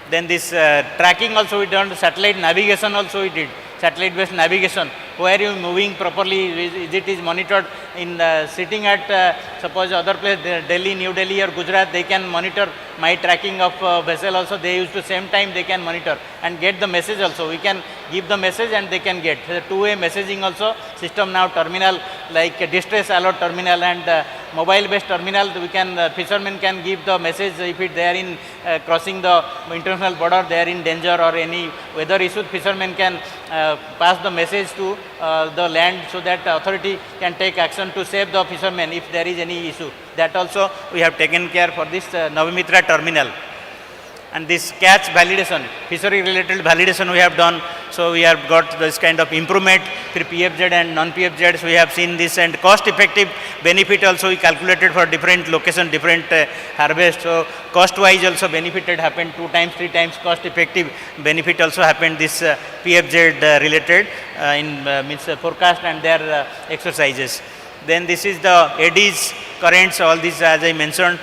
Then this tracking also we done, satellite navigation also we did, satellite based navigation. Where you moving properly, it is monitored in sitting at suppose other place, Delhi, New Delhi or Gujarat, they can monitor my tracking of vessel also. They use to same time they can monitor and get the message also. We can give the message and they can get the two-way messaging also system now. Terminal like distress alert terminal and mobile based terminal, we can fishermen can give the message if they are in crossing the international border, they are in danger or any weather issue. Fishermen can pass the message to the land so that authority can take action to save the fishermen if there is any issue. That also we have taken care for this Navamitra terminal. And this catch validation, fishery related validation we have done. So we have got this kind of improvement for PFZ and non-PFZ. We have seen this, and cost effective benefit also we calculated for different location, different harvest. So cost wise also benefited happened 2 times, 3 times cost effective benefit also happened this PFZ related in means forecast and their exercises. Then this is the eddies, currents, all these as I mentioned.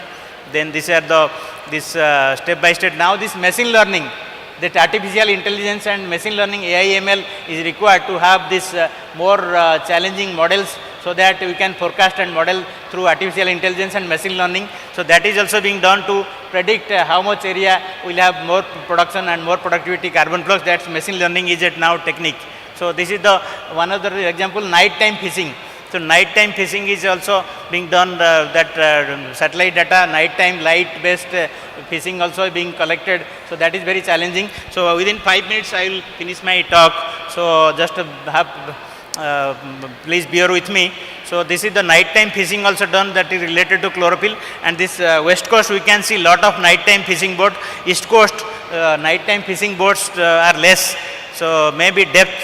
Then these are the step by step. Now this machine learning, that artificial intelligence and machine learning AI/ML is required to have this more challenging models so that we can forecast and model through artificial intelligence and machine learning. So that is also being done to predict how much area will have more production and more productivity carbon flux. That's machine learning is it now technique. So this is the one other example, nighttime fishing. So nighttime fishing is also being done, that satellite data, nighttime light based fishing also being collected. So that is very challenging. So within 5 minutes I will finish my talk. So just please bear with me. So this is the nighttime fishing also done, that is related to chlorophyll. And this west coast we can see lot of nighttime fishing boat. East coast nighttime fishing boats are less. So maybe depth,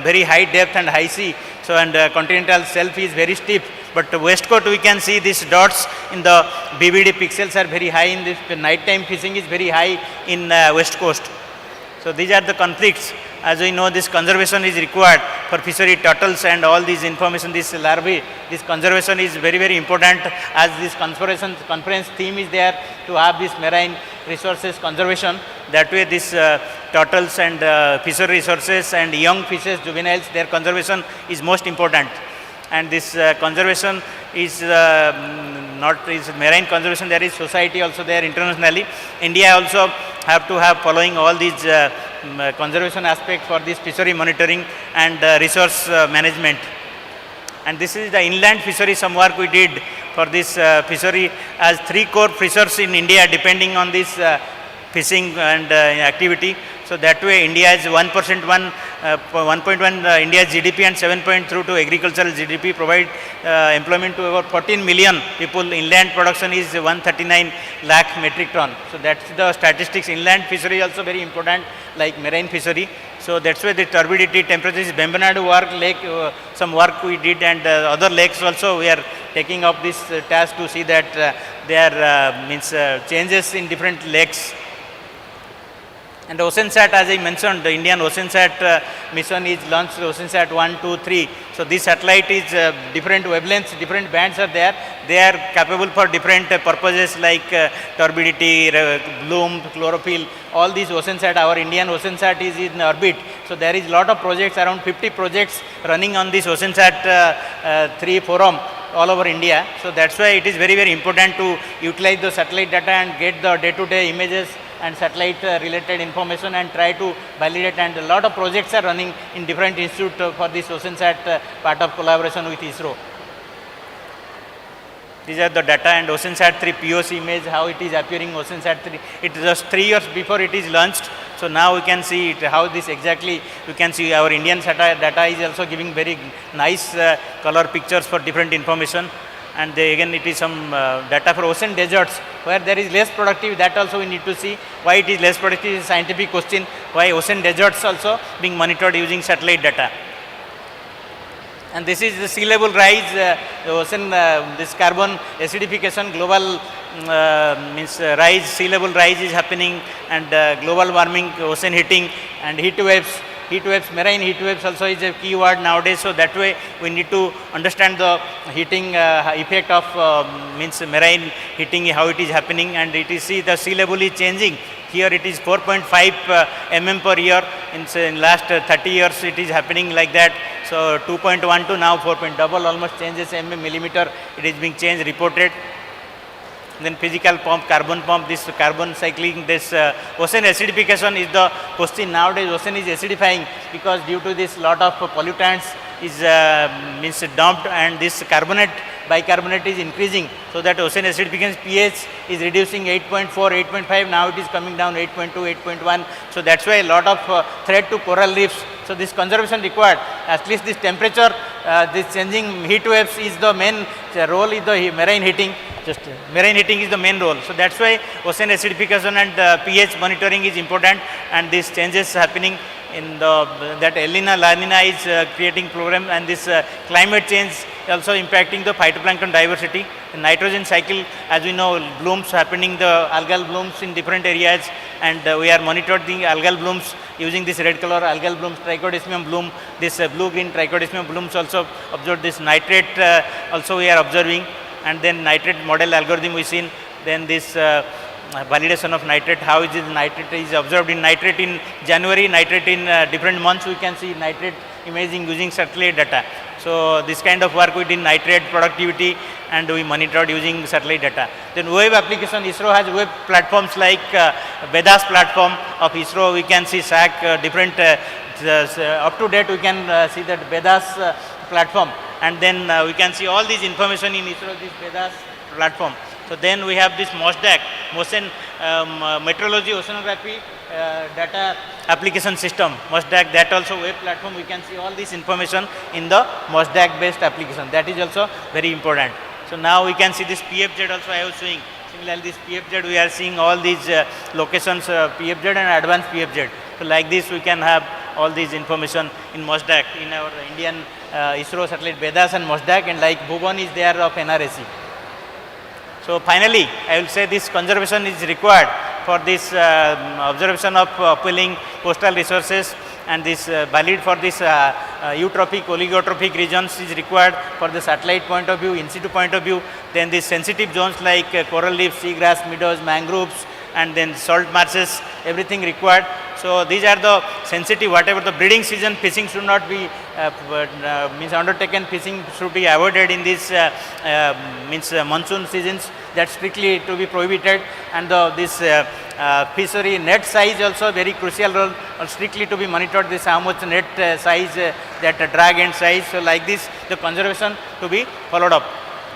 very high depth and high sea. So and continental shelf is very steep, but west coast we can see these dots in the BVD pixels are very high in this. Nighttime fishing is very high in west coast. So these are the conflicts. As we know, this conservation is required for fishery turtles and all these information, this larvae. This conservation is very, very important, as this conference theme is there to have this marine resources conservation. That way this turtles and fishery resources and young fishes, juveniles, their conservation is most important. And this conservation is not is marine conservation, there is society also there internationally. India also have to have following all these conservation aspects for this fishery monitoring and resource management. And this is the inland fishery, some work we did for this fishery, as 3 core fishers in India depending on this fishing and activity. So that way India is 1.1 India's GDP and 7.3 to agricultural GDP, provide employment to about 14 million people. Inland production is 139 lakh metric ton. So that's the statistics. Inland fishery also very important, like marine fishery. So that's why the turbidity, temperature is Bembanadu work, lake, some work we did, and other lakes also we are taking up this task to see that there changes in different lakes. And OceanSat, as I mentioned, the Indian OceanSat mission is launched, OceanSat 1, 2, 3. So this satellite is different wavelengths, different bands are there. They are capable for different purposes like turbidity, bloom, chlorophyll, all these OceanSat. Our Indian OceanSat is in orbit. So there is lot of projects, around 50 projects running on this OceanSat 3 forum all over India. So that's why it is very, very important to utilize the satellite data and get the day-to-day images and satellite related information and try to validate, and a lot of projects are running in different institutes for this OceanSat part of collaboration with ISRO. These are the data and OceanSat 3 POC image, how it is appearing OceanSat 3. It is just 3 years before it is launched. So now we can see it, how this exactly, you can see our Indian data is also giving very nice color pictures for different information. And again it is some data for ocean deserts where there is less productive, that also we need to see why it is less productive is a scientific question, why ocean deserts also being monitored using satellite data. And this is the sea level rise, the ocean, this carbon acidification, global rise, sea level rise is happening, and global warming, ocean heating and heat waves, marine heat waves also is a key word nowadays. So that way we need to understand the heating effect of marine heating, how it is happening, and it is see the sea level is changing. Here it is 4.5 mm per year. In last 30 years it is happening like that. So 2.1 to now 4. Double almost changes millimeter. It is being changed, reported. Then physical pump, carbon pump, this carbon cycling, this ocean acidification is the question nowadays. Ocean is acidifying because due to this lot of pollutants is dumped, and this bicarbonate is increasing. So that ocean acidification pH is reducing 8.4, 8.5. Now it is coming down 8.2, 8.1. So that's why a lot of threat to coral reefs. So this conservation required. At least this temperature, this changing heat waves is the main role is the marine heating. Marine heating is the main role. So that's why ocean acidification and pH monitoring is important, and these changes happening in that El Nino, La Nina is creating program, and this climate change also impacting the phytoplankton diversity. The nitrogen cycle, as we know, blooms happening, the algal blooms in different areas, and we are monitoring the algal blooms using this red color algal blooms, trichodesmium bloom, this blue-green trichodesmium blooms also observed, this nitrate also we are observing, and then nitrate model algorithm we seen, then this validation of nitrate, how is it nitrate is observed in nitrate in January, nitrate in different months, we can see nitrate imaging using satellite data. So this kind of work we did nitrate productivity, and we monitored using satellite data. Then web application, ISRO has web platforms like Vedas platform of ISRO, we can see SAC, different up to date we can see that Vedas platform, and then we can see all these information in ISRO, this Vedas platform. So then we have this MOSDAC, Ocean Meteorology Oceanography Data Application System, MOSDAC, that also web platform, we can see all this information in the MOSDAC based application, that is also very important. So now we can see this PFZ also I was showing. Similarly this PFZ we are seeing all these locations, PFZ and advanced PFZ. So like this we can have all these information in MOSDAC, in our Indian ISRO satellite Vedas and MOSDAC, and like Bhuvan is there of NRSC. So finally, I will say this conservation is required for this observation of upwelling coastal resources, and this valid for this eutrophic, oligotrophic regions is required for the satellite point of view, in situ point of view. Then these sensitive zones like coral reefs, seagrass, meadows, mangroves, and then salt marshes, everything required. So these are the sensitive, whatever the breeding season, fishing should not be undertaken, fishing should be avoided in this monsoon seasons, that strictly to be prohibited, and this fishery net size also very crucial role, strictly to be monitored, this how much net size, that drag end size. So like this the conservation to be followed up.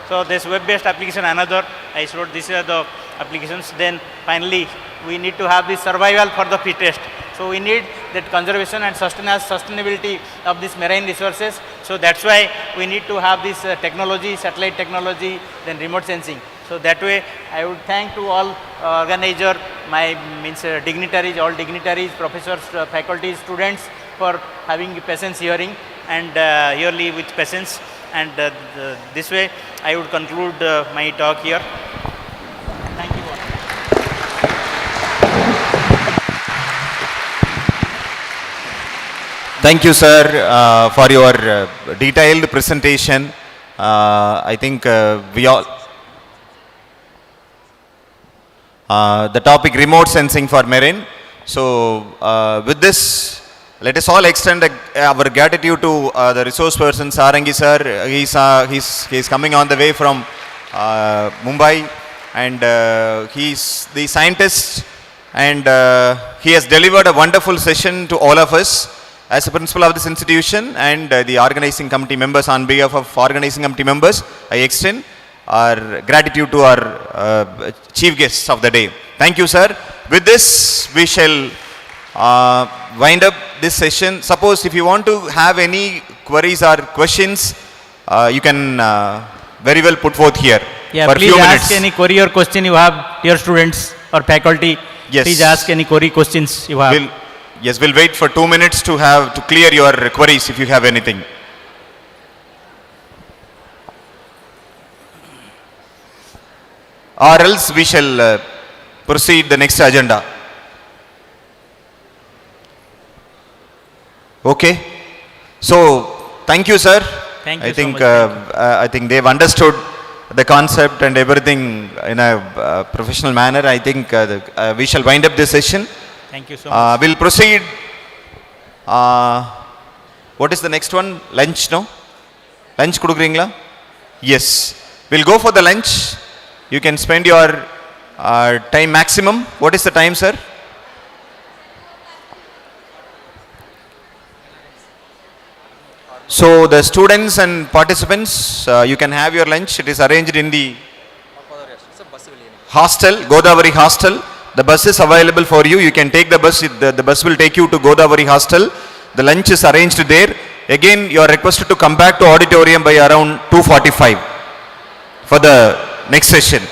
So this web based application another I showed, these are the applications. Then finally we need to have this survival for the fittest. So we need that conservation and sustainability of these marine resources. So that's why we need to have this technology, satellite technology, then remote sensing. So that way I would thank to all organizer, my dignitaries, all dignitaries, professors, faculty, students for having patience hearing and yearly with patience. And this way I would conclude my talk here. Thank you all. Thank you, sir, for your detailed presentation. I think we all, the topic remote sensing for marine. So with this, let us all extend our gratitude to the resource person Sarangi sir. He's coming on the way from Mumbai, and he's the scientist, and he has delivered a wonderful session to all of us. As a principal of this institution and the organizing committee members, on behalf of organizing committee members, I extend our gratitude to our chief guests of the day. Thank you, sir. With this, we shall wind up this session. Suppose if you want to have any queries or questions, you can very well put forth here Yeah, for a please few ask minutes. any query or question you have, dear students or faculty. Yes. Please ask any query questions you have. We'll wait for 2 minutes to clear your queries if you have anything. Or else we shall proceed the next agenda. Okay. So, thank you, sir. Thank you I so think, much. Thank I think they've understood the concept and everything in a professional manner. I think we shall wind up this session. Thank you so much. We'll proceed. What is the next one? Lunch, no? Lunch kudukringla? Yes. We'll go for the lunch. You can spend your time maximum. What is the time, sir? So the students and participants, you can have your lunch. It is arranged in the hostel, Godavari hostel. The bus is available for you. You can take the bus. The bus will take you to Godavari hostel. The lunch is arranged there. Again, you are requested to come back to auditorium by around 2:45 for the next session.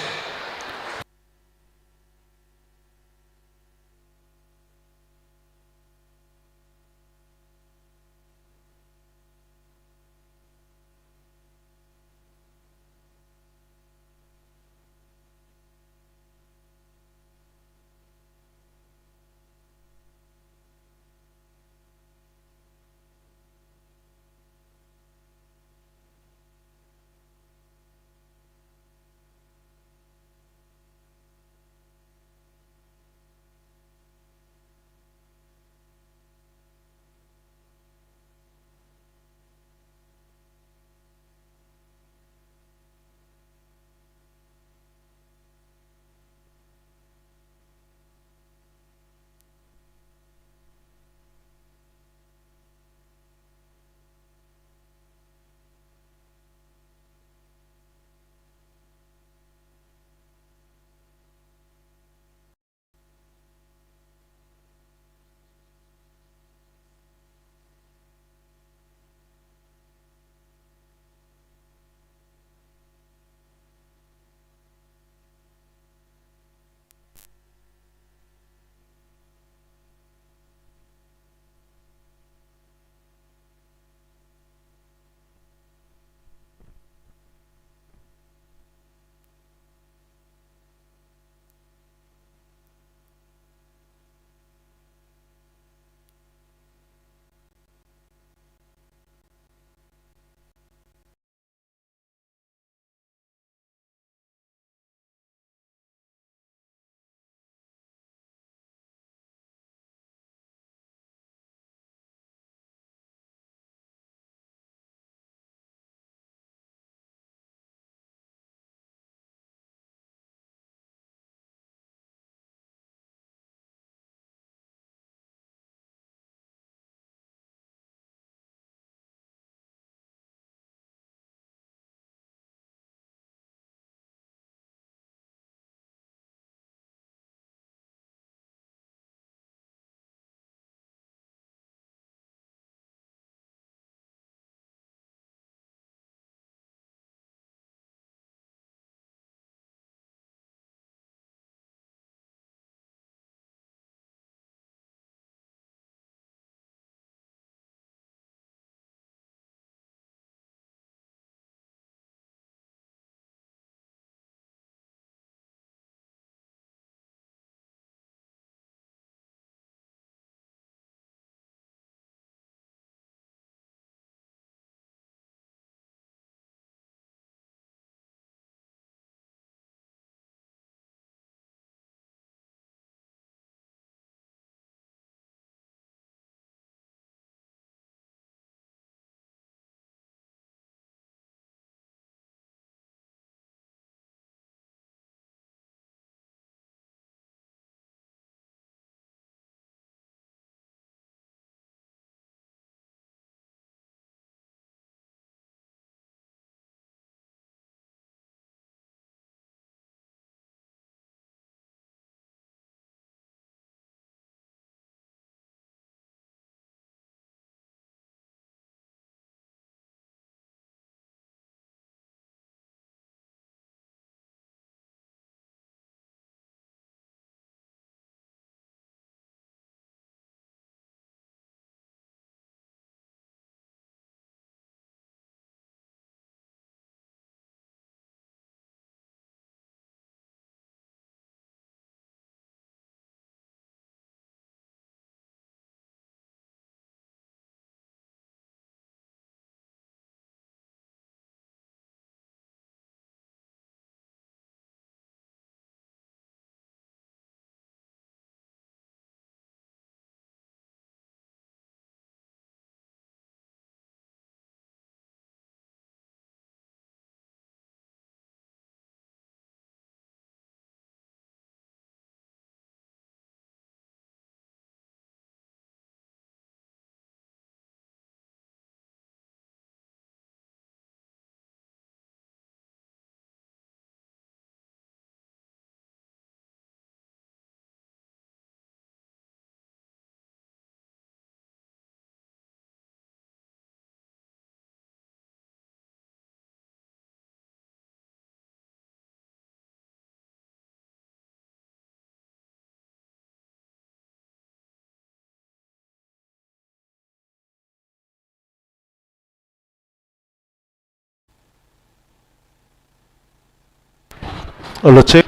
Hello, check.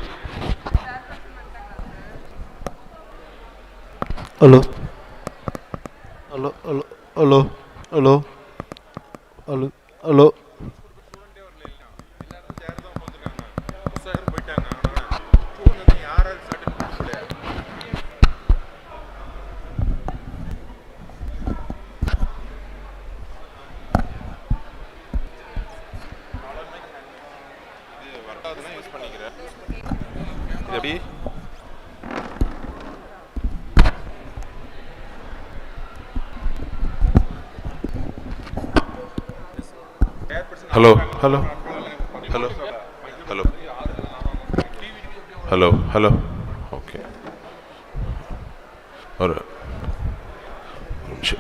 Hello. Hello, hello, hello, hello, hello, hello. Hello, hello, hello, hello, hello, hello. Okay. All right. Sure.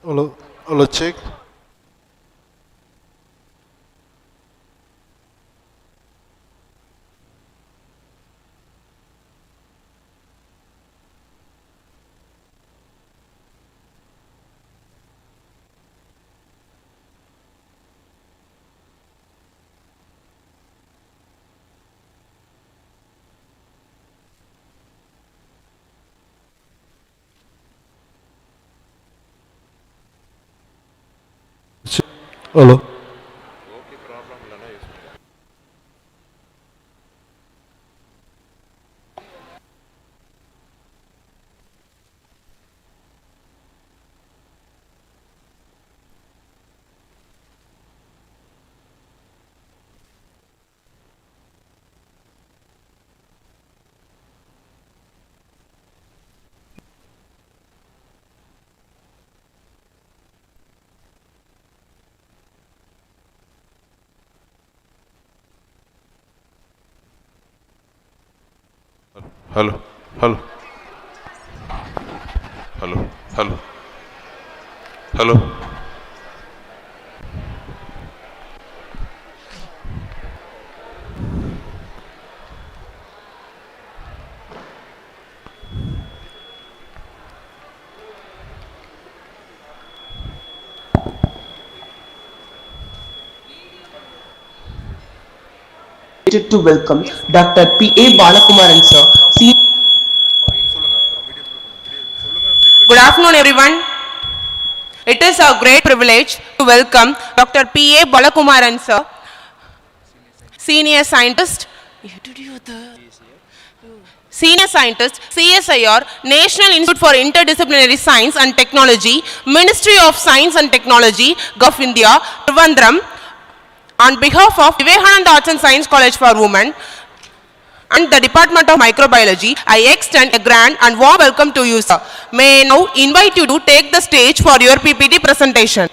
Hello, hello, check. Hello. Hello. Hello. Hello. Hello. Hello. To welcome Dr. P.A. Balakumaran sir. Good afternoon, everyone. It is a great privilege to welcome Dr. P.A. Balakumaran sir, Senior Scientist, CSIR, National Institute for Interdisciplinary Science and Technology, Ministry of Science and Technology, Gov. of India, Trivandrum. On behalf of Vivekanandha Arts and Science College for Women and the Department of Microbiology, I extend a grand and warm welcome to you, sir. May I now invite you to take the stage for your PPT presentation.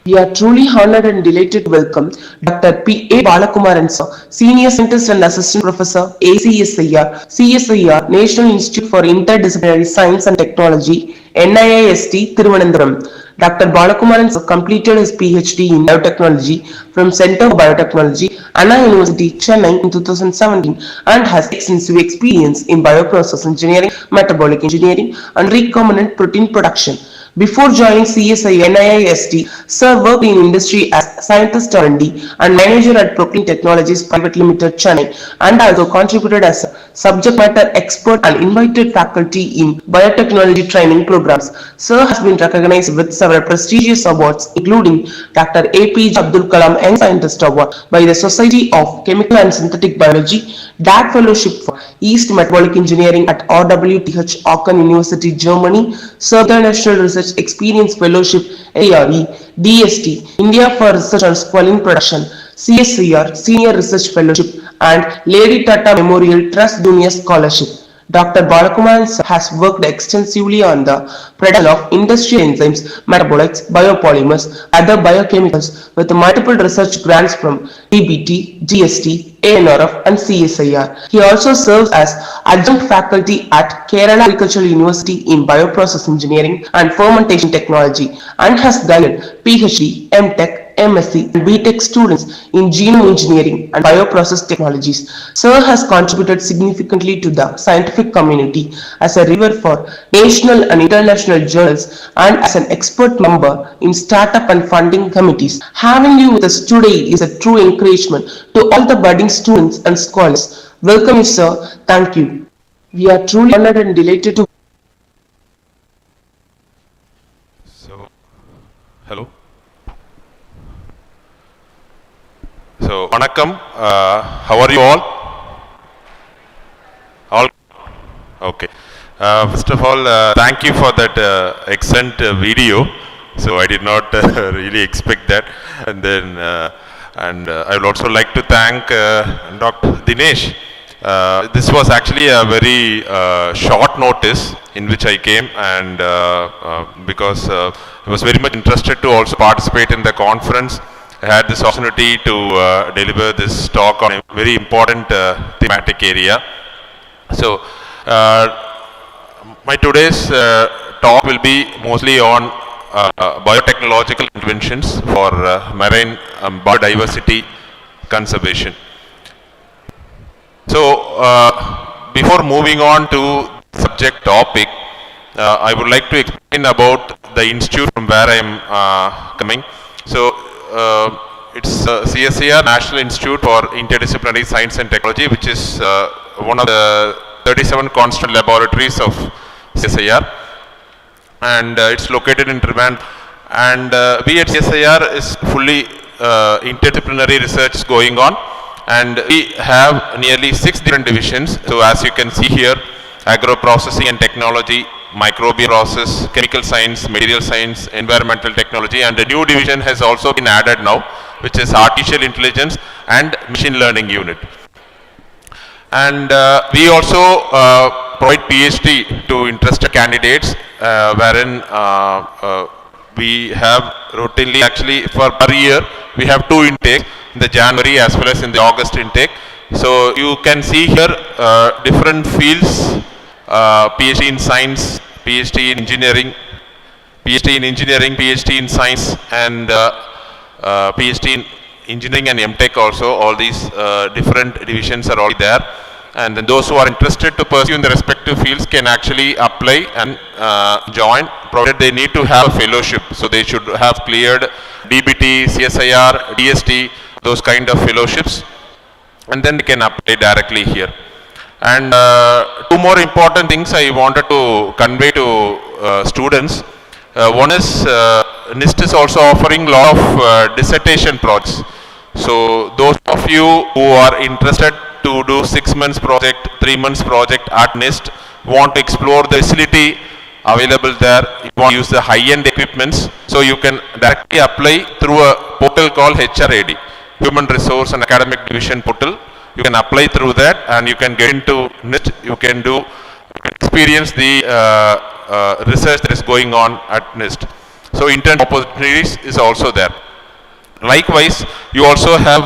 We are truly honored and delighted to welcome Dr. P.A. Balakumaran sir, Senior Scientist and Assistant Professor, CSIR, National Institute for Interdisciplinary Science and Technology, NIIST, Thiruvananthapuram. Dr. Balakumaran sir completed his PhD in Biotechnology from Center for Biotechnology, Anna University, Chennai in 2017 and has extensive experience in bioprocess engineering, metabolic engineering and recombinant protein production. Before joining NIIST, sir worked in industry as scientist R&D and manager at Proclin Technologies Private Limited, Chennai, and also contributed as a subject matter expert and invited faculty in biotechnology training programs. Sir has been recognized with several prestigious awards, including Dr. APJ Abdul Kalam Young Scientist Award by the Society of Chemical and Synthetic Biology, DAC Fellowship for East Metabolic Engineering at RWTH Aachen University, Germany, Sir International Research Experience Fellowship, ARE, DST, India for Research on Squalene Production, CSIR, Senior Research Fellowship, and Lady Tata Memorial Trust Junior Scholarship. Dr. Balakumaran has worked extensively on the production of industrial enzymes, metabolites, biopolymers, other biochemicals with multiple research grants from DBT, GST, ANRF and CSIR. He also serves as adjunct faculty at Kerala Agricultural University in Bioprocess Engineering and Fermentation Technology and has guided PhD, MTech, MSc and BTech students in genome engineering and bioprocess technologies. Sir has contributed significantly to the scientific community as a reviewer for national and international journals and as an expert member in startup and funding committees. Having you with us today is a true encouragement to all the budding students and scholars. Welcome you, sir. Thank you. We are truly honored and delighted to. Hello. So, Vanakkam, how are you all? All okay. First of all, thank you for that excellent video. So, I did not really expect that. And then, I would also like to thank Dr. Dinesh. This was actually a very short notice in which I came, and because I was very much interested to also participate in the conference. I had this opportunity to deliver this talk on a very important thematic area. So, my today's talk will be mostly on biotechnological interventions for marine biodiversity conservation. So, before moving on to subject topic, I would like to explain about the institute from where I am coming. So, it's CSIR, National Institute for Interdisciplinary Science and Technology, which is one of the 37 constant laboratories of CSIR, and it's located in Trivandrum, And we at CSIR is fully interdisciplinary research going on, and we have nearly 6 different divisions. So as you can see here, agro processing and technology, microbial process, chemical science, material science, environmental technology, and a new division has also been added now, which is artificial intelligence and machine learning unit. And we also provide PhD to interested candidates, wherein we have routinely, actually for per year, we have 2 intakes, in the January as well as in the August intake. So you can see here different fields, PhD in science, PhD in engineering, PhD in science, and PhD in engineering and MTech also. All these different divisions are all there. And then those who are interested to pursue in the respective fields can actually apply and join, provided they need to have a fellowship. So they should have cleared DBT, CSIR, DST, those kind of fellowships, and then they can apply directly here. And 2 more important things I wanted to convey to students. One is NIST is also offering a lot of dissertation projects. So those of you who are interested to do 6 months project, 3 months project at NIST, want to explore the facility available there, you want to use the high-end equipments, so you can directly apply through a portal called HRAD, Human Resource and Academic Division portal. You can apply through that and you can get into NIST, you can experience the research that is going on at NIST. So intern opportunities is also there. Likewise, you also have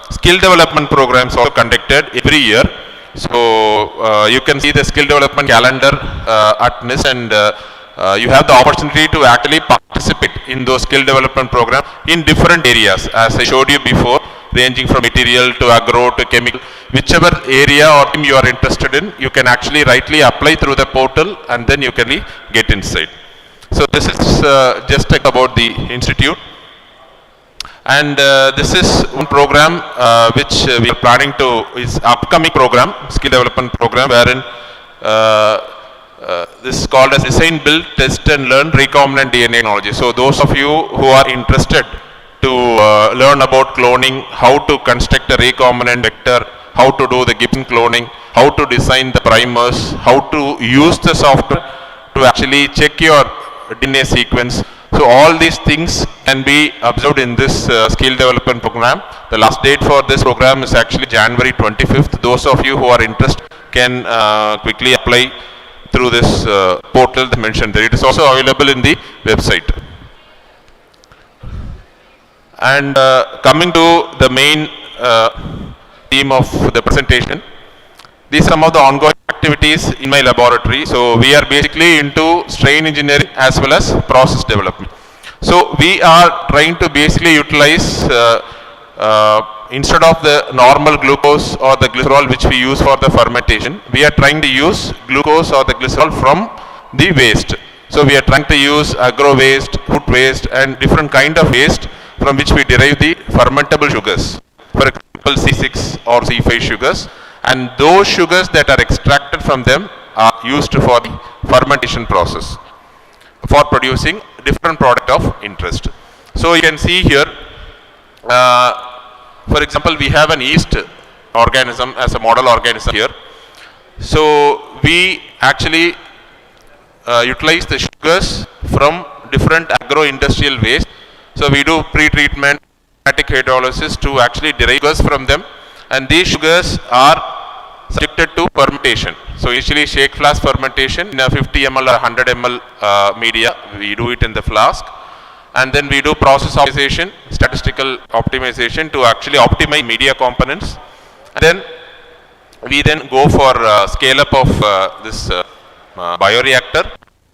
skill development programs also conducted every year. So you can see the skill development calendar at NIST, and you have the opportunity to actually participate in those skill development programs in different areas, as I showed you before, ranging from material to agro to chemical. Whichever area or team you are interested in, you can actually rightly apply through the portal and then you can get inside. So this is just about the institute. And this is one program which we are planning to, is upcoming program, skill development program, wherein this is called as Design, Build, Test and Learn Recombinant DNA Technology. So those of you who are interested to learn about cloning, how to construct a recombinant vector, how to do the Gibson cloning, how to design the primers, how to use the software to actually check your DNA sequence. So all these things can be observed in this skill development program. The last date for this program is actually January 25th. Those of you who are interested can quickly apply through this portal that mentioned there. It is also available in the website. And coming to the main theme of the presentation, these are some of the ongoing activities in my laboratory. So we are basically into strain engineering as well as process development. So we are trying to basically utilize instead of the normal glucose or the glycerol which we use for the fermentation, we are trying to use glucose or the glycerol from the waste. So we are trying to use agro waste, food waste and different kind of waste from which we derive the fermentable sugars. For example, C6 or C5 sugars. And those sugars that are extracted from them are used for the fermentation process for producing different product of interest. So you can see here, for example, we have an yeast organism as a model organism here. So we actually utilize the sugars from different agro-industrial waste. So we do pre-treatment, aromatic hydrolysis to actually derive sugars from them. And these sugars are subjected to fermentation. So initially shake flask fermentation in a 50 ml or 100 ml media. We do it in the flask. And then we do process optimization, statistical optimization to actually optimize media components. And then we then go for scale up of this bioreactor.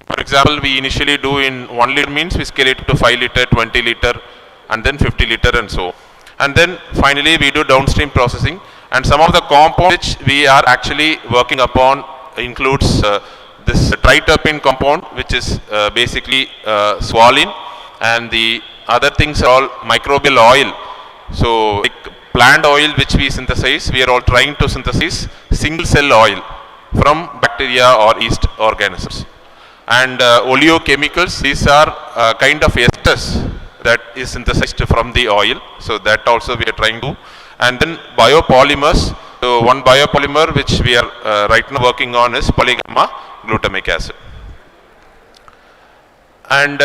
For example, we initially do in 1 liter means we scale it to 5 liter, 20 liter and then 50 liter and so. And then finally we do downstream processing. And some of the compounds which we are actually working upon includes this triterpene compound, which is basically swollen, and the other things are all microbial oil. So like plant oil which we synthesize, we are all trying to synthesize single cell oil from bacteria or yeast organisms. and oleochemicals. These are kind of esters that is synthesized from the oil. So that also we are trying to. And then biopolymers. So one biopolymer which we are right now working on is polygamma glutamic acid. And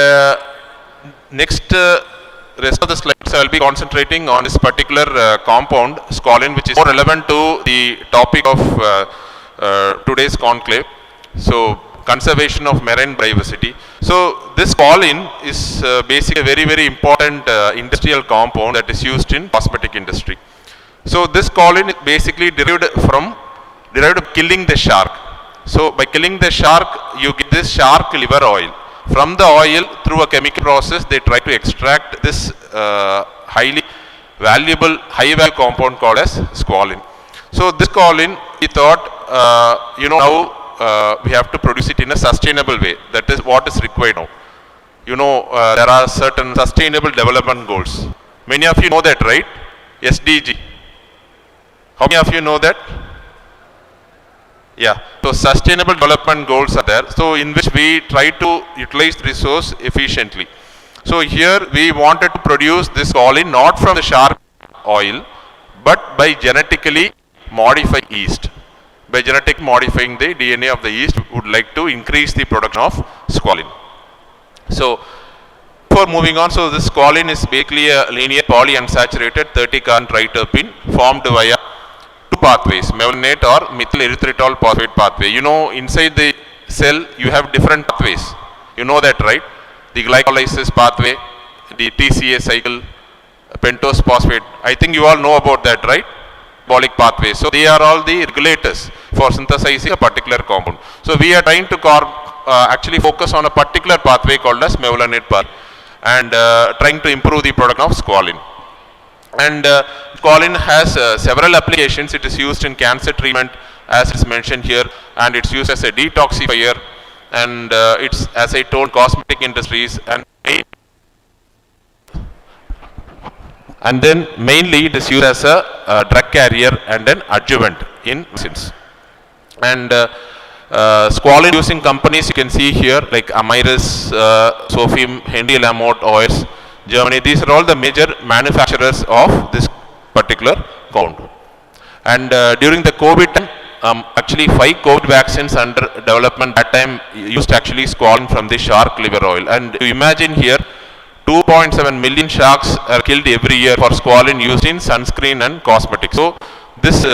next rest of the slides I will be concentrating on this particular compound squalene, which is more relevant to the topic of today's conclave. So conservation of marine biodiversity. So this squalene is basically a very important industrial compound that is used in cosmetic industry. So this squalene is basically derived from killing the shark. So by killing the shark, you get this shark liver oil. From the oil, through a chemical process, they try to extract this highly valuable, high value compound called as squalene. So this squalene, we thought, now we have to produce it in a sustainable way. That is what is required now. There are certain sustainable development goals. Many of you know that, right? SDG. How many of you know that? Yeah. So sustainable development goals are there. So in which we try to utilize the resource efficiently. So here we wanted to produce this squalene not from the shark oil, but by genetically modifying yeast. By genetic modifying the DNA of the yeast, we would like to increase the production of squalene. So before moving on, so this squalene is basically a linear polyunsaturated 30-carbon triterpene formed via two pathways, mevalonate or methyl erythritol phosphate pathway. Inside the cell you have different pathways. You know that, right? The glycolysis pathway, the TCA cycle, pentose phosphate. I think you all know about that, right? Metabolic pathways. So they are all the regulators for synthesizing a particular compound. So we are trying to actually focus on a particular pathway called as mevalonate pathway and trying to improve the production of squalene. And squalene has several applications. It is used in cancer treatment, as is mentioned here, and it's used as a detoxifier, and it's, as I told, cosmetic industries, and then mainly it is used as a drug carrier and an adjuvant in medicines. And squalene using companies you can see here like Amyris, Sofim, Henry Lamont Oils, Germany. These are all the major manufacturers of this particular compound. And during the COVID time, actually 5 COVID vaccines under development that time used actually squalene from the shark liver oil. And you imagine here 2.7 million sharks are killed every year for squalene used in sunscreen and cosmetics. So this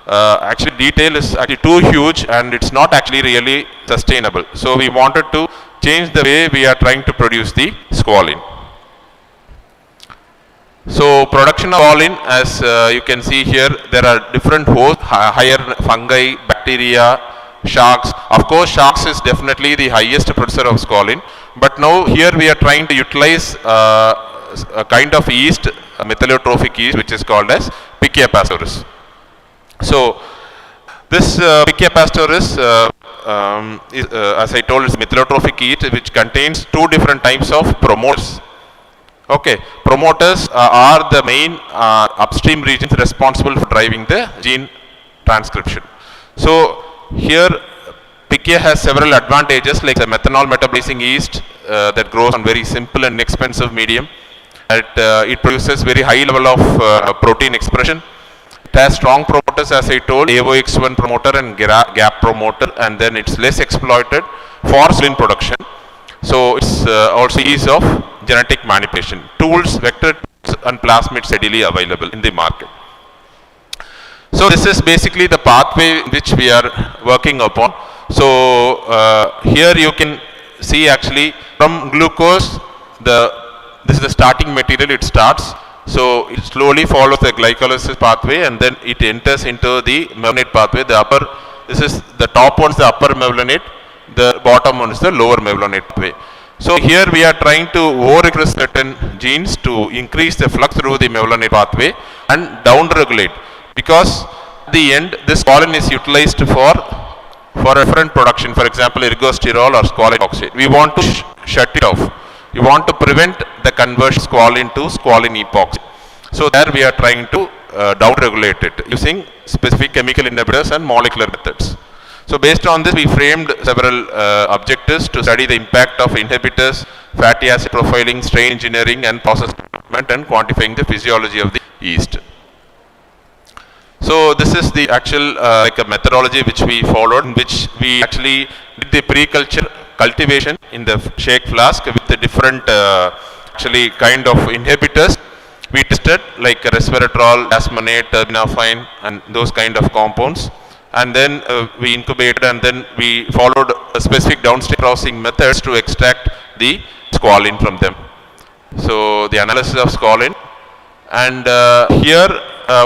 actually detail is actually too huge and it's not actually really sustainable. So we wanted to change the way we are trying to produce the squalene. So production of squalene, as you can see here, there are different hosts, higher fungi, bacteria, sharks. Of course, sharks is definitely the highest producer of squalene. But now here we are trying to utilize a kind of yeast, a methylotrophic yeast, which is called as Pichia pastoris. So this Pichia pastoris, as I told, is methylotrophic yeast, which contains 2 different types of promoters. Okay, promoters are the main upstream regions responsible for driving the gene transcription. So here Pichia has several advantages like the methanol metabolizing yeast that grows on very simple and inexpensive medium. It produces very high level of protein expression. It has strong promoters, as I told, AOX1 promoter and GAP promoter, and then it's less exploited for insulin production. So it's also ease of genetic manipulation. Tools, vector tools and plasmids readily available in the market. So this is basically the pathway which we are working upon. So here you can see actually from glucose, this is the starting material, it starts. So it slowly follows the glycolysis pathway and then it enters into the mevalonate pathway. This is the top one is the upper mevalonate, the bottom one is the lower mevalonate pathway. So here we are trying to overexpress certain genes to increase the flux through the mevalonate pathway and downregulate, because at the end this squalene is utilized for different production, for example ergosterol or squalene oxide. We want to shut it off. We want to prevent the conversion squalene to squalene epoxy. So there we are trying to downregulate it using specific chemical inhibitors and molecular methods. So based on this, we framed several objectives to study the impact of inhibitors, fatty acid profiling, strain engineering, and process development, and quantifying the physiology of the yeast. So this is the actual like a methodology which we followed, in which we actually did the pre-culture cultivation in the shake flask with the different actually kind of inhibitors. We tested like resveratrol, dasmonate, terbinafine, and those kind of compounds. And then we incubated, and then we followed specific downstream processing methods to extract the squalene from them. So the analysis of squalene, and here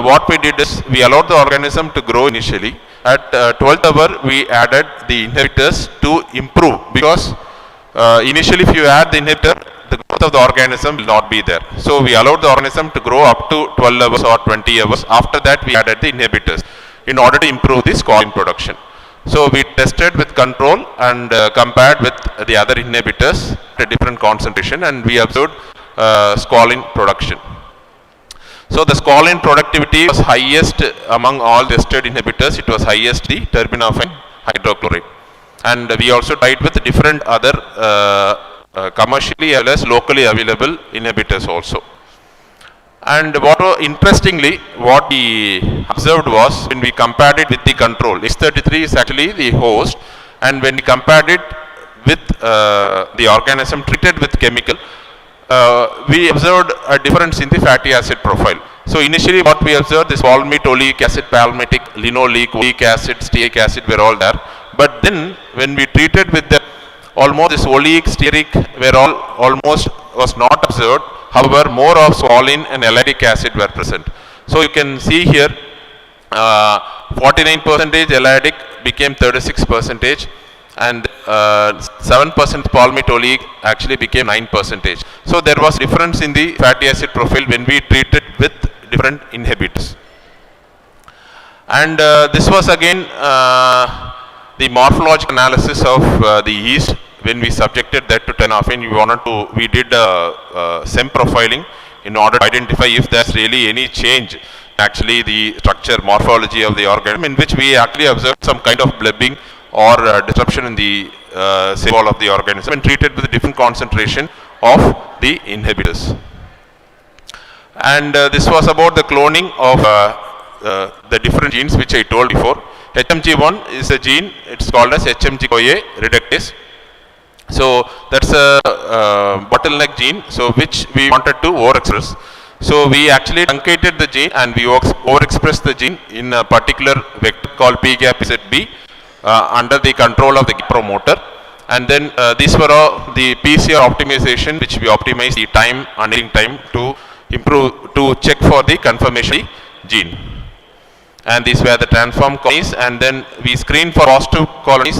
what we did is we allowed the organism to grow initially. At 12th hour we added the inhibitors to improve, because initially if you add the inhibitor, the growth of the organism will not be there. So we allowed the organism to grow up to 12 hours or 20 hours. After that we added the inhibitors in order to improve the squalene production. So we tested with control and compared with the other inhibitors at a different concentration, and we observed squalene production. So the squalene productivity was highest among all tested inhibitors. It was highest the terbinafine hydrochloride. And we also tried with different other commercially as well as locally available inhibitors also. And interestingly, what we observed was, when we compared it with the control, X33 is actually the host, and when we compared it with the organism treated with chemical, we observed a difference in the fatty acid profile. So initially what we observed is palmate, oleic acid, palmitic, linoleic, oleic acid, stearic acid were all there. But then when we treated with the almost this oleic, stearic were all almost was not observed. However, more of squalene and allylic acid were present. So you can see here 49% allylic became 36%, and 7% palmate oleic actually became 9%. So there was difference in the fatty acid profile when we treated with different inhibitors. And this was again the morphological analysis of the yeast. When we subjected that to terbinafine, we did SEM profiling in order to identify if there's really any change, actually the structure, morphology of the organism, in which we actually observed some kind of blebbing or disruption in the cell wall of the organism, and treated with a different concentration of the inhibitors. And this was about the cloning of the different genes which I told before. HMG1 is a gene, it's called as HMG-CoA reductase. So that's a bottleneck gene, so which we wanted to overexpress. So we actually truncated the gene, and we overexpressed the gene in a particular vector called PGAP-ZB under the control of the promoter. And then these were all the PCR optimization, which we optimized the time, unending time, to improve, to check for the conformation gene. And these were the transform colonies, and then we screened for positive colonies,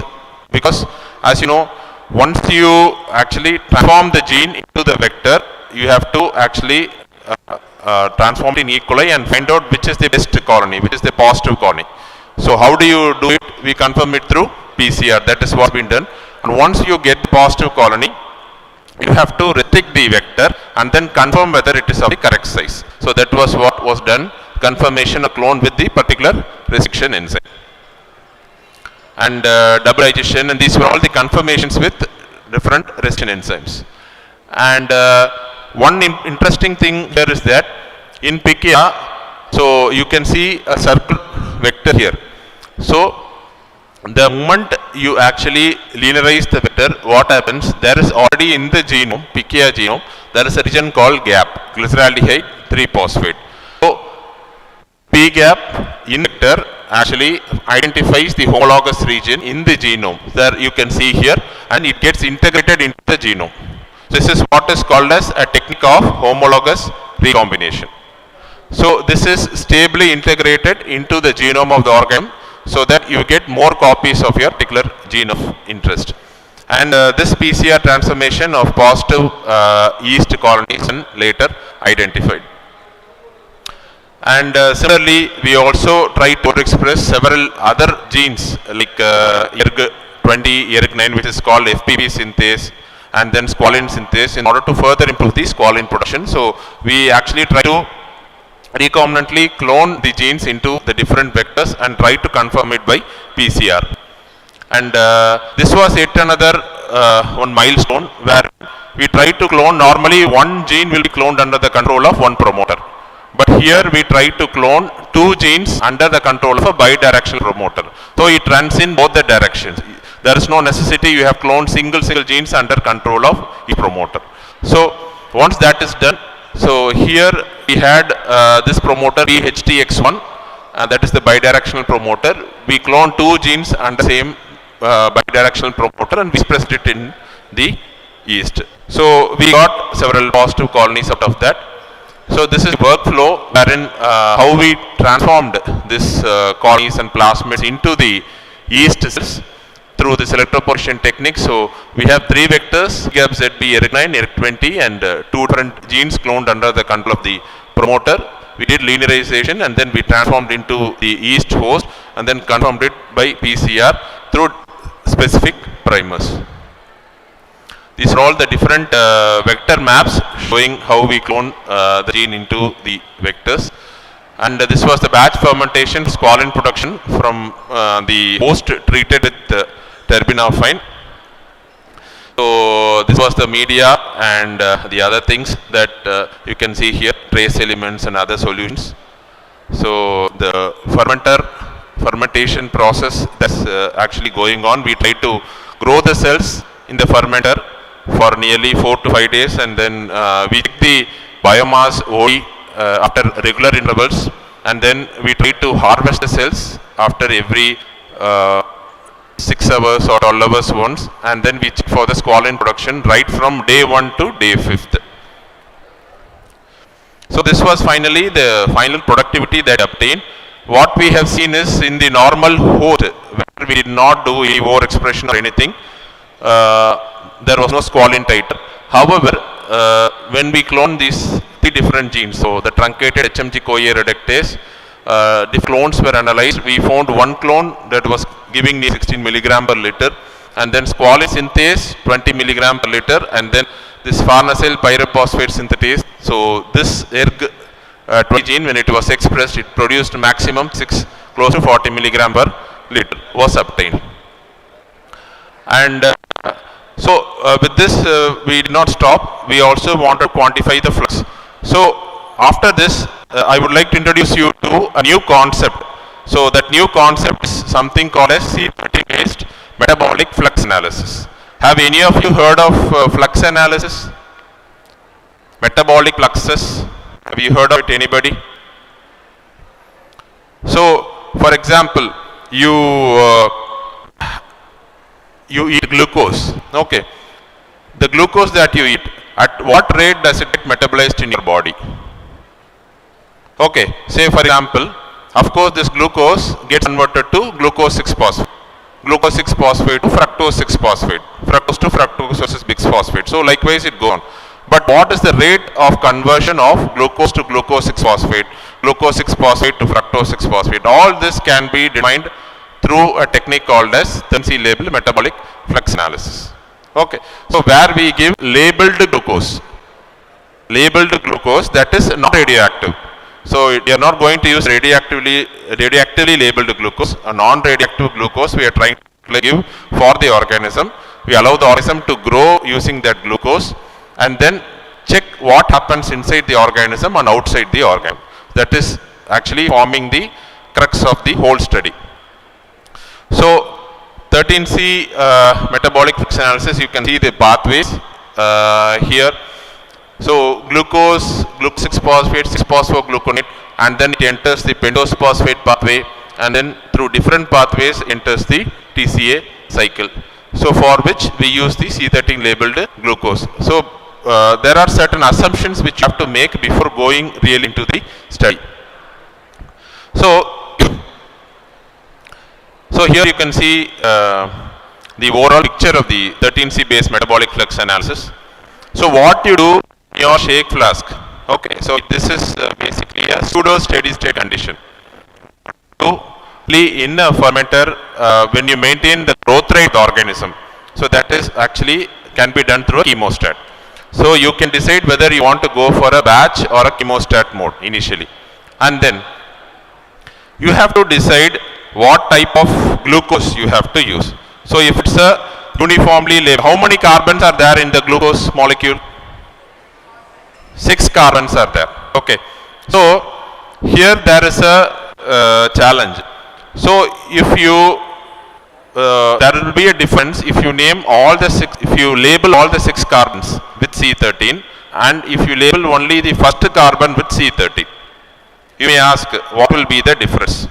because as you know, once you actually transform the gene into the vector, you have to actually transform it in E. coli and find out which is the best colony, which is the positive colony. So how do you do it? We confirm it through PCR. That is what been done. And once you get the positive colony, you have to restrict the vector and then confirm whether it is of the correct size. So that was what was done, confirmation of clone with the particular restriction enzyme. And double digestion, and these were all the confirmations with different restriction enzymes. And one interesting thing here is that in Pichia, so you can see a circle vector here. So the moment you actually linearize the vector, what happens? There is already in the genome, Pichia genome, there is a region called GAP, glyceraldehyde 3-phosphate. So P-gap in vector actually identifies the homologous region in the genome. There you can see here, and it gets integrated into the genome. This is what is called as a technique of homologous recombination. So this is stably integrated into the genome of the organism, so that you get more copies of your particular gene of interest. And this PCR transformation of positive yeast colonies and later identified. And similarly, we also try to express several other genes like ERG20, ERG9, which is called FPV synthase, and then squalene synthase, in order to further improve the squalene production. So we actually try to recombinantly clone the genes into the different vectors and try to confirm it by PCR. And this was yet another one milestone where we try to clone. Normally one gene will be cloned under the control of one promoter. But here we try to clone two genes under the control of a bidirectional promoter. So it runs in both the directions. There is no necessity you have cloned single genes under control of each promoter. So once that is done, so here we had this promoter BHTX1, that is the bidirectional promoter. We cloned two genes under the same bidirectional promoter and we expressed it in the yeast. So we got several positive colonies out of that. So this is workflow wherein how we transformed this colonies and plasmids into the yeast cells through this electroporation technique. So we have three vectors, ZB, ERIC9, ERIC20 and two different genes cloned under the control of the promoter. We did linearization and then we transformed into the yeast host and then confirmed it by PCR through specific primers. These are all the different vector maps showing how we clone the gene into the vectors. And this was the batch fermentation squalene production from the host treated with terbinafine. So this was the media and the other things that you can see here, trace elements and other solutions. So the fermentation process that's actually going on. We try to grow the cells in the fermenter for nearly 4 to 5 days and then we check the biomass OE after regular intervals and then we try to harvest the cells after every 6 hours or 12 hours once and then we check for the squalene production right from day 1 to day 5th. So this was finally the final productivity that obtained. What we have seen is in the normal host where we did not do any overexpression or anything, there was no squalene titer. However, when we clone these three different genes, so the truncated HMG-CoA reductase, the clones were analyzed. We found one clone that was giving me 16 milligram per liter, and then squalene synthase 20 milligram per liter, and then this farnesyl pyrophosphate synthetase. So this ERG20 gene, when it was expressed, it produced maximum close to 40 milligram per liter was obtained. And so with this we did not stop. We also want to quantify the flux. So after this I would like to introduce you to a new concept. So that new concept is something called as C30 based metabolic flux analysis. Have any of you heard of flux analysis? Metabolic fluxes. Have you heard of it, anybody? So for example, you eat glucose. Okay. The glucose that you eat, at what rate does it get metabolized in your body? Okay. Say for example, of course this glucose gets converted to glucose 6-phosphate. Glucose 6-phosphate to fructose 6-phosphate. Fructose to fructose 6-phosphate. So likewise it goes on. But what is the rate of conversion of glucose to glucose 6-phosphate, glucose 6-phosphate to fructose 6-phosphate? All this can be determined through a technique called as Tennessee labeled metabolic flux analysis. Okay. So where we give labeled glucose that is not radioactive. So we are not going to use radioactively labeled glucose. A non-radioactive glucose we are trying to give for the organism. We allow the organism to grow using that glucose and then check what happens inside the organism and outside the organ. That is actually forming the crux of the whole study. So 13C metabolic flux analysis, you can see the pathways here. So glucose 6-phosphate, 6-phosphogluconate, and then it enters the pentose phosphate pathway, and then through different pathways enters the TCA cycle. So for which we use the C13 labeled glucose. So there are certain assumptions which you have to make before going really into the study. So here you can see the overall picture of the 13C based metabolic flux analysis. So what you do in your shake flask, okay, so this is basically a pseudo steady state condition. In a fermenter, when you maintain the growth rate of the organism, so that is actually can be done through a chemostat. So you can decide whether you want to go for a batch or a chemostat mode initially, and then you have to decide what type of glucose you have to use. So if it's a uniformly labeled, how many carbons are there in the glucose molecule? 6 carbons are there. Okay. So here there is a challenge. So if you there will be a difference if you name all the 6, if you label all the 6 carbons with C13 and if you label only the first carbon with C13. You may ask what will be the difference.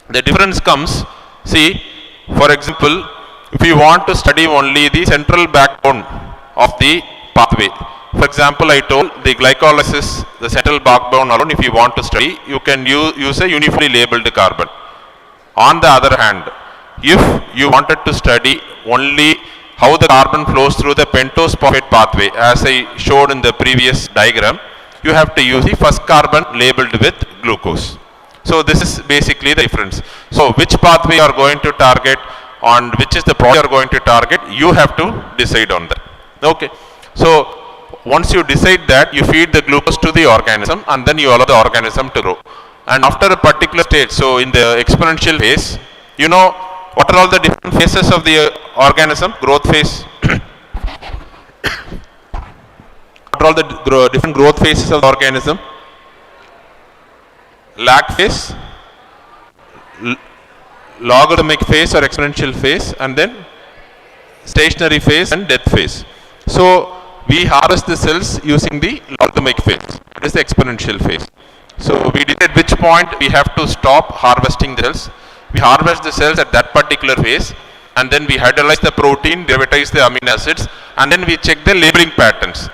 The difference comes, see, for example, if you want to study only the central backbone of the pathway. For example, I told the glycolysis, the central backbone alone, if you want to study, you can use a uniformly labeled carbon. On the other hand, if you wanted to study only how the carbon flows through the pentose phosphate pathway, as I showed in the previous diagram, you have to use the first carbon labeled with glucose. So this is basically the difference. So which pathway you are going to target and which is the product you are going to target, you have to decide on that. Okay. So once you decide that, you feed the glucose to the organism and then you allow the organism to grow. And after a particular stage, so in the exponential phase, you know what are all the different phases of the organism? Growth phase. What are all the different growth phases of the organism? Lag phase, logarithmic phase or exponential phase, and then stationary phase and death phase. So we harvest the cells using the logarithmic phase. It is the exponential phase. So we decide at which point we have to stop harvesting the cells. We harvest the cells at that particular phase and then we hydrolyze the protein, derivatize the amino acids, and then we check the labeling patterns.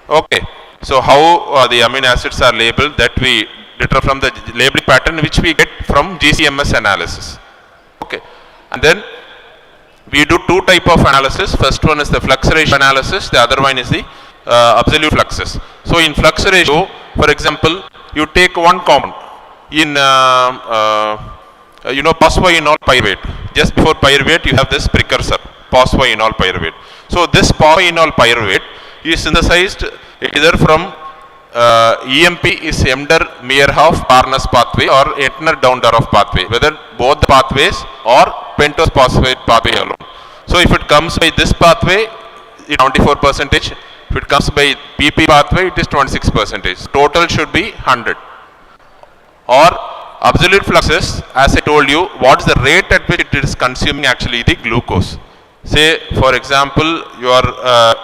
Okay. So how the amino acids are labeled, that we deter from the labeling pattern which we get from GCMS analysis. Okay. And then we do 2 type of analysis. First one is the flux ratio analysis. The other one is the absolute fluxes. So in flux ratio, for example, you take one compound in phosphoenol pyruvate. Just before pyruvate, you have this precursor, phosphoenol pyruvate. So this phosphoenol pyruvate is synthesized either from EMP is Emder-Meyerhof-Parnas pathway or Entner-Doudoroff pathway, whether both the pathways or pentose phosphate pathway alone. So if it comes by this pathway, it is 94%. If it comes by PP pathway, it is 26%. Total should be 100. Or absolute fluxes, as I told you, what is the rate at which it is consuming actually the glucose. Say, for example, you are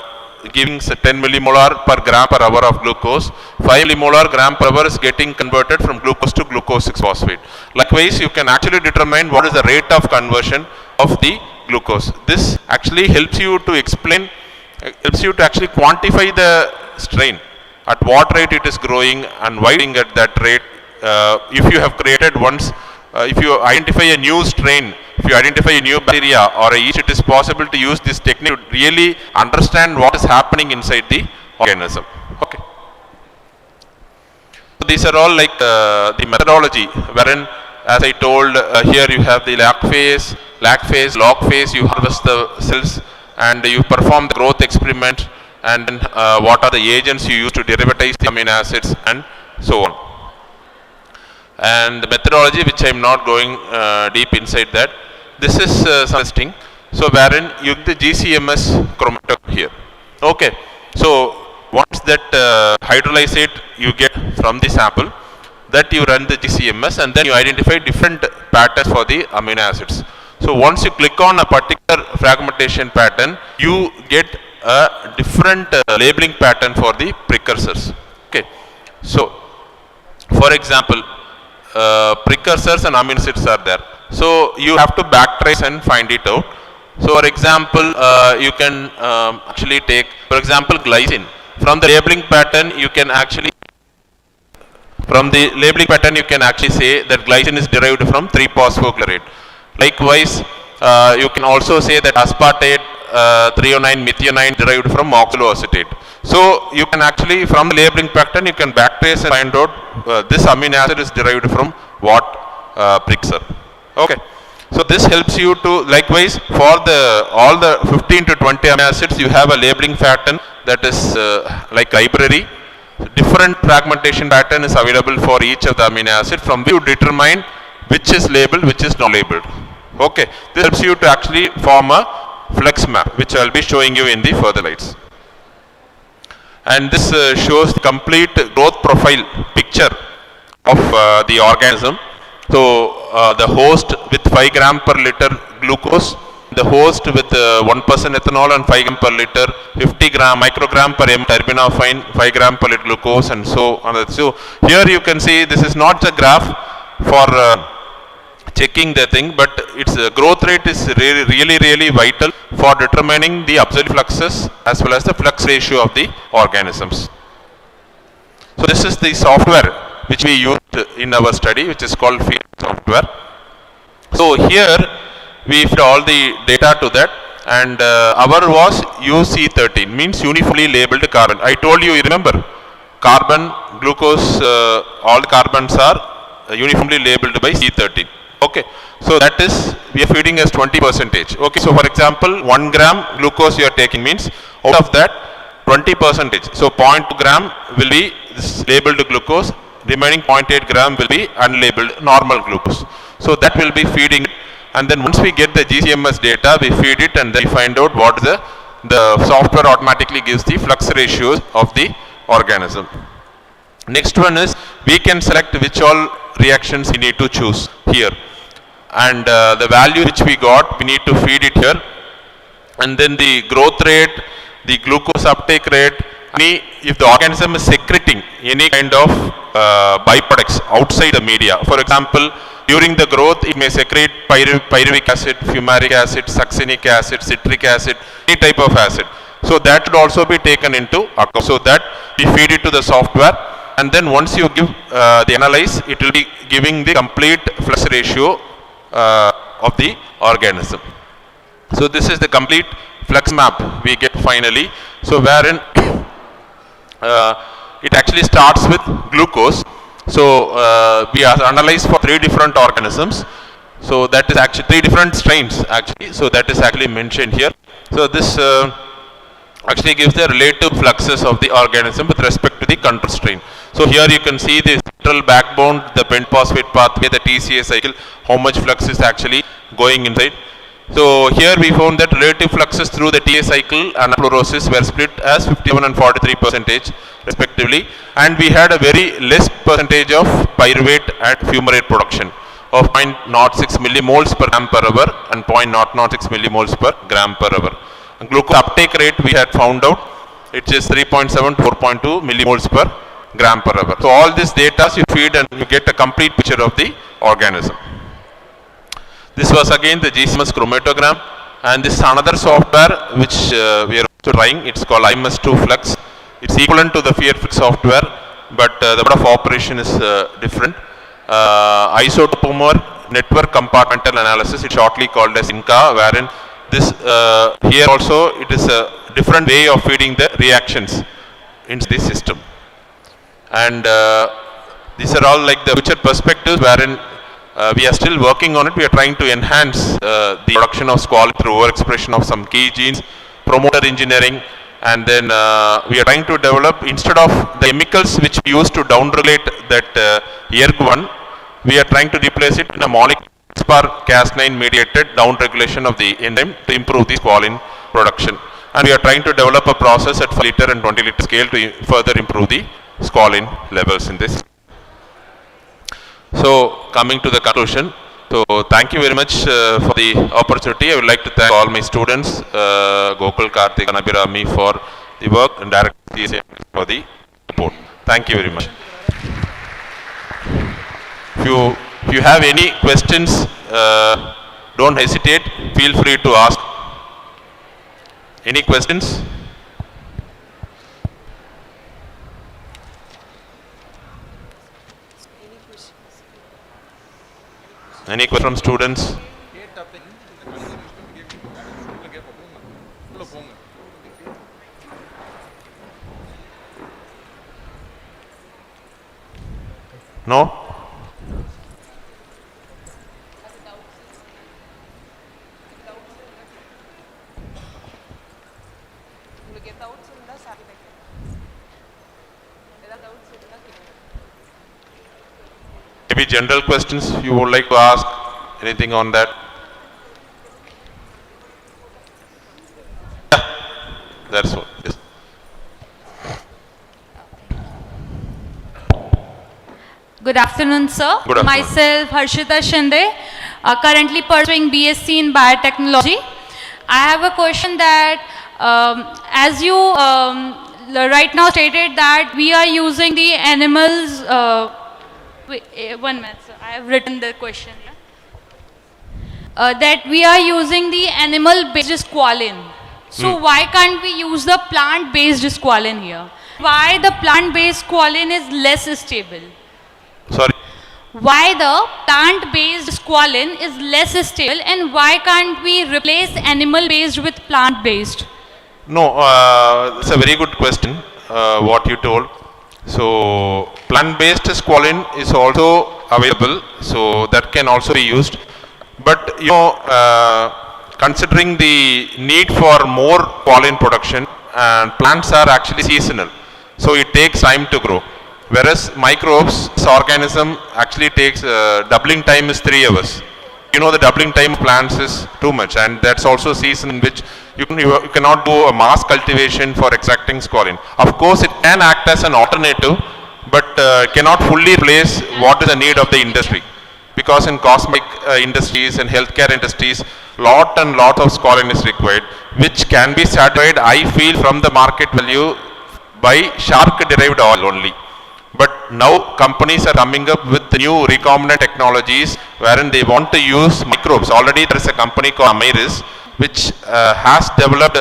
giving 10 millimolar per gram per hour of glucose, 5 millimolar gram per hour is getting converted from glucose to glucose 6-phosphate. Likewise, you can actually determine what is the rate of conversion of the glucose. This actually helps you to explain, helps you to actually quantify the strain, at what rate it is growing and why being at that rate. If you have created once, if you identify a new strain, if you identify a new bacteria or a yeast, it is possible to use this technique to really understand what is happening inside the organism. Okay. So these are all like the methodology wherein, as I told, here you have the lag phase, log phase, you harvest the cells and you perform the growth experiment, and then what are the agents you use to derivatize the amino acids and so on. And the methodology, which I am not going deep inside that, this is something. So wherein you get the GCMS chromatograph here. Okay. So once that hydrolyzate you get from the sample, that you run the GCMS and then you identify different patterns for the amino acids. So once you click on a particular fragmentation pattern, you get a different labeling pattern for the precursors. Okay. So for example, precursors and amino acids are there. So you have to backtrace and find it out. So for example, you can actually take, for example, glycine. From the labeling pattern, you can actually say that glycine is derived from 3-phosphochlorate. Likewise, you can also say that aspartate, threonine, methionine derived from oxaloacetate. So you can actually, from the labeling pattern, you can backtrace and find out this amino acid is derived from what precursor. Okay. So this helps you to, likewise, for all the 15 to 20 amino acids, you have a labeling pattern that is like library. Different fragmentation pattern is available for each of the amino acid, from which you determine which is labeled, which is not labeled. Okay, this helps you to actually form a flex map, which I will be showing you in the further slides. And this shows the complete growth profile picture of the organism. So the host with 5 gram per liter glucose, the host with 1% ethanol and 5 gram per liter, 50 gram microgram per m terbinafine, 5 gram per liter glucose, and so on. So here you can see this is not a graph for checking the thing, but its growth rate is really vital for determining the absolute fluxes as well as the flux ratio of the organisms. So this is the software which we used in our study, which is called field software. So here we fed all the data to that, and our was UC13, means uniformly labeled carbon. I told you, remember, carbon, glucose, all carbons are uniformly labeled by C13. Okay, so that is, we are feeding as 20%. Okay, so for example, 1 gram glucose you are taking means out of that 20%. So 0.2 gram will be this labeled glucose, remaining 0.8 gram will be unlabeled normal glucose. So that will be feeding, and then once we get the GCMS data, we feed it and then we find out what the software automatically gives the flux ratios of the organism. Next one is we can select which all reactions we need to choose here, and the value which we got, we need to feed it here, and then the growth rate, the glucose uptake rate, if the organism is secreting any kind of byproducts outside the media. For example, during the growth it may secrete pyruvic acid, fumaric acid, succinic acid, citric acid, any type of acid. So that should also be taken into account. So that we feed it to the software, and then once you give the analyze, it will be giving the complete flux ratio of the organism. So this is the complete flux map we get finally. So wherein it actually starts with glucose. So we are analyzed for 3 different organisms. So that is actually 3 different strains actually. So that is actually mentioned here. So this actually gives the relative fluxes of the organism with respect to the control strain. So here you can see the central backbone, the pentphosphate pathway, the TCA cycle, how much flux is actually going inside. So here we found that relative fluxes through the TA cycle and fluorosis were split as 51 and 43% respectively, and we had a very less percentage of pyruvate and fumarate production of 0.06 millimoles per gram per hour and 0.006 millimoles per gram per hour. And glucose uptake rate we had found out, it is 3.7 to 4.2 millimoles per gram per hour. So all this data you feed and you get a complete picture of the organism. This was again the GCMS chromatogram, and this is another software which we are also trying. It's called IMS2 Flux. It's equivalent to the FIAT software, but the mode of operation is different. Isotopomer network compartmental analysis, it's shortly called as INCA, wherein this here also it is a different way of feeding the reactions into the system. And these are all like the future perspectives, wherein we are still working on it. We are trying to enhance the production of squalene through overexpression of some key genes, promoter engineering, and then we are trying to develop, instead of the chemicals which we use to downregulate that ERG1, we are trying to replace it in a molecule Cas9 mediated downregulation of the enzyme to improve the squalene production. And we are trying to develop a process at 5 liter and 20 liter scale to further improve the squalene levels in this. So coming to the conclusion, so thank you very much for the opportunity. I would like to thank all my students, Gokul, Karthik, and Abhirami for the work, and Director CSA for the support. Thank you very much. If you have any questions, don't hesitate. Feel free to ask. Any questions? Any questions from students? No? Maybe general questions you would like to ask, anything on that? That's all. Yes. Good afternoon, sir. Good afternoon. Myself, Harshita Shinde, currently pursuing BSc in Biotechnology. I have a question that, as you right now stated that we are using the animals, one minute, sir, I have written the question here. That we are using the animal-based squalene. So why can't we use the plant-based squalene here? Why the plant-based squalene is less stable? Sorry. Why the plant-based squalene is less stable, and why can't we replace animal-based with plant-based? No, it's a very good question, what you told. So, plant-based squalene is also available, so that can also be used. But, you know, considering the need for more squalene production, and plants are actually seasonal, so it takes time to grow. Whereas microbes, this organism actually takes, doubling time is 3 hours. You know, the doubling time of plants is too much, and that's also a season in which you cannot do a mass cultivation for extracting squalene. Of course, it can act as an alternative, but cannot fully replace what is the need of the industry. Because in cosmetic industries and healthcare industries, lot of squalene is required, which can be satisfied, I feel, from the market value by shark-derived oil only. But now companies are coming up with new recombinant technologies wherein they want to use microbes. Already there is a company called Amiris which has developed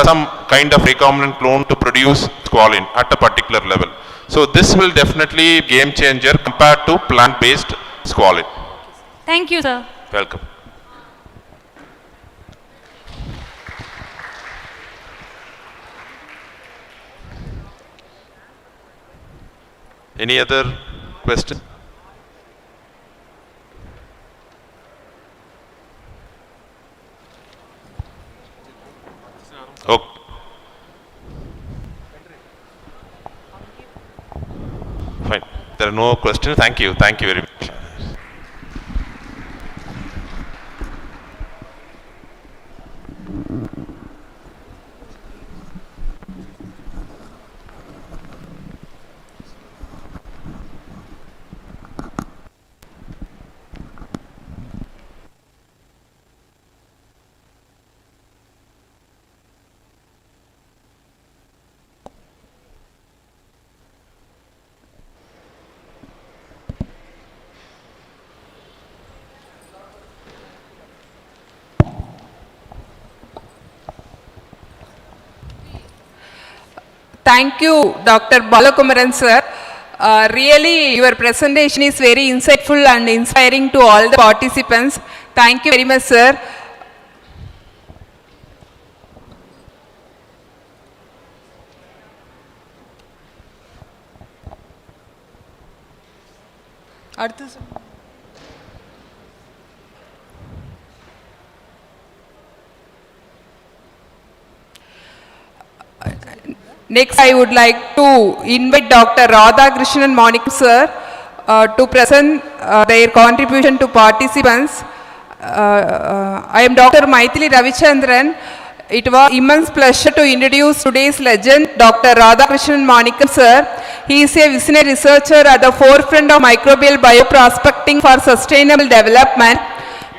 some kind of recombinant clone to produce squalene at a particular level. So this will definitely be a game changer compared to plant-based squalene. Thank you, sir. Welcome. Any other question? Okay. Fine. There are no questions. Thank you. Thank you very much. Thank you, Dr. Balakumaran sir. Really, your presentation is very insightful and inspiring to all the participants. Thank you very much, sir. Next, I would like to invite Dr. Radhakrishnan Manikam sir to present their contribution to participants. I am Dr. Maithili Ravichandran. It was immense pleasure to introduce today's legend, Dr. Radhakrishnan Manikam sir. He is a visionary researcher at the forefront of microbial bioprospecting for sustainable development.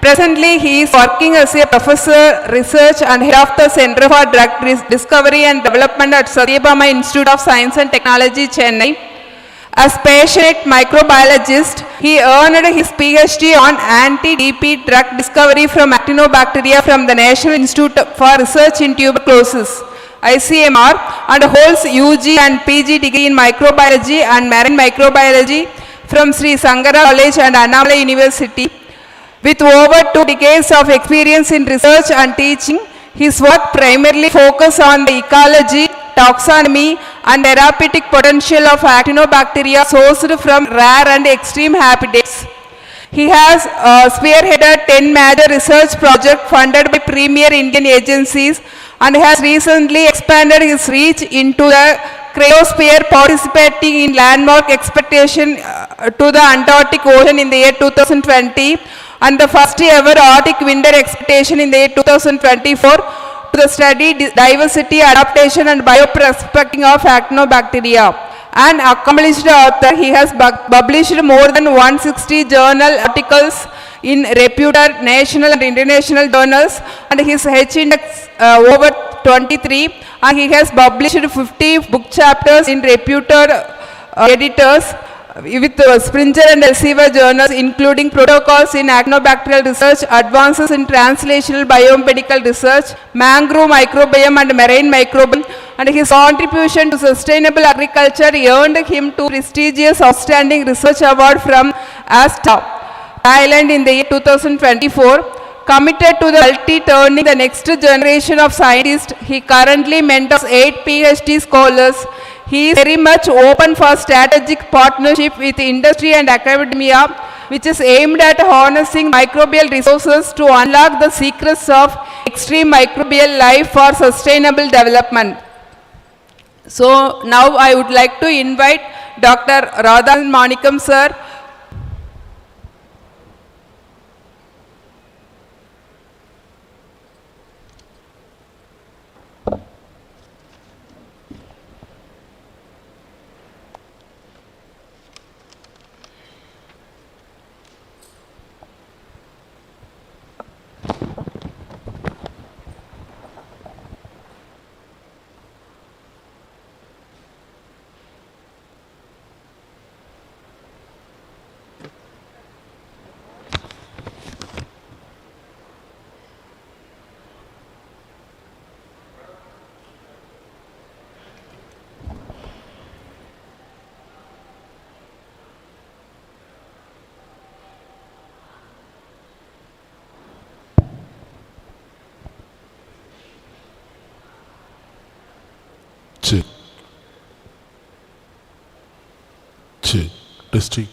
Presently, he is working as a professor, research and head of the Center for Drug Discovery and Development at Satyabama Institute of Science and Technology, Chennai. As passionate microbiologist, he earned his PhD on anti-DP drug discovery from actinobacteria from the National Institute for Research in Tuberculosis, ICMR, and holds UG and PG degree in microbiology and marine microbiology from Sri Sankagiri College and Annamalai University. With over 2 decades of experience in research and teaching, his work primarily focuses on the ecology, taxonomy, and therapeutic potential of actinobacteria sourced from rare and extreme habitats. He has spearheaded 10 major research projects funded by premier Indian agencies and has recently expanded his reach into the cryosphere, participating in landmark expedition to the Antarctic Ocean in the year 2020 and the first ever Arctic winter expedition in the year 2024 the study, diversity, adaptation and bioprospecting of actinobacteria. An accomplished author, he has published more than 160 journal articles in reputed national and international journals, and his H index over 23, and he has published 50 book chapters in reputed editors with Springer and Elsevier journals, including protocols in actinobacterial research, advances in translational biomedical research, mangrove microbiome and marine microbiome, and his contribution to sustainable agriculture earned him two prestigious outstanding research award from ASTA, Thailand in the year 2024. Committed to the turning the next generation of scientists, he currently mentors 8 PhD scholars. He is very much open for strategic partnership with industry and academia, which is aimed at harnessing microbial resources to unlock the secrets of extreme microbial life for sustainable development. So now I would like to invite Dr. Radha Manikam sir. Check. Check. Testing.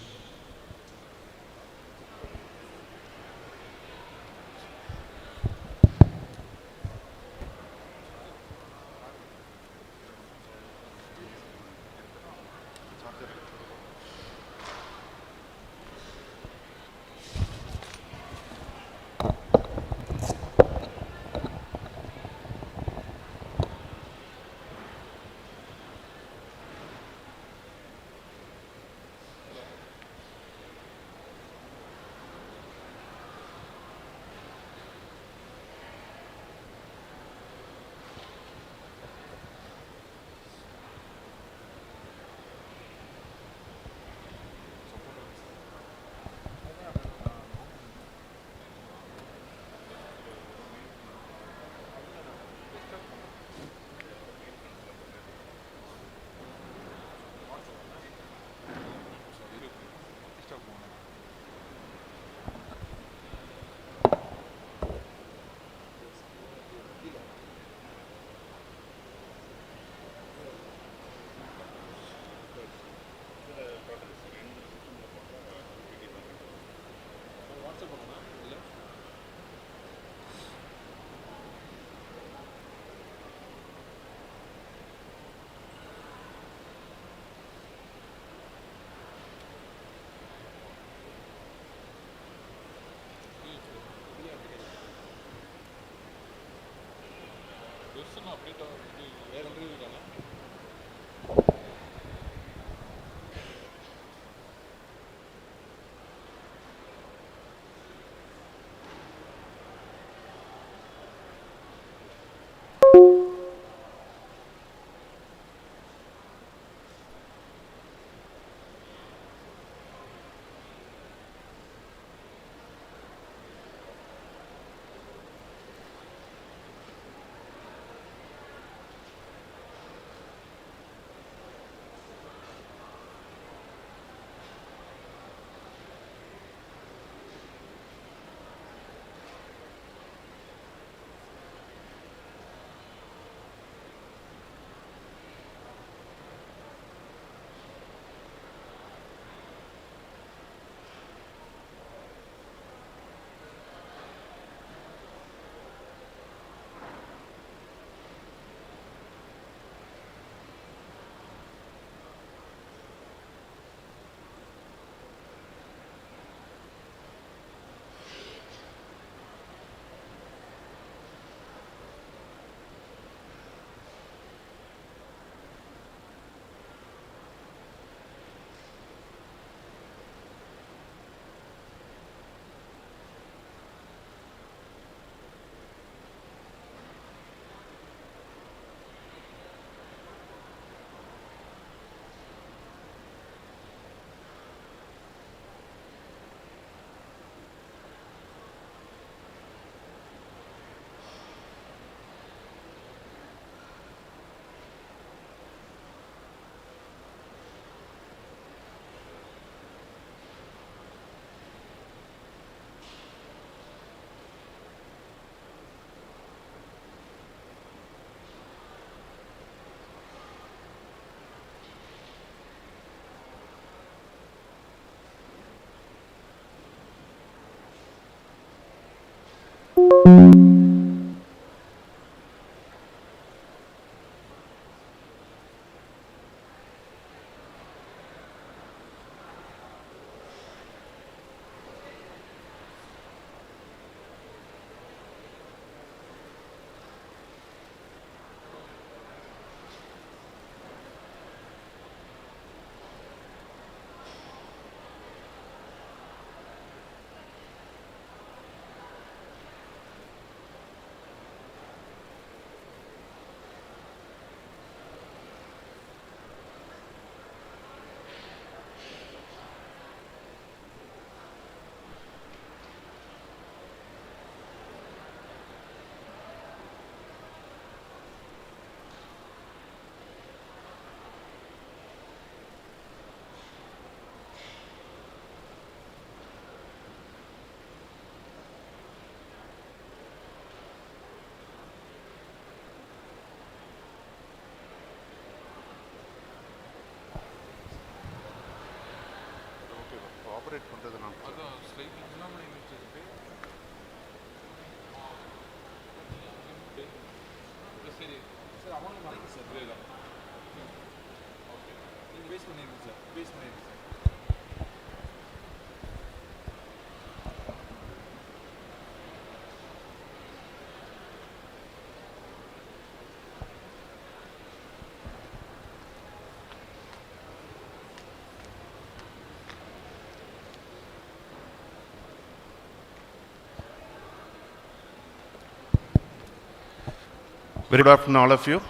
Very good afternoon, all of you.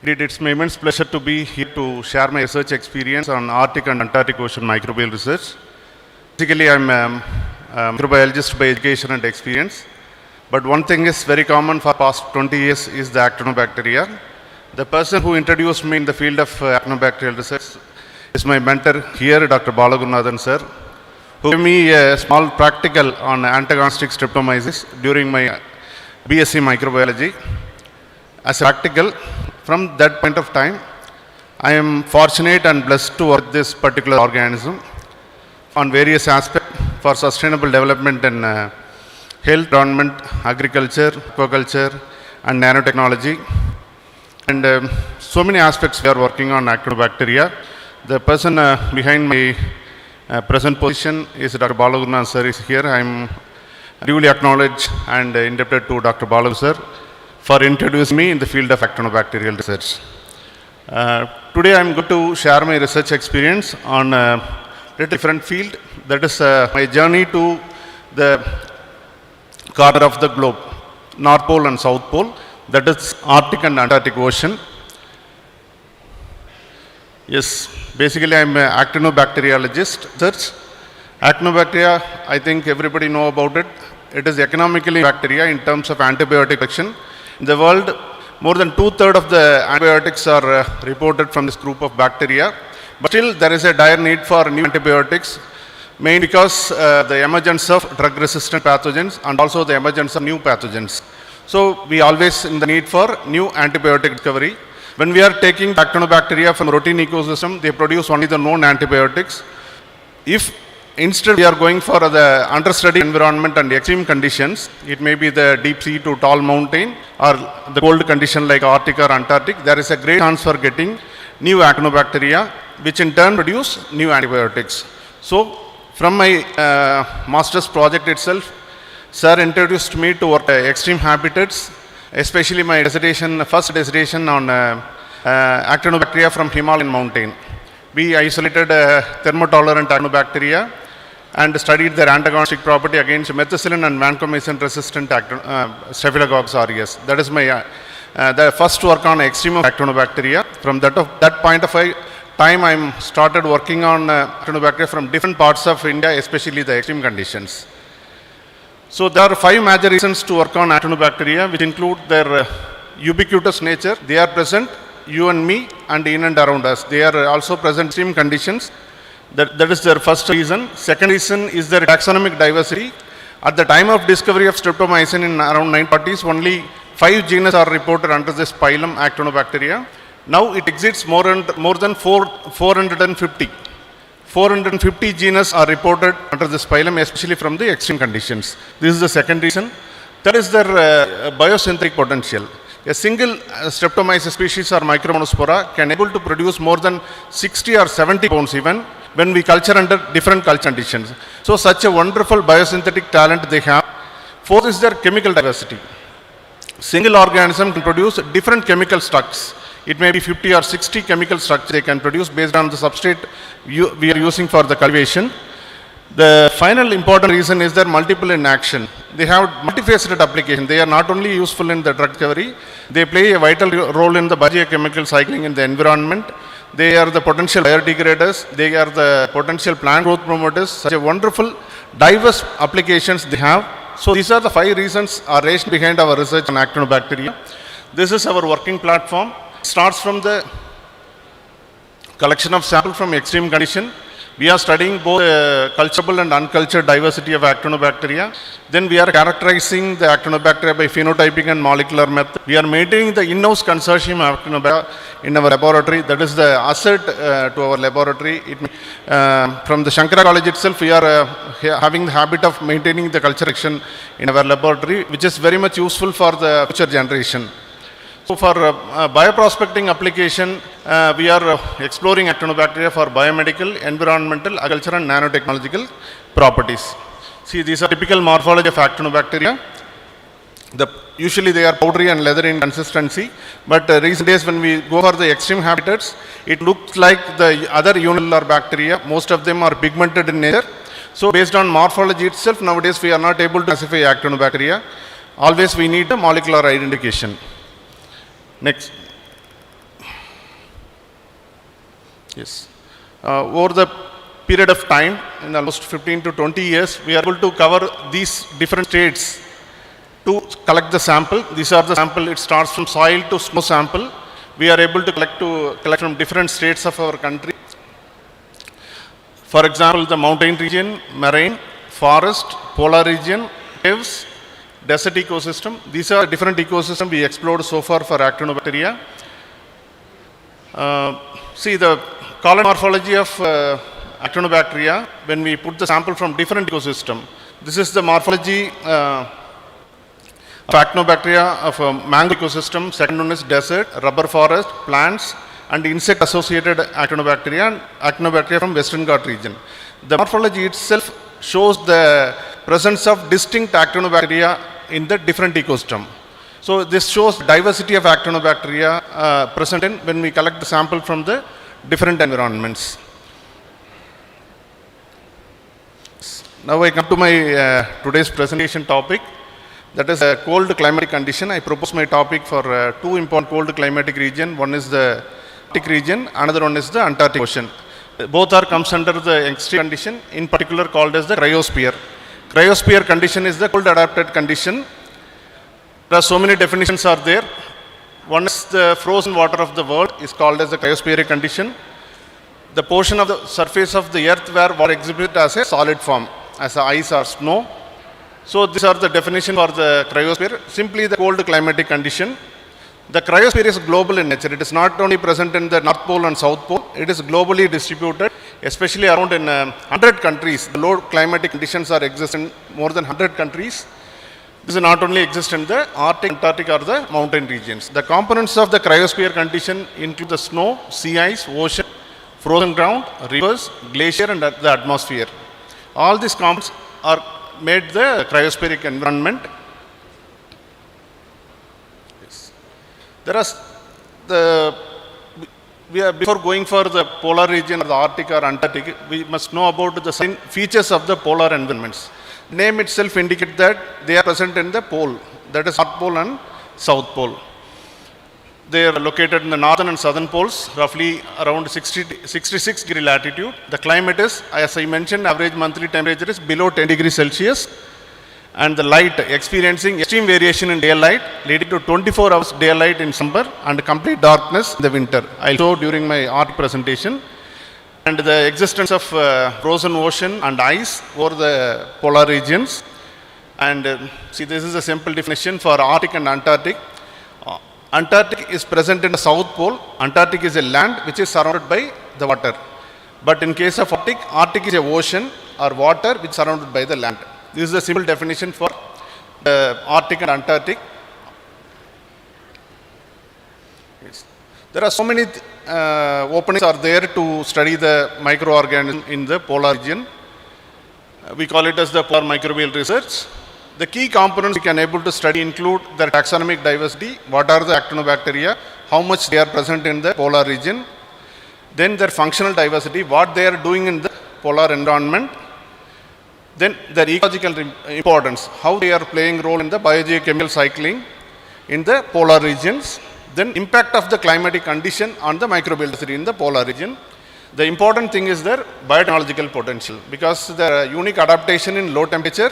It's my immense pleasure to be here to share my research experience on Arctic and Antarctic Ocean microbial research. Basically, I'm a microbiologist by education and experience. But one thing is very common for past 20 years is the actinobacteria. The person who introduced me in the field of actinobacterial research is my mentor here, Dr. Balagurunathan sir, who gave me a small practical on antagonistic streptomyces during my BSc microbiology. As a practical, from that point of time, I am fortunate and blessed to work with this particular organism on various aspects for sustainable development in health, environment, agriculture, aquaculture, and nanotechnology. And so many aspects we are working on actinobacteria. The person behind my present position is Dr. Balagurunathan sir is here. I am duly acknowledged and indebted to Dr. Balu sir for introducing me in the field of actinobacterial research. Today I am going to share my research experience on a different field, that is my journey to the corner of the globe, North Pole and South Pole, that is Arctic and Antarctic Ocean. Yes, basically I am an actinobacteriologist. Actinobacteria, I think everybody know about it. It is economically bacteria in terms of antibiotic action. In the world, more than 2/3 of the antibiotics are reported from this group of bacteria. But still, there is a dire need for new antibiotics, mainly because the emergence of drug-resistant pathogens and also the emergence of new pathogens. So, we always in the need for new antibiotic discovery. When we are taking actinobacteria from routine ecosystem, they produce only the known antibiotics. If instead we are going for the understudied environment and extreme conditions, it may be the deep sea to tall mountain or the cold condition like Arctic or Antarctic, there is a great chance for getting new actinobacteria, which in turn produce new antibiotics. So, from my master's project itself, sir introduced me to work extreme habitats, especially my dissertation, first dissertation on actinobacteria from Himalayan mountain. We isolated thermotolerant actinobacteria and studied their antagonistic property against methicillin and vancomycin resistant Staphylococcus aureus. That is my the first work on extreme of actinobacteria. From that point of time, I started working on actinobacteria from different parts of India, especially the extreme conditions. So there are 5 major reasons to work on actinobacteria, which include their ubiquitous nature. They are present, you and me, and in and around us. They are also present in extreme conditions. That is their first reason. Second reason is their taxonomic diversity. At the time of discovery of streptomycin in around 1940s, only 5 genus are reported under this phylum Actinobacteria. Now it exceeds more than 450 450 genus are reported under this phylum, especially from the extreme conditions. This is the second reason. That is their biosynthetic potential. A single Streptomyces species or Micromonospora can able to produce more than 60 or 70 pounds even when we culture under different culture conditions. So such a wonderful biosynthetic talent they have. Fourth is their chemical diversity. Single organism can produce different chemical structures. It may be 50 or 60 chemical structures they can produce based on the substrate we are using for the cultivation. The final important reason is their multiple in action. They have multifaceted application. They are not only useful in the drug discovery, they play a vital role in the biochemical cycling in the environment. They are the potential biodegraders. They are the potential plant growth promoters. Such a wonderful, diverse applications they have. So these are the 5 reasons are raised behind our research on actinobacteria. This is our working platform. It starts from the collection of sample from extreme condition. We are studying both culturable and uncultured diversity of actinobacteria. Then we are characterizing the actinobacteria by phenotyping and molecular method. We are maintaining the in-house consortium of actinobacteria in our laboratory. That is the asset to our laboratory. From the Shankara College itself, we are having the habit of maintaining the culture section in our laboratory, which is very much useful for the future generation. So for bioprospecting application, we are exploring actinobacteria for biomedical, environmental, agricultural and nanotechnological properties. See, these are typical morphology of actinobacteria. Usually they are powdery and leathery in consistency, but recent days when we go for the extreme habitats, it looks like the other unicellular bacteria. Most of them are pigmented in nature. So based on morphology itself, nowadays we are not able to classify actinobacteria. Always we need a molecular identification. Next. Yes. Over the period of time, in almost 15 to 20 years, we are able to cover these different states to collect the sample. These are the sample. It starts from soil to snow sample. We are able to collect from different states of our country. For example, the mountain region, marine, forest, polar region, caves, desert ecosystem. These are different ecosystems we explored so far for actinobacteria. See the colony morphology of actinobacteria when we put the sample from different ecosystem. This is the morphology of actinobacteria of a mango ecosystem. Second one is desert, rubber forest, plants and insect associated actinobacteria and actinobacteria from Western Ghat region. The morphology itself shows the presence of distinct actinobacteria in the different ecosystem. So this shows diversity of actinobacteria present in when we collect the sample from the different environments. Now I come to my today's presentation topic, that is a cold climatic condition. I propose my topic for 2 important cold climatic region. One is the Arctic region, another one is the Antarctic Ocean. Both are comes under the extreme condition, in particular called as the cryosphere. Cryosphere condition is the cold adapted condition. There are so many definitions are there. One is the frozen water of the world is called as the cryospheric condition. The portion of the surface of the earth where water exhibits as a solid form, as ice or snow. So these are the definition for the cryosphere. Simply the cold climatic condition. The cryosphere is global in nature. It is not only present in the North Pole and South Pole, it is globally distributed, especially around in 100 countries. The low climatic conditions are exist in more than 100 countries. This is not only exist in the Arctic, Antarctic or the mountain regions. The components of the cryosphere condition include the snow, sea ice, ocean, frozen ground, rivers, glacier and the atmosphere. All these components are made the cryospheric environment. There are before going for the polar region or the Arctic or Antarctic, we must know about the features of the polar environments. Name itself indicates that they are present in the pole, that is North Pole and South Pole. They are located in the northern and southern poles, roughly around 66 degree latitude. The climate is, as I mentioned, average monthly temperature is below 10 degrees Celsius. And the light experiencing extreme variation in daylight, leading to 24 hours daylight in summer and complete darkness in the winter. I'll show during my art presentation. And the existence of frozen ocean and ice over the polar regions. And see, this is a simple definition for Arctic and Antarctic. Antarctic is present in the South Pole. Antarctic is a land which is surrounded by the water. But in case of Arctic, Arctic is a ocean or water which is surrounded by the land. This is the simple definition for the Arctic and Antarctic. Yes. There are so many openings are there to study the microorganism in the polar region. We call it as the polar microbial research. The key components we can able to study include the taxonomic diversity, what are the actinobacteria, how much they are present in the polar region, then their functional diversity, what they are doing in the polar environment, then their ecological importance, how they are playing role in the biogeochemical cycling in the polar regions, then impact of the climatic condition on the microbial diversity in the polar region. The important thing is their biotechnological potential, because the unique adaptation in low temperature,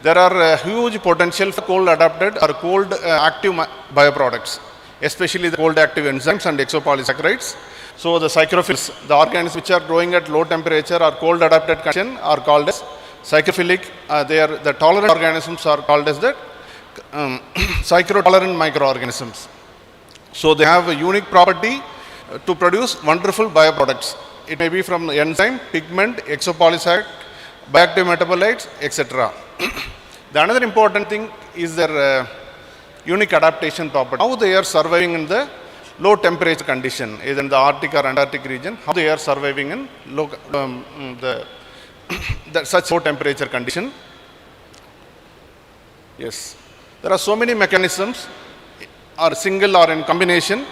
there are huge potential for cold adapted or cold active bioproducts, especially the cold active enzymes and exopolysaccharides. So the psychrophils, the organisms which are growing at low temperature or cold adapted condition are called as psychrophilic. The tolerant organisms are called as the psychrotolerant microorganisms. So they have a unique property to produce wonderful bioproducts. It may be from enzyme, pigment, exopolysaccharide, bioactive metabolites, etc. The another important thing is their unique adaptation property. How they are surviving in the low temperature condition, either in the Arctic or Antarctic region, how they are surviving in low, such low temperature condition. Yes, there are so many mechanisms, or single or in combination,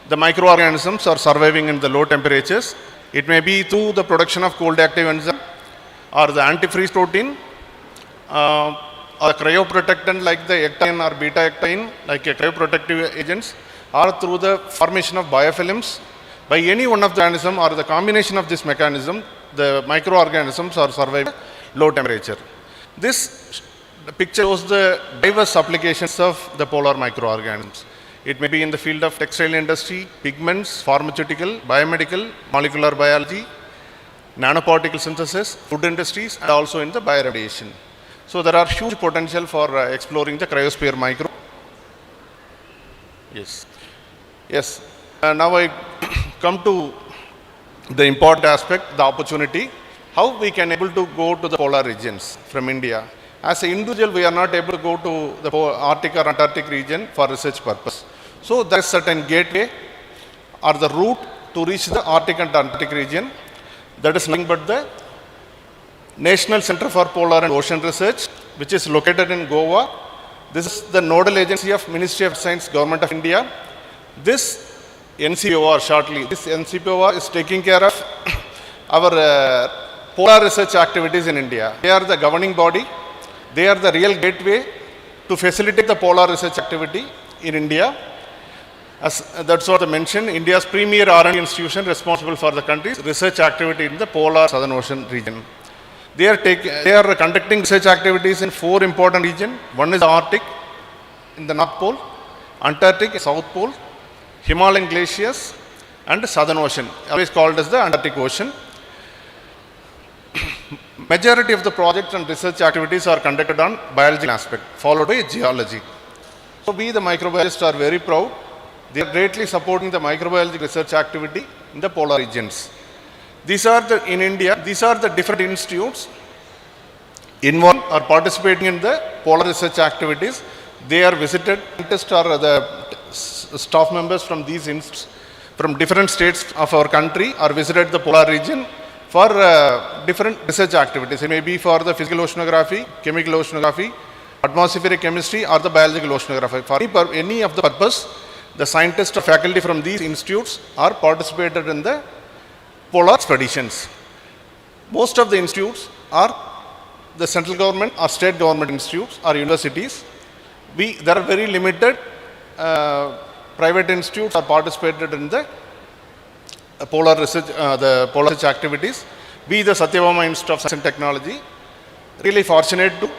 the microorganisms are surviving in the low temperatures. It may be through the production of cold active enzyme or the antifreeze protein, or cryoprotectant like the ectine or beta ectine, like a cryoprotective agents, or through the formation of biofilms. By any one of the mechanism or the combination of this mechanism, the microorganisms are surviving low temperature. This picture shows the diverse applications of the polar microorganisms. It may be in the field of textile industry, pigments, pharmaceutical, biomedical, molecular biology, nanoparticle synthesis, food industries, and also in the bioradiation. So there are huge potential for exploring the cryosphere micro. Yes. Yes. Now I come to the important aspect, the opportunity, how we can able to go to the polar regions from India. As an individual, we are not able to go to the Arctic or Antarctic region for research purpose. So there is certain gateway or the route to reach the Arctic and Antarctic region. That is nothing but the National Center for Polar and Ocean Research, which is located in Goa. This is the nodal agency of Ministry of Science, Government of India. This NCPOR shortly, this NCPOR is taking care of our polar research activities in India. They are the governing body. They are the real gateway to facilitate the polar research activity in India. As that's what I mentioned, India's premier R&D institution responsible for the country's research activity in the polar Southern Ocean region. They are conducting research activities in 4 important regions. One is the Arctic in the North Pole, Antarctic, South Pole, Himalayan glaciers, and the Southern Ocean, always called as the Antarctic Ocean. Majority of the projects and research activities are conducted on biological aspect, followed by geology. So we, the microbiologists, are very proud. They are greatly supporting the microbiology research activity in the polar regions. These are in India, these are the different institutes involved or participating in the polar research activities. They are visited, scientists or the staff members from these institutes, from different states of our country are visited the polar region for different research activities. It may be for the physical oceanography, chemical oceanography, atmospheric chemistry, or the biological oceanography. For any of the purpose, the scientists or faculty from these institutes are participated in the polar expeditions. Most of the institutes are the central government or state government institutes or universities. There are very limited private institutes are participated in the polar research activities. We, the Satyabama Institute of Science and Technology, really fortunate to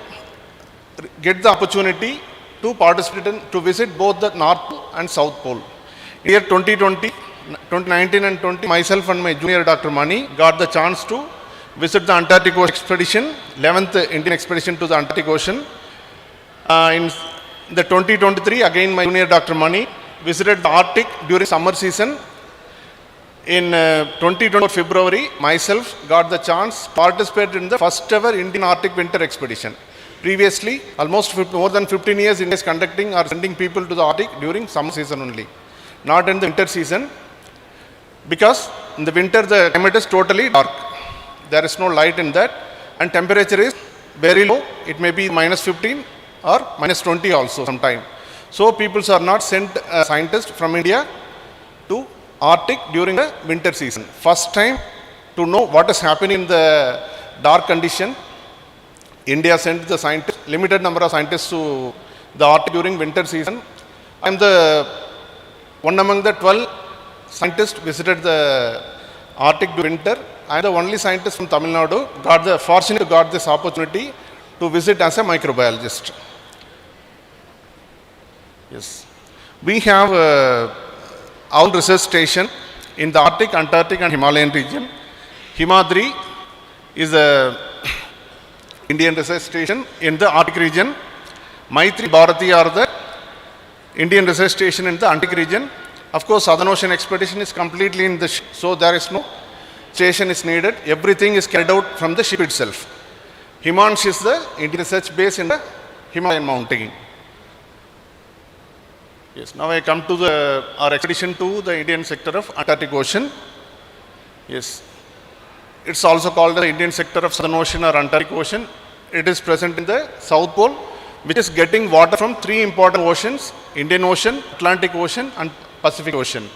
get the opportunity to participate in, to visit both the North Pole and South Pole. Year 2019 and 20, myself and my junior Dr. Mani got the chance to visit the Antarctic Ocean expedition, 11th Indian expedition to the Antarctic Ocean. In the 2023, again my junior Dr. Mani visited the Arctic during summer season In 2024 February, myself got the chance to participate in the first ever Indian Arctic winter expedition. Previously, almost more than 15 years India is conducting or sending people to the Arctic during summer season only, not in the winter season, because in the winter the climate is totally dark. There is no light in that, and temperature is very low. It may be minus 15 or minus 20 also sometime. So people are not sent scientists from India to Arctic during the winter season. First time to know what is happening in the dark condition, India sent the scientists, limited number of scientists to the Arctic during winter season. I am the one among the 12 scientists visited the Arctic during winter. I am the only scientist from Tamil Nadu fortunate got this opportunity to visit as a microbiologist. Yes, we have our research station in the Arctic, Antarctic and Himalayan region. Himadri is a Indian research station in the Arctic region. Mrcvbr are the Indian research station in the Arctic region. Of course, Southern Ocean expedition is completely in the ship, so there is no station is needed. Everything is carried out from the ship itself. Himansh is the Indian research base in the Himalayan mountain. Yes, now I come to our expedition to the Indian sector of Antarctic Ocean. Yes, it's also called the Indian sector of Southern Ocean or Antarctic Ocean. It is present in the South Pole, which is getting water from three important oceans: Indian Ocean, Atlantic Ocean and Pacific Ocean.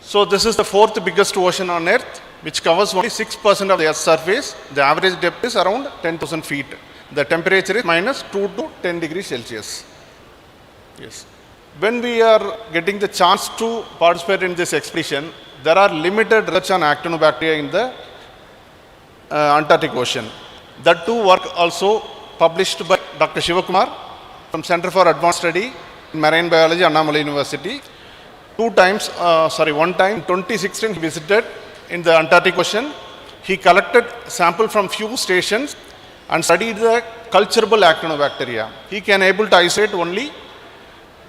So this is the fourth biggest ocean on Earth, which covers only 6% of the Earth's surface. The average depth is around 10,000 feet. The temperature is minus 2 to 10 degrees Celsius. Yes. When we are getting the chance to participate in this expedition, there are limited research on actinobacteria in the Antarctic Ocean. That too work also published by Dr. Shivakumar from Center for Advanced Study in Marine Biology, Annamalai University. One time in 2016 he visited in the Antarctic Ocean. He collected sample from few stations and studied the culturable actinobacteria. He can able to isolate only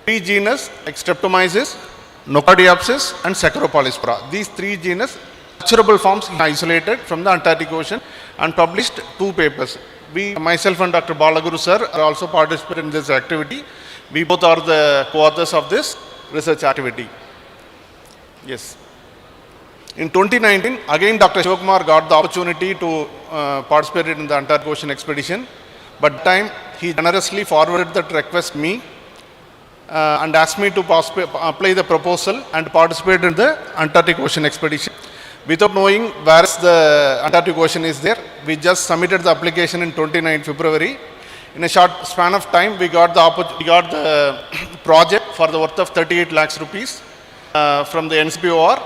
three genus like Streptomyces, Nocardiopsis and Saccharopolyspora. These three genus culturable forms he isolated from the Antarctic Ocean and published 2 papers. Myself and Dr. Balaguru sir are also participating in this activity. We both are the co-authors of this research activity. Yes. In 2019, again Dr. Shivakumar got the opportunity to participate in the Antarctic Ocean expedition, but that time he generously forwarded that request me and asked me to apply the proposal and participate in the Antarctic Ocean expedition. Without knowing where the Antarctic Ocean is there, we just submitted the application in 29 February. In a short span of time, we got the project for the worth of 38 lakhs rupees from the NCPOR.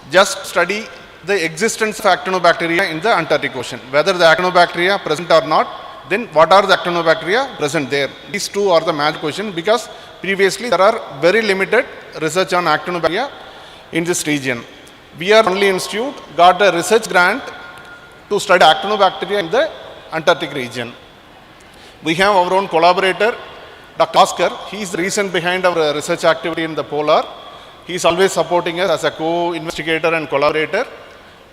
Just study the existence of actinobacteria in the Antarctic Ocean. Whether the actinobacteria present or not, then what are the actinobacteria present there? These two are the major question, because previously there are very limited research on actinobacteria in this region. We are only institute got a research grant to study actinobacteria in the Antarctic region. We have our own collaborator, Dr. Oscar. He is the reason behind our research activity in the polar. He is always supporting us as a co-investigator and collaborator,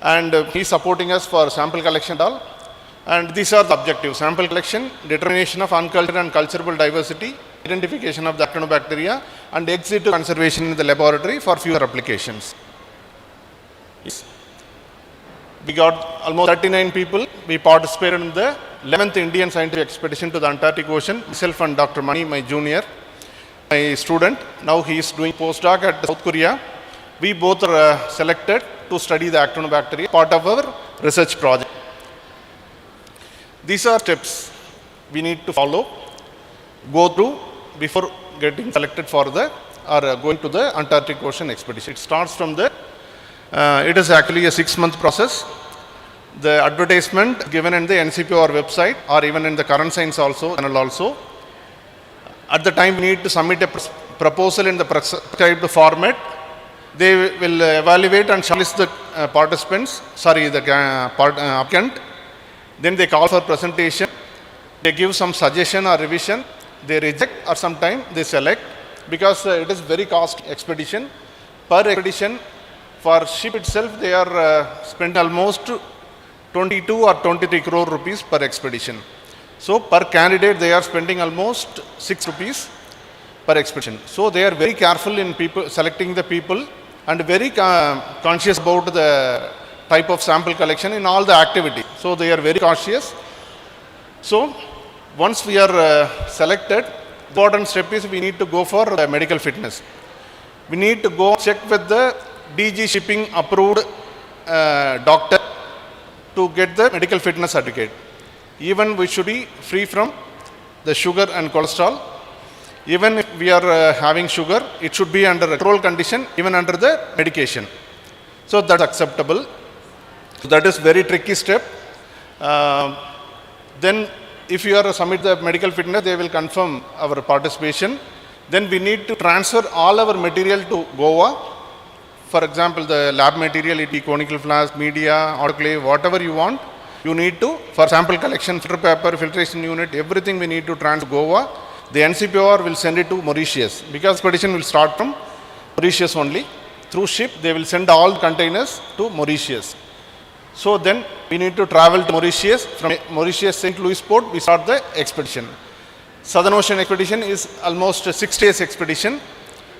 and he is supporting us for sample collection and all. And these are the objectives: sample collection, determination of uncultured and culturable diversity, identification of the actinobacteria, and ex situ conservation in the laboratory for future applications. Yes. We got almost 39 people. We participated in the 11th Indian scientific expedition to the Antarctic Ocean. Myself and Dr. Mani, my junior, my student. Now he is doing postdoc at South Korea. We both are selected to study the actinobacteria, part of our research project. These are steps we need to follow, go through before getting selected for the or going to the Antarctic Ocean expedition. It starts from the, it is actually a 6-month process. The advertisement given in the NCPOR website or even in the Current Science channel also. At the time we need to submit a proposal in the prescribed format. They will evaluate and shortlist the applicant. Then they call for presentation. They give some suggestion or revision. They reject, or sometime they select, because it is very costly expedition. Per expedition, For ship itself, they are spent almost 22 or 23 crore rupees per expedition. So per candidate, they are spending almost 6 rupees per expedition. So they are very careful in selecting the people and very conscious about the type of sample collection in all the activity. So they are very cautious. So once we are selected, important step is we need to go for medical fitness. We need to go check with the DG shipping approved doctor to get the medical fitness certificate. Even we should be free from the sugar and cholesterol. Even if we are having sugar, it should be under a control condition, even under the medication. So that's acceptable. So that is very tricky step. Then if you are submit the medical fitness, they will confirm our participation. Then we need to transfer all our material to Goa. For example, the lab material, it be conical flask, media, autoclave, whatever you want, you need to, for sample collection, filter paper, filtration unit, everything we need to transfer Goa. The NCPOR will send it to Mauritius, because expedition will start from Mauritius only. Through ship, they will send all the containers to Mauritius. So then we need to travel to Mauritius. From Mauritius St. Louis port, we start the expedition. Southern Ocean expedition is almost a 6 days expedition.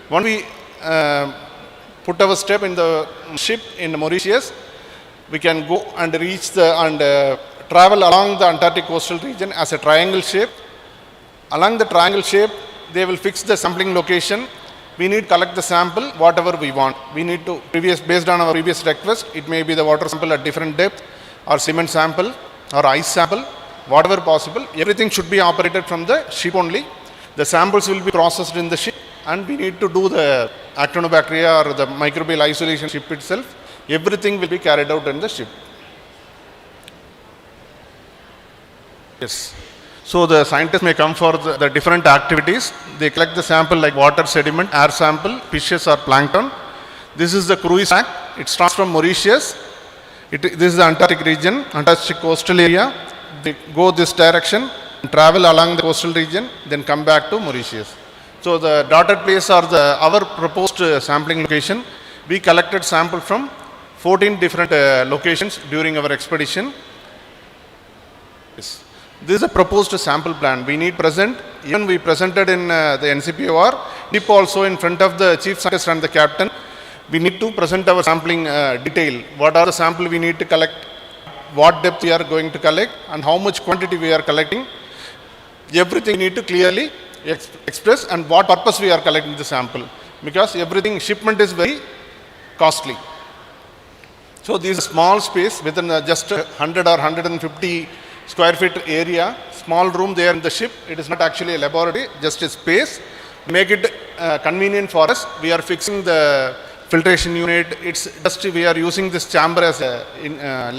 When we put our step in the ship in Mauritius, we can go and reach travel along the Antarctic coastal region as a triangle shape. Along the triangle shape, they will fix the sampling location. We need to collect the sample, whatever we want. We need to, based on our previous request, it may be the water sample at different depth, or cement sample, or ice sample, whatever possible. Everything should be operated from the ship only. The samples will be processed in the ship, and we need to do the actinobacteria or the microbial isolation ship itself. Everything will be carried out in the ship. Yes. So the scientists may come for the different activities. They collect the sample like water, sediment, air sample, fishes or plankton. This is the cruise sack. It starts from Mauritius. This is the Antarctic region, Antarctic coastal area. They go this direction, travel along the coastal region, then come back to Mauritius. So the dotted place are our proposed sampling location. We collected sample from 14 different locations during our expedition. Yes. This is a proposed sample plan. We need present, even we presented in the NCPOR, DIP also in front of the chief scientist and the captain. We need to present our sampling detail. What are the sample we need to collect, what depth we are going to collect, and how much quantity we are collecting. Everything we need to clearly express, and what purpose we are collecting the sample. Because everything, shipment is very costly. So this small space within just 100 or 150 square feet area, small room there in the ship. It is not actually a laboratory, just a space. Make it convenient for us. We are fixing the filtration unit. It's just we are using this chamber as a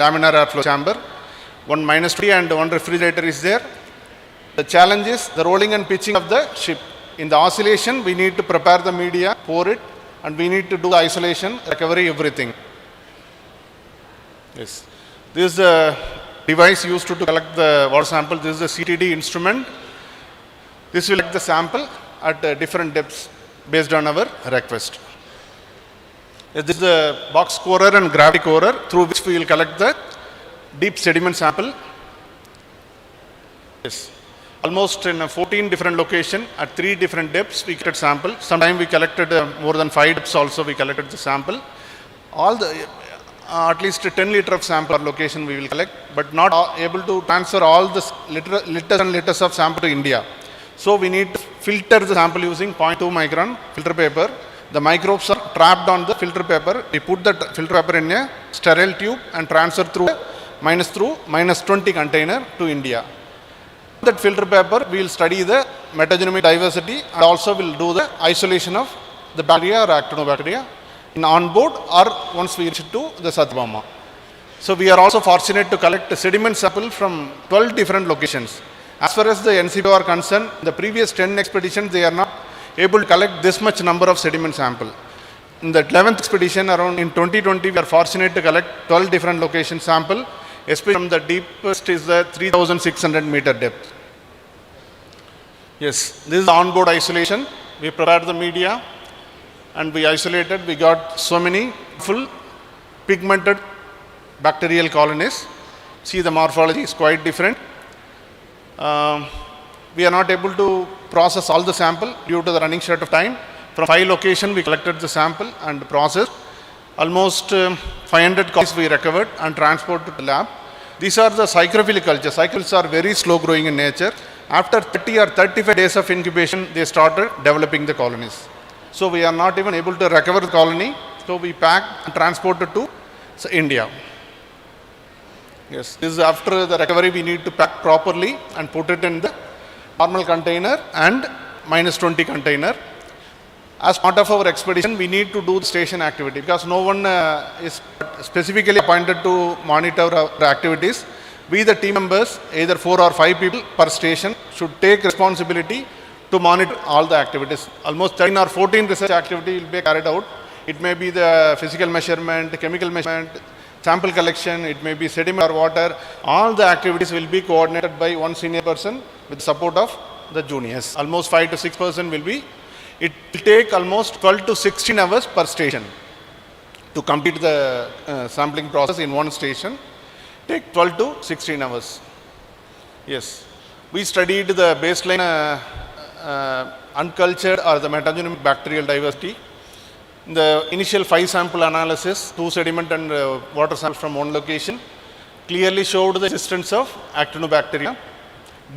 laminar airflow chamber. One -3 and one refrigerator is there. The challenge is the rolling and pitching of the ship. In the oscillation, we need to prepare the media, pour it, and we need to do the isolation, recovery, everything. Yes. This is the device used to collect the water sample. This is the CTD instrument. This will collect the sample at different depths based on our request. This is the box corer and gravity corer through which we will collect the deep sediment sample. Yes. Almost in 14 different locations at 3 different depths we collected sample. Sometimes we collected more than 5 depths also we collected the sample. All the at least 10 liter of sample per location we will collect, but not able to transfer all the liters and liters of sample to India. So we need to filter the sample using 0.2 micron filter paper. The microbes are trapped on the filter paper. We put the filter paper in a sterile tube and transfer through -20 container to India. That filter paper we will study the metagenomic diversity and also will do the isolation of the bacteria or actinobacteria on board or once we reach to the Satyabama. So we are also fortunate to collect sediment sample from 12 different locations. As far as the NCPO are concerned, the previous 10 expeditions they are not able to collect this much number of sediment sample. In the 11th expedition around in 2020 we are fortunate to collect 12 different location sample, especially from the deepest is the 3600 meter depth. Yes, this is onboard isolation. We prepared the media and we isolated. We got so many full pigmented bacterial colonies. See, the morphology is quite different. We are not able to process all the sample due to the running short of time. From 5 locations we collected the sample and processed. Almost 500 copies we recovered and transported to the lab. These are the psychrophilic cultures. Cycles are very slow growing in nature. After 30 or 35 days of incubation, they started developing the colonies. So we are not even able to recover the colony. So we packed and transported to India. Yes, this is after the recovery we need to pack properly and put it in the normal container and -20 container. As part of our expedition, we need to do the station activity because no one is specifically appointed to monitor our activities. We, the team members, either 4 or 5 people per station, should take responsibility to monitor all the activities. Almost 13 or 14 research activity will be carried out. It may be the physical measurement, chemical measurement, sample collection, it may be sediment or water. All the activities will be coordinated by one senior person with support of the juniors. Almost 5 to 6% will be. It will take almost 12 to 16 hours per station to complete the sampling process in one station. Take 12 to 16 hours. Yes. We studied the baseline uncultured or the metagenomic bacterial diversity. The initial 5 sample analysis, 2 sediment and water samples from one location, clearly showed the existence of actinobacteria.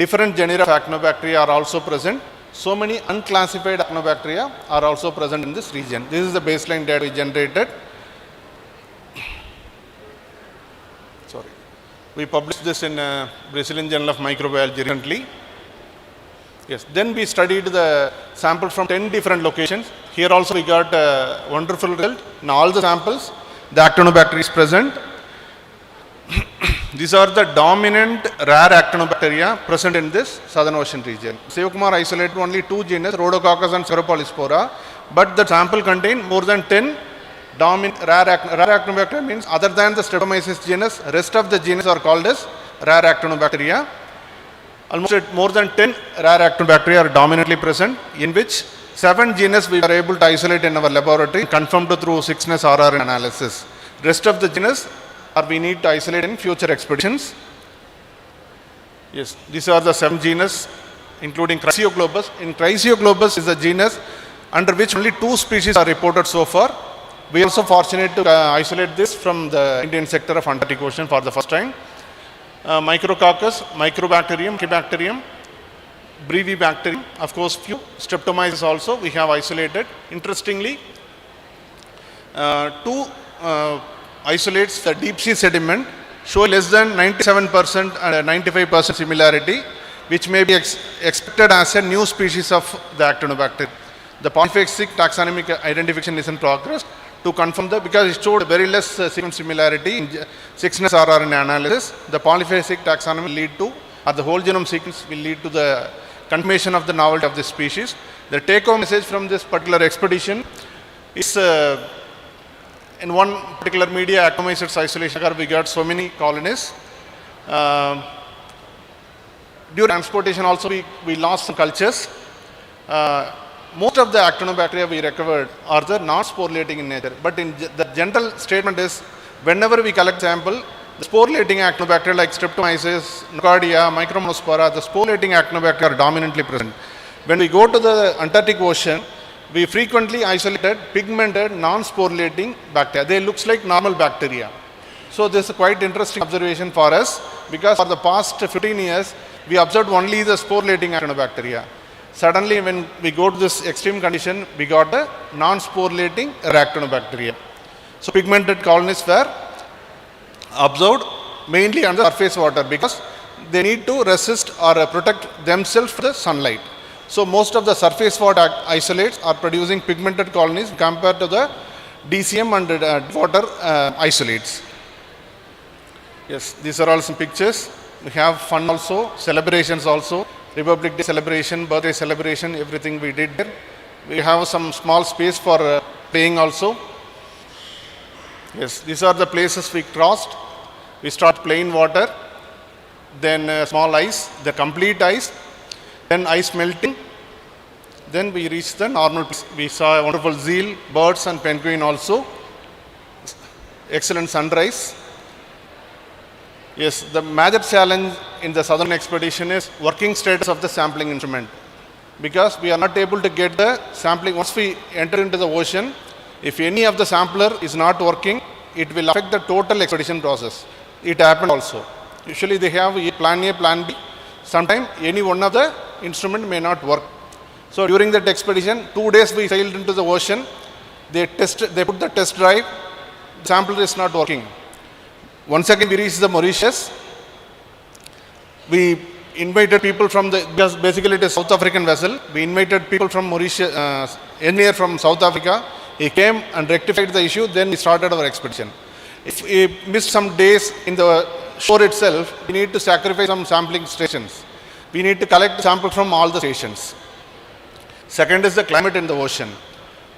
Different genera of actinobacteria are also present. So many unclassified actinobacteria are also present in this region. This is the baseline data we generated. Sorry. We published this in Brazilian Journal of Microbiology recently. Yes. Then we studied the sample from 10 different locations. Here also we got a wonderful result. In all the samples, the actinobacteria is present. These are the dominant rare actinobacteria present in this southern ocean region. Sivakumar isolated only 2 genus, Rhodococcus and Ceropolyspora, but the sample contained more than 10 dominant rare actinobacteria, means other than the Streptomyces genus, rest of the genus are called as rare actinobacteria. Almost more than 10 rare actinobacteria are dominantly present, in which 7 genus we are able to isolate in our laboratory, confirmed through 6ness RR analysis. Rest of the genus we need to isolate in future expeditions. Yes, these are the 7 genus, including Chrysioglobus. In Chrysioglobus is a genus under which only 2 species are reported so far. We are also fortunate to isolate this from the Indian sector of Antarctic Ocean for the first time. Micrococcus, Microbacterium, Mrcvbr, Brevibacterium, of course few Streptomyces also we have isolated. Interestingly, 2 isolates the deep sea sediment show less than 97% and 95% similarity, which may be expected as a new species of the actinobacter. The polyphasic taxonomic identification is in progress to confirm that, because it showed very less sequence similarity in 6ness RNA analysis. The polyphasic taxonomy will lead to, or the whole genome sequence will lead to the confirmation of the novelty of this species. The take-home message from this particular expedition is in one particular media, actinomycetes isolation, we got so many colonies. During transportation also we lost some cultures. Most of the actinobacteria we recovered are the non-sporulating in nature. But in the general statement is, whenever we collect sample, the sporulating actinobacteria like Streptomyces, Nocardia, Micromonospora, the sporulating actinobacteria are dominantly present. When we go to the Antarctic Ocean, we frequently isolated pigmented non-sporulating bacteria. They looks like normal bacteria. So this is a quite interesting observation for us, because for the past 15 years, we observed only the sporulating actinobacteria. Suddenly when we go to this extreme condition, we got the non-sporulating actinobacteria. So pigmented colonies were observed mainly under surface water, because they need to resist or protect themselves from the sunlight. So most of the surface water isolates are producing pigmented colonies compared to the DCM and water isolates. Yes, these are all some pictures. We have fun also, celebrations also, Republic Day celebration, birthday celebration, everything we did there. We have some small space for playing also. Yes, these are the places we crossed. We start plain water, then small ice, the complete ice, then ice melting, then we reach the normal place. We saw a wonderful seal, birds and penguin also. excellent sunrise. Yes, the major challenge in the southern expedition is working status of the sampling instrument, because we are not able to get the sampling. Once we enter into the ocean, if any of the sampler is not working, it will affect the total expedition process. It happened also. Usually they have plan A, plan B. Sometimes any one of the instrument may not work. So during that expedition, 2 days we sailed into the ocean. They put the test drive. The sampler is not working. Once again we reached the Mauritius. We invited people from because basically it is South African vessel. We invited people from Mauritius, engineer from South Africa. He came and rectified the issue. Then we started our expedition. If we missed some days in the shore itself, we need to sacrifice some sampling stations. We need to collect samples from all the stations. Second is the climate in the ocean.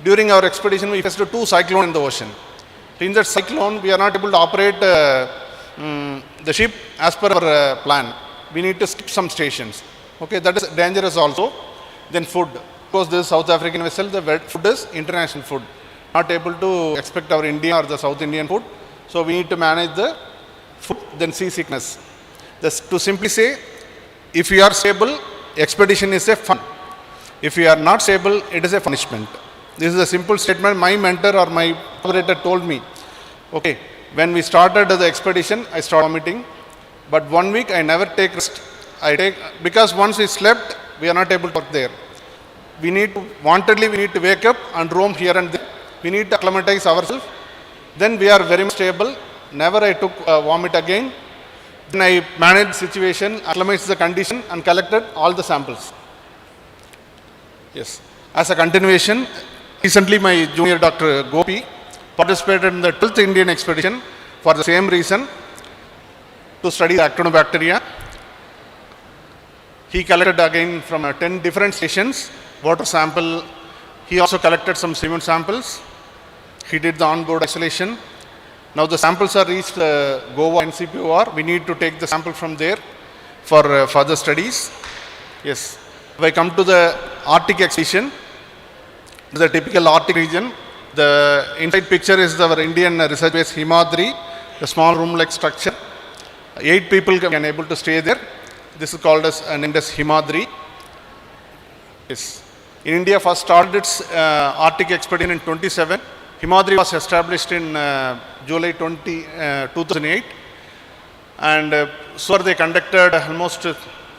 During our expedition, we faced 2 cyclones in the ocean. In that cyclone, we are not able to operate the ship as per our plan. We need to skip some stations. Okay, that is dangerous also. Then food. Because this is South African vessel, the food is international food. Not able to expect our Indian or the South Indian food. So we need to manage the food, then seasickness. To simply say, if you are stable, expedition is a fun. If you are not stable, it is a punishment. This is a simple statement my mentor or my operator told me. Okay, when we started the expedition, I started vomiting. But 1 week, I never take rest. Because once we slept, we are not able to work there. We need to wake up and roam here and there. We need to acclimatize ourselves. Then we are very much stable. Never I took vomit again. Then I managed situation, acclimatized the condition and collected all the samples. Yes. As a continuation, recently my junior Dr. Gopi participated in the 12th Indian expedition for the same reason, to study actinobacteria. He collected again from 10 different stations, water sample. He also collected some semen samples. He did the onboard isolation. Now the samples are reached Goa NCPOR. We need to take the sample from there for further studies. Yes. If I come to the Arctic expedition, the typical Arctic region, the inside picture is our Indian research base Himadri, a small room-like structure. 8 people can able to stay there. This is called as named as Himadri. Yes. In India, first started its Arctic expedition in 27. Himadri was established in July 2008, and so they conducted almost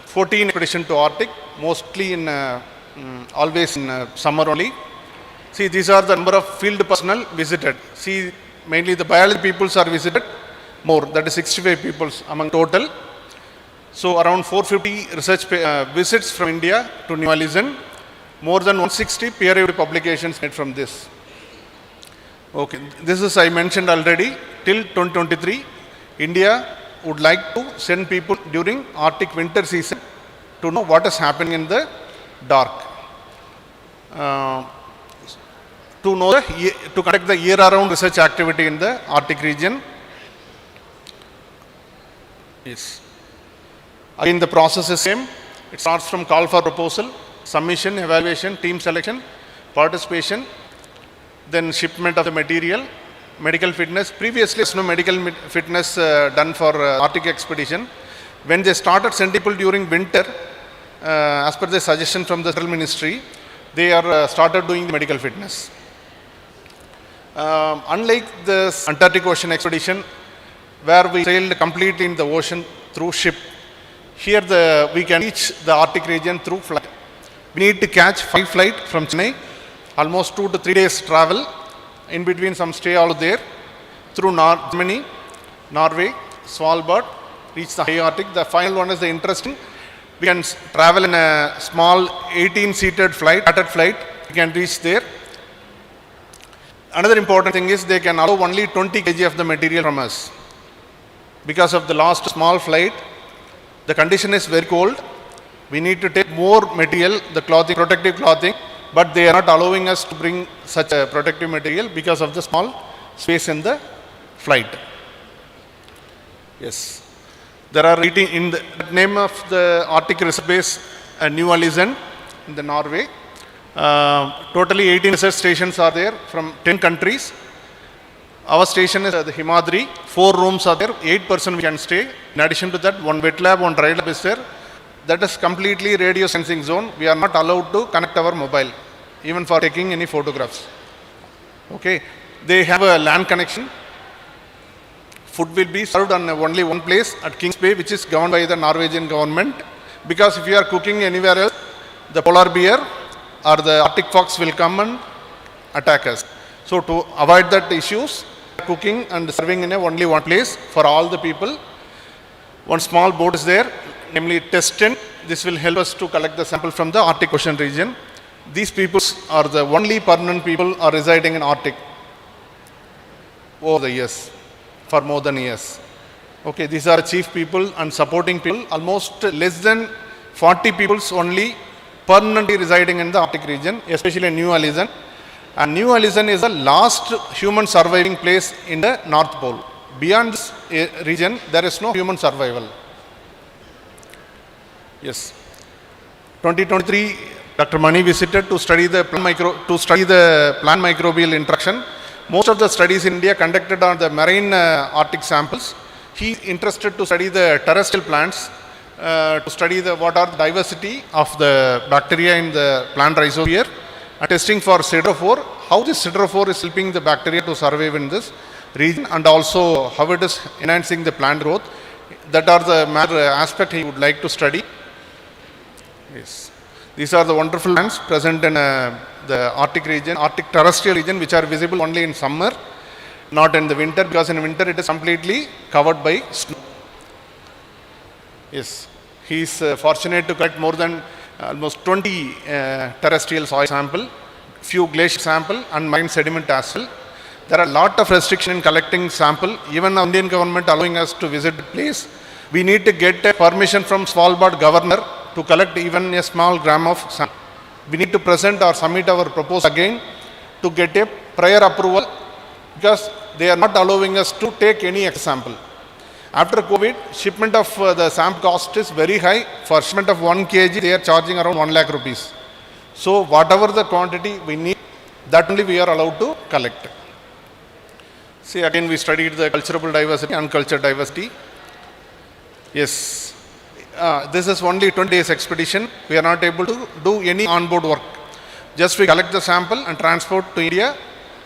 14 expeditions to Arctic, mostly in always in summer only. See, these are the number of field personnel visited. See, mainly the biology peoples are visited more, that is 65 peoples among total. So around 450 research visits from India to New Zealand, more than 160 peer-reviewed publications made from this. Okay, this is I mentioned already, till 2023, India would like to send people during Arctic winter season to know what is happening in the dark. To conduct the year-round research activity in the Arctic region. Yes. Again, the process is same. It starts from call for proposal, submission, evaluation, team selection, participation, then shipment of the material, medical fitness. Previously, there was no medical fitness done for Arctic expedition. When they started sending people during winter, as per the suggestion from the Central Ministry, they are started doing the medical fitness. Unlike the Antarctic Ocean expedition, where we sailed completely in the ocean through ship, here we can reach the Arctic region through flight. We need to catch 5 flights from Chennai, almost 2 to 3 days travel, in between some stay out there, through Germany, Norway, Svalbard, reach the high Arctic. The final one is the interesting. We can travel in a small 18-seated flight, chartered flight, we can reach there. Another important thing is they can allow only 20 kg of the material from us. Because of the last small flight, the condition is very cold. We need to take more material, the clothing, protective clothing, but they are not allowing us to bring such a protective material because of the small space in the flight. Yes. There are in the name of the Arctic Research Base, New Zealand in the Norway. Totally 18 research stations are there from 10 countries. Our station is the Himadri. 4 rooms are there. 8 person we can stay. In addition to that, one wet lab, one dry lab is there. That is completely radio sensing zone. We are not allowed to connect our mobile, even for taking any photographs. Okay. They have a LAN connection. Food will be served on only one place at Kings Bay, which is governed by the Norwegian government. Because if you are cooking anywhere else, the polar bear or the Arctic fox will come and attack us. So to avoid that issues, cooking and serving in only one place for all the people. One small boat is there, namely test tent. This will help us to collect the sample from the Arctic Ocean region. These people are the only permanent people are residing in Arctic over the years, for more than years. Okay, these are chief people and supporting people. Almost less than 40 people only permanently residing in the Arctic region, especially in New Allison. And New Allison is the last human surviving place in the North Pole. Beyond this region, there is no human survival. Yes. 2023, Dr. Mani visited to study the plant microbial interaction. Most of the studies in India conducted on the marine Arctic samples. He is interested to study the terrestrial plants, to study what are the diversity of the bacteria in the plant rhizosphere, and testing for siderophore, how this siderophore is helping the bacteria to survive in this region, and also how it is enhancing the plant growth. That are the major aspect he would like to study. Yes. These are the wonderful plants present in the Arctic region, Arctic terrestrial region, which are visible only in summer, not in the winter, because in winter it is completely covered by snow. Yes, he is fortunate to collect more than almost 20 terrestrial soil sample, few glacier sample and marine sediment as well. There are a lot of restriction in collecting sample. Even the Indian government allowing us to visit the place, we need to get a permission from Svalbard governor to collect even a small gram of sample. We need to present or submit our proposal again to get a prior approval, because they are not allowing us to take any sample. After COVID, shipment of the sample cost is very high. For shipment of 1 kg, they are charging around 1 lakh rupees. So whatever the quantity we need, that only we are allowed to collect. See, again we studied the culturable diversity and culture diversity. Yes. This is only 20 days expedition. We are not able to do any onboard work. Just we collect the sample and transport to India.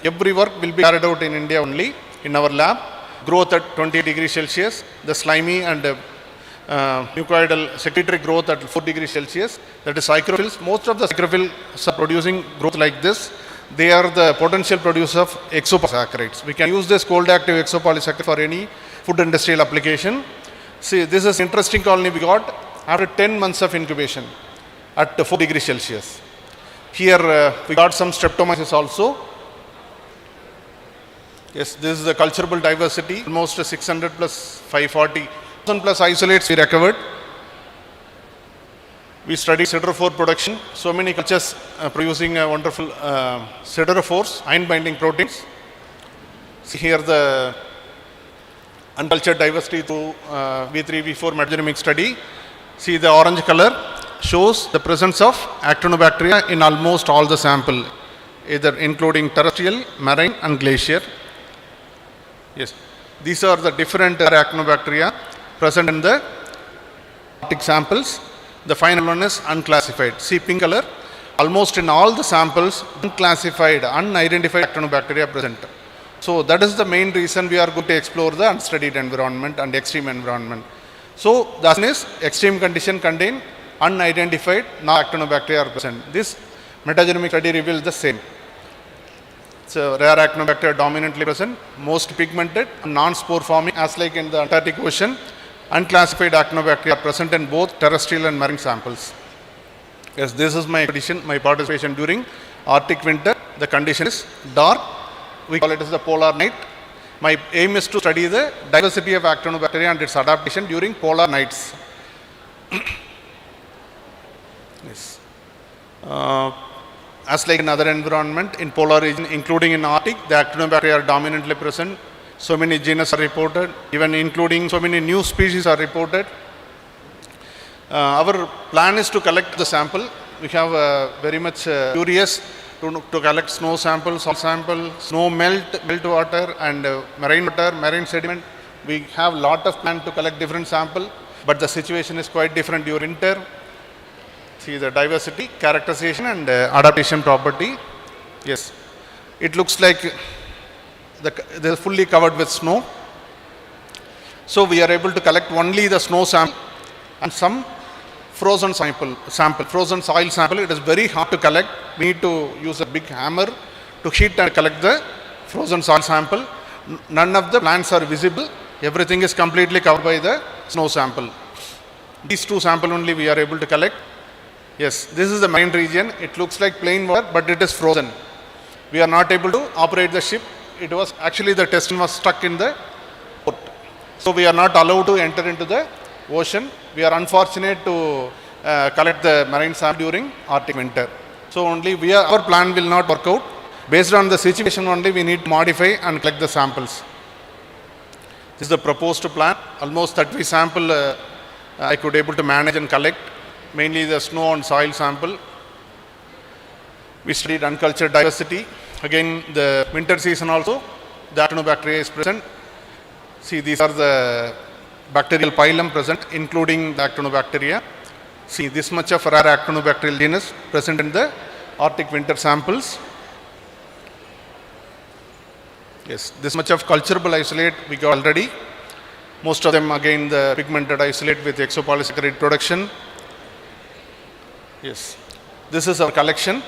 Every work will be carried out in India only, in our lab. Growth at 20 degrees Celsius. The slimy and mucoidal secretory growth at 4 degrees Celsius. That is psychrophiles. Most of the psychrophiles are producing growth like this. They are the potential producers of exopolysaccharides. We can use this cold active exopolysaccharide for any food industrial application. See, this is interesting colony we got after 10 months of incubation at 4 degrees Celsius. Here we got some streptomyces also. Yes, this is the culturable diversity, almost 600 plus 540, 1000 plus isolates we recovered. We studied siderophore production, so many cultures producing wonderful siderophores, iron binding proteins. See here the uncultured diversity through V3, V4 metagenomic study. See the orange color shows the presence of actinobacteria in almost all the sample, either including terrestrial, marine and glacier. Yes, these are the different actinobacteria present in the Arctic samples. The final one is unclassified. See pink color, almost in all the samples, unclassified, unidentified actinobacteria present. So that is the main reason we are going to explore the unstudied environment and extreme environment. So the answer is extreme condition contain unidentified non-actinobacteria are present. This metagenomic study reveals the same. So rare actinobacteria dominantly present, most pigmented, non-spore forming, as like in the Antarctic Ocean. Unclassified actinobacteria are present in both terrestrial and marine samples. Yes, this is my expedition, my participation during Arctic winter. The condition is dark. We call it as the polar night. My aim is to study the diversity of actinobacteria and its adaptation during polar nights. Yes. As like in other environment, in polar region, including in Arctic, the actinobacteria are dominantly present. So many genus are reported, even including so many new species are reported. Our plan is to collect the sample. We have very much curious to collect snow sample, salt sample, snow melt, melt water and water, marine sediment. We have lot of plan to collect different sample, but the situation is quite different during winter. See the diversity, characterization and adaptation property. Yes, it looks like they are fully covered with snow. So we are able to collect only the snow sample and some frozen frozen soil sample. It is very hard to collect. We need to use a big hammer to heat and collect the frozen soil sample. None of the plants are visible. Everything is completely covered by the snow sample. These two samples only we are able to collect. Yes, this is the main region. It looks like plain water, but it is frozen. We are not able to operate the ship. It was actually the test was stuck in the port. So we are not allowed to enter into the ocean. We are unfortunate to collect the marine sample during Arctic winter. So only our plan will not work out. Based on the situation only we need to modify and collect the samples. This is the proposed plan. Almost 30 sample I could able to manage and collect. Mainly the snow and soil sample. We studied uncultured diversity. Again the winter season also the actinobacteria is present. See, these are the bacterial phylum present, including the actinobacteria. See, this much of rare actinobacterial genus present in the Arctic winter samples. Yes, this much of culturable isolate we got already. Most of them again the pigmented isolate with exopolysaccharide production. Yes, this is our collection.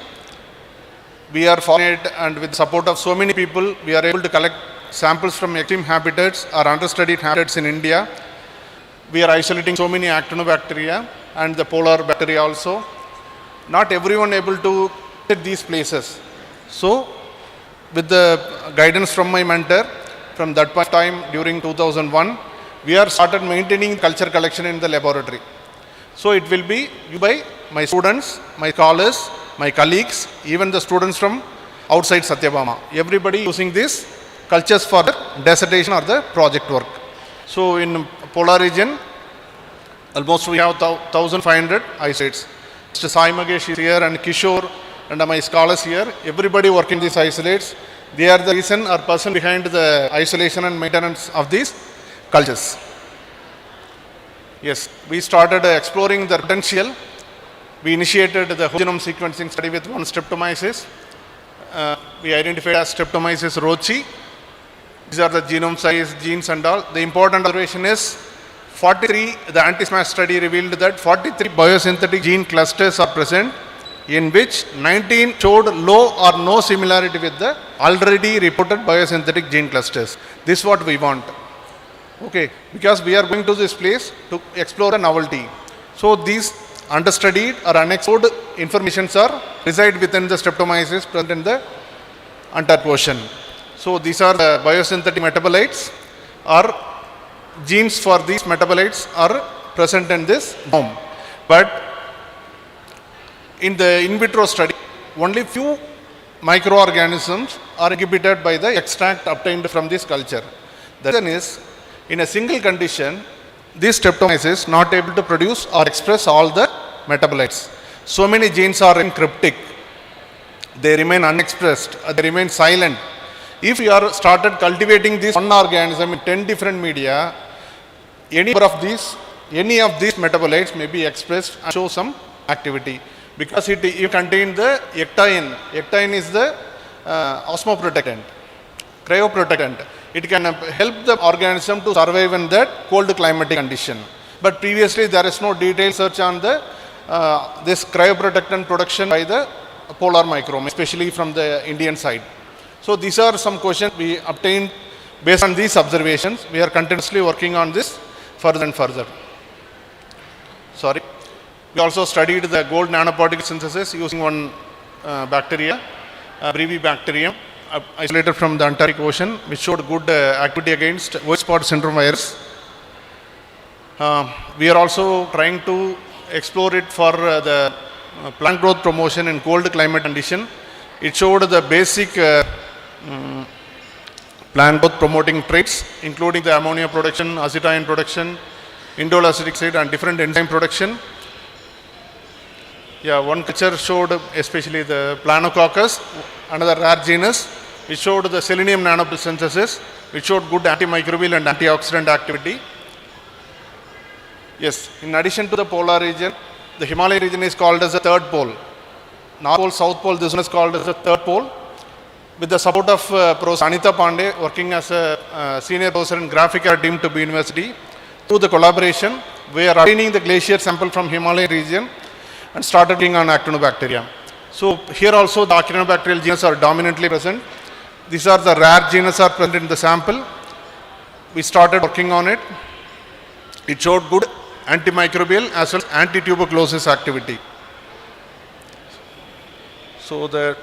We are fortunate and with support of so many people, we are able to collect samples from extreme habitats or understudied habitats in India. We are isolating so many actinobacteria and the polar bacteria also. Not everyone able to visit these places. So, with the guidance from my mentor, from that point of time during 2001, we are started maintaining culture collection in the laboratory. So, it will be by my students, my scholars, my colleagues, even the students from outside Satyabama. Everybody using this cultures for the dissertation or the project work. So in polar region, almost we have 1,500 isolates. Mr. Sai Magesh is here and Kishore and my scholars here. Everybody working these isolates. They are the reason or person behind the isolation and maintenance of these cultures. Yes, we started exploring the potential. We initiated the whole genome sequencing study with one streptomyces. We identified as streptomyces rochi. These are the genome size, genes and all. The important observation is 43, the anti-smash study revealed that 43 biosynthetic gene clusters are present, in which 19 showed low or no similarity with the already reported biosynthetic gene clusters. This is what we want. Okay, because we are going to this place to explore a novelty. So these understudied or unexplored informations are reside within the streptomyces present in the Antarctic Ocean. So these are the biosynthetic metabolites or genes for these metabolites are present in this genome. But in the in vitro study, only few microorganisms are inhibited by the extract obtained from this culture. The reason is, in a single condition, these streptomyces not able to produce or express all the metabolites. So many genes are cryptic. They remain unexpressed. They remain silent. If you are started cultivating this one organism in 10 different media, any of these metabolites may be expressed and show some activity. Because you contain the ectine. Ectine is the osmoprotectant, cryoprotectant. It can help the organism to survive in that cold climatic condition. But previously there is no detailed search on the this cryoprotectant production by the polar microbe, especially from the Indian side. So these are some questions we obtained based on these observations. We are continuously working on this further and further. Sorry. We also studied the gold nanoparticle synthesis using one bacteria, Mrcvbr, isolated from the Antarctic Ocean, which showed good activity against white spot syndrome virus. We are also trying to explore it for the plant growth promotion in cold climate condition. It showed the basic plant growth promoting traits, including the ammonia production, acetine production, indole acetic acid and different enzyme production. Yeah, one culture showed especially the Planococcus, another rare genus, which showed the selenium nanobisynthesis, which showed good antimicrobial and antioxidant activity. Yes, in addition to the polar region, the Himalaya region is called as the third pole. North Pole, South Pole, this one is called as the third pole. With the support of Professor Anita Pandey, working as a senior professor in graphic art team to B University, through the collaboration, we are obtaining the glacier sample from Himalaya region and started working on actinobacteria. So here also the actinobacterial genus are dominantly present. These are the rare genus are present in the sample. We started working on it. It showed good antimicrobial as well as anti-tuberculosis activity. So the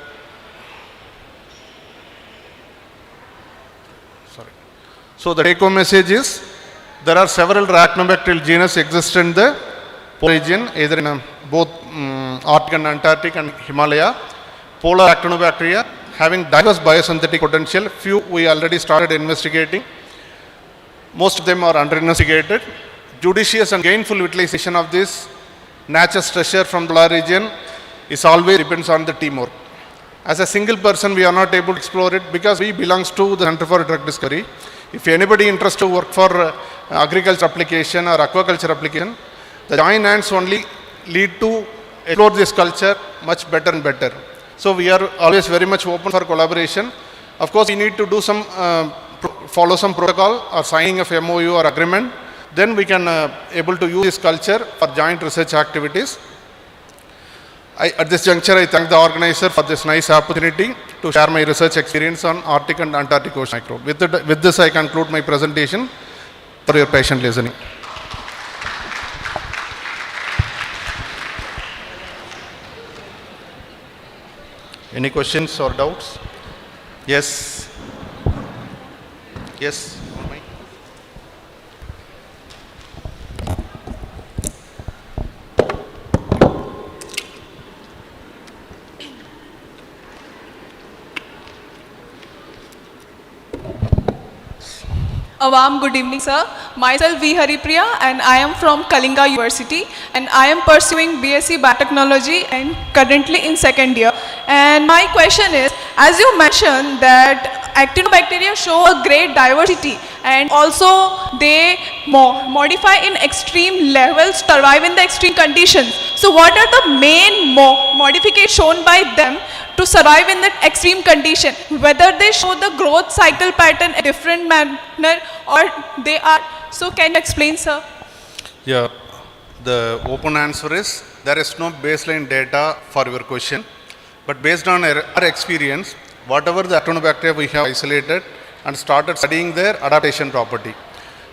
take-home message is there are several actinobacterial genus exist in the polar region, either in both Arctic and Antarctic and Himalaya. Polar actinobacteria having diverse biosynthetic potential. Few we already started investigating. Most of them are under investigated. Judicious and gainful utilization of this nature's treasure from the polar region is always depends on the teamwork. As a single person, we are not able to explore it because we belongs to the Center for Drug Discovery. If anybody interested to work for agriculture application or aquaculture application, the joint hands only lead to explore this culture much better and better. So we are always very much open for collaboration. Of course, we need to do some follow some protocol or signing of MOU or agreement. Then we can able to use this culture for joint research activities. At this juncture, I thank the organizer for this nice opportunity to share my research experience on Arctic and Antarctic ocean microbe. With this, I conclude my presentation for your patient listening. Any questions or doubts? Yes. Yes. A warm good evening, sir. Myself V. Haripriya and I am from Kalinga University and I am pursuing BSc Biotechnology and currently in second year. And my question is, as you mentioned that actinobacteria show a great diversity and also they modify in extreme levels, survive in the extreme conditions. So what are the main modifications shown by them to survive in that extreme condition? Whether they show the growth cycle pattern in a different manner or they are. So can you explain, sir? Yeah, the open answer is there is no baseline data for your question. But based on our experience, whatever the actinobacteria we have isolated and started studying their adaptation property.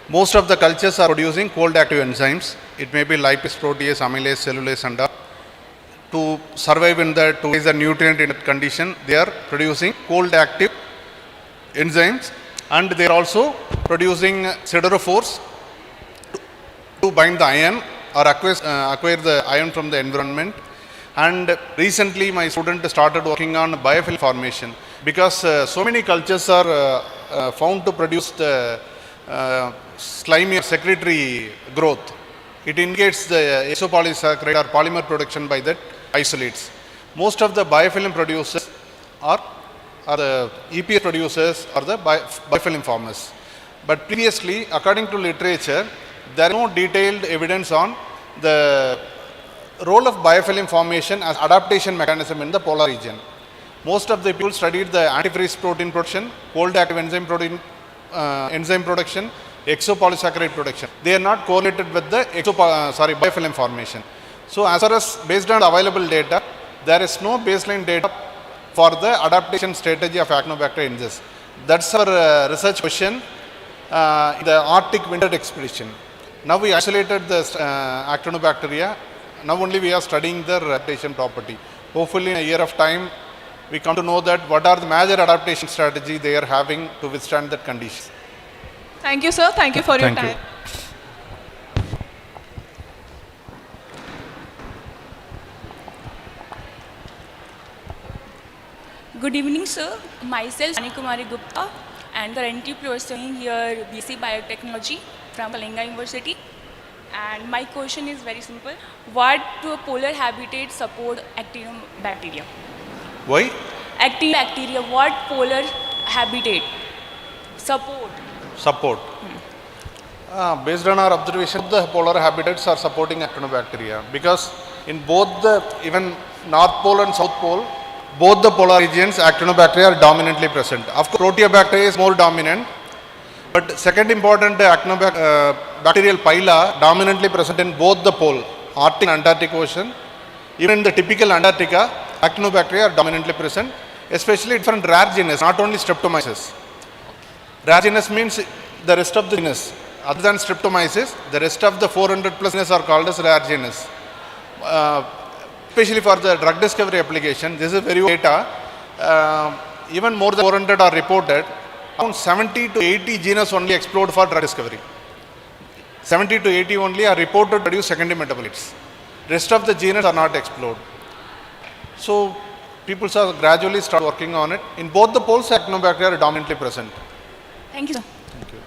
Most of the cultures are producing cold active enzymes. It may be lipase, protease, amylase, cellulase and all. To survive in that, to raise the nutrient in that condition, they are producing cold active enzymes and they are also producing siderophores to bind the iron or acquire the iron from the environment. And recently my student started working on biofilm formation because so many cultures are found to produce the slimy or secretory growth. It indicates the isopolysaccharide or polymer production by that isolates. Most of the biofilm producers are the EPS producers or the biofilm formers. But previously, according to literature, there is no detailed evidence on the role of biofilm formation as adaptation mechanism in the polar region. Most of the people studied the antifreeze protein production, cold active enzyme protein enzyme production, exopolysaccharide production. They are not correlated with the biofilm formation. So as far as based on available data, there is no baseline data for the adaptation strategy of actinobacteria in this. That's our research question in the Arctic winter expedition. Now we isolated the actinobacteria. Now only we are studying their adaptation property. Hopefully in a year of time, we come to know that what are the major adaptation strategy they are having to withstand that condition. Thank you, sir. Thank you for your time. Good evening, sir. Myself, Kumari Gupta, and currently pursuing here BSc Biotechnology from Kalinga University. And my question is very simple. What do polar habitats support actinobacteria? Why? Actinobacteria, what polar habitat support? Support. Based on our observation, the polar habitats are supporting actinobacteria because in both the, even North Pole and South Pole, both the polar regions, actinobacteria are dominantly present. Of course, proteobacteria is more dominant, but second important bacterial phyla dominantly present in both the pole, Arctic and Antarctic Ocean. Even in the typical Antarctica, actinobacteria are dominantly present, especially different rare genus, not only Streptomyces. Rare genus means the rest of the genus. Other than Streptomyces, the rest of the 400 plus genus are called as rare genus. Especially for the drug discovery application, this is very data. Even more than 400 are reported. Around 70 to 80 genus only explored for drug discovery. 70 to 80 only are reported to produce secondary metabolites. Rest of the genus are not explored. So people are gradually start working on it. In both the poles, actinobacteria are dominantly present. Thank you, sir. Thank you.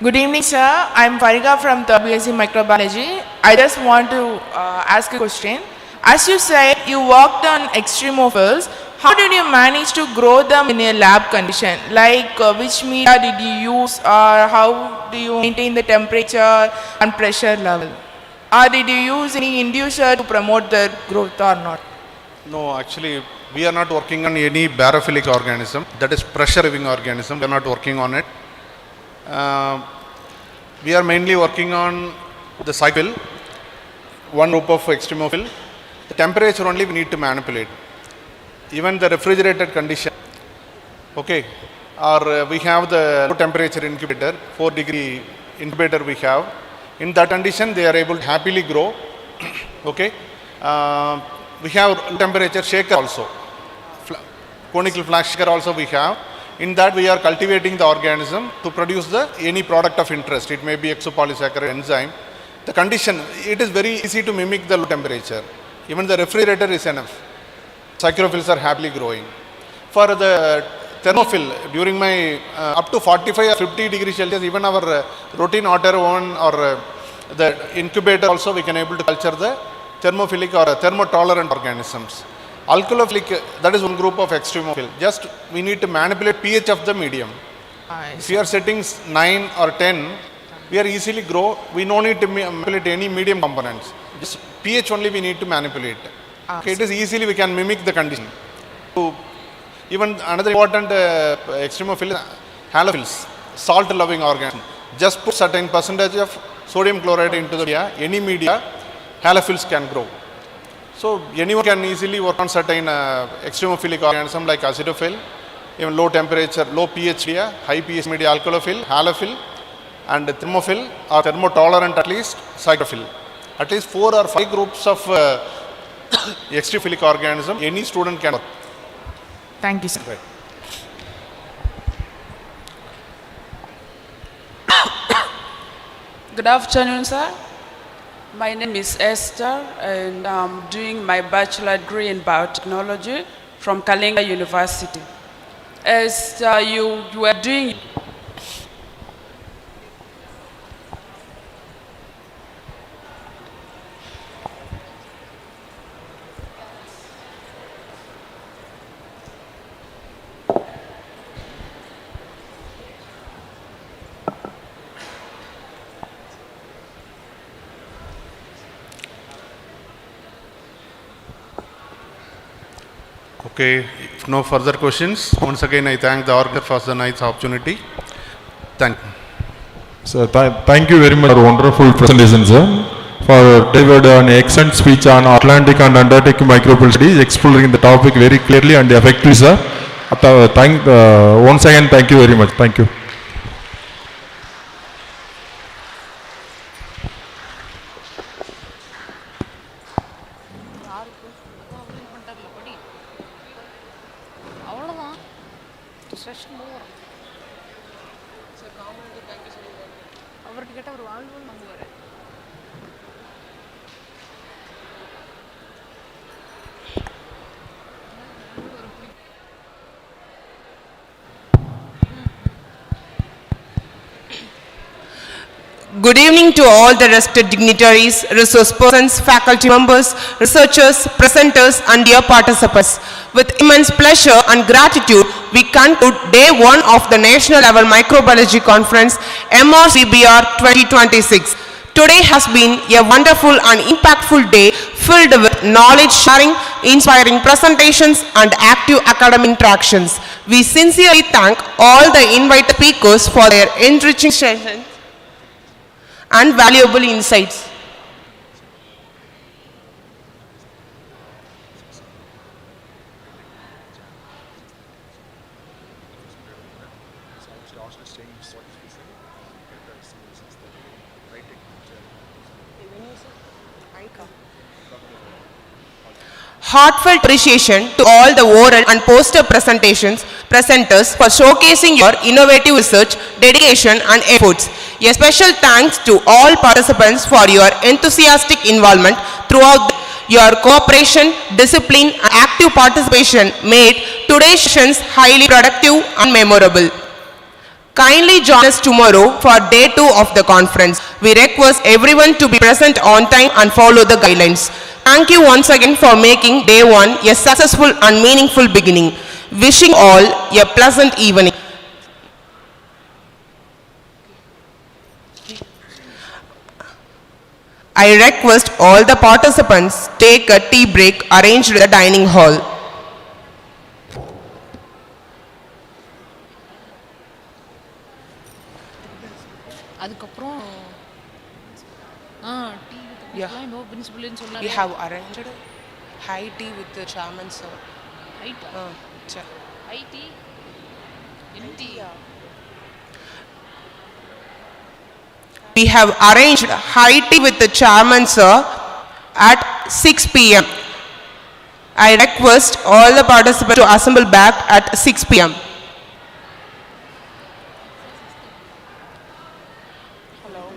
Good evening, sir. I am Fariga from the BSc Microbiology. I just want to ask a question. As you said, you worked on extremophils. How did you manage to grow them in a lab condition? Like which media did you use, or how do you maintain the temperature and pressure level? Or did you use any inducer to promote their growth or not? No, actually, we are not working on any barophilic organism, that is pressure living organism. We are not working on it. We are mainly working on the cycle, one group of extremophil. The temperature only we need to manipulate. Even the refrigerated condition, okay, or we have the low temperature incubator, 4 degree incubator we have. In that condition, they are able to happily grow, okay. We have low temperature shaker also, conical flask shaker also we have. In that we are cultivating the organism to produce any product of interest. It may be exopolysaccharide enzyme. The condition, it is very easy to mimic the low temperature. Even the refrigerator is enough. Psychrophils are happily growing. For the thermophil, during my up to 45 or 50 degrees Celsius, even our routine water oven or the incubator also we can able to culture the thermophilic or thermotolerant organisms. Alkalophilic, that is one group of extremophil. Just we need to manipulate pH of the medium. If we are setting 9 or 10, we are easily grow. We no need to manipulate any medium components. Just pH only we need to manipulate. Okay, it is easily we can mimic the condition. So, even another important extremophil is halophils, salt loving organism. Just put certain percentage of sodium chloride into the media, any media, halophils can grow. So anyone can easily work on certain extremophilic organism like acidophil, even low temperature, low pH media, high pH media, alkalophil, halophil, and thermophil or thermotolerant at least, psychrophil. At least 4 or 5 groups of extremophilic organism any student can work. Thank you, sir. Right. Good afternoon, sir. My name is Esther, and I'm doing my bachelor degree in biotechnology from Kalinga University. As you were doing Okay, if no further questions, once again I thank the organizer for the nice opportunity. Thank you. Sir, thank you very much for wonderful presentation, sir. For delivered an excellent speech on Atlantic and Antarctic microbial studies, exploring the topic very clearly and effectively, sir. Once again, thank you very much. Thank you. Good evening to all the respected dignitaries, resource persons, faculty members, researchers, presenters and dear participants. With immense pleasure and gratitude, we conclude day 1 of the National Level Microbiology Conference MRCBR 2026. Today has been a wonderful and impactful day filled with knowledge sharing, inspiring presentations and active academic interactions. We sincerely thank all the invited speakers for their enriching sessions and valuable insights. Heartfelt appreciation to all the oral and poster presenters for showcasing your innovative research, dedication and efforts. A special thanks to all participants for your enthusiastic involvement throughout your cooperation, discipline and active participation made today's sessions highly productive and memorable. Kindly join us tomorrow for day 2 of the conference. We request everyone to be present on time and follow the guidelines. Thank you once again for making day 1 a successful and meaningful beginning. Wishing all a pleasant evening. I request all the participants take a tea break arranged in the dining hall. We have arranged high tea with the chairman, sir. High tea? In tea? We have arranged high tea with the chairman, sir, at 6 p.m. I request all the participants to assemble back at 6 p.m. Hello.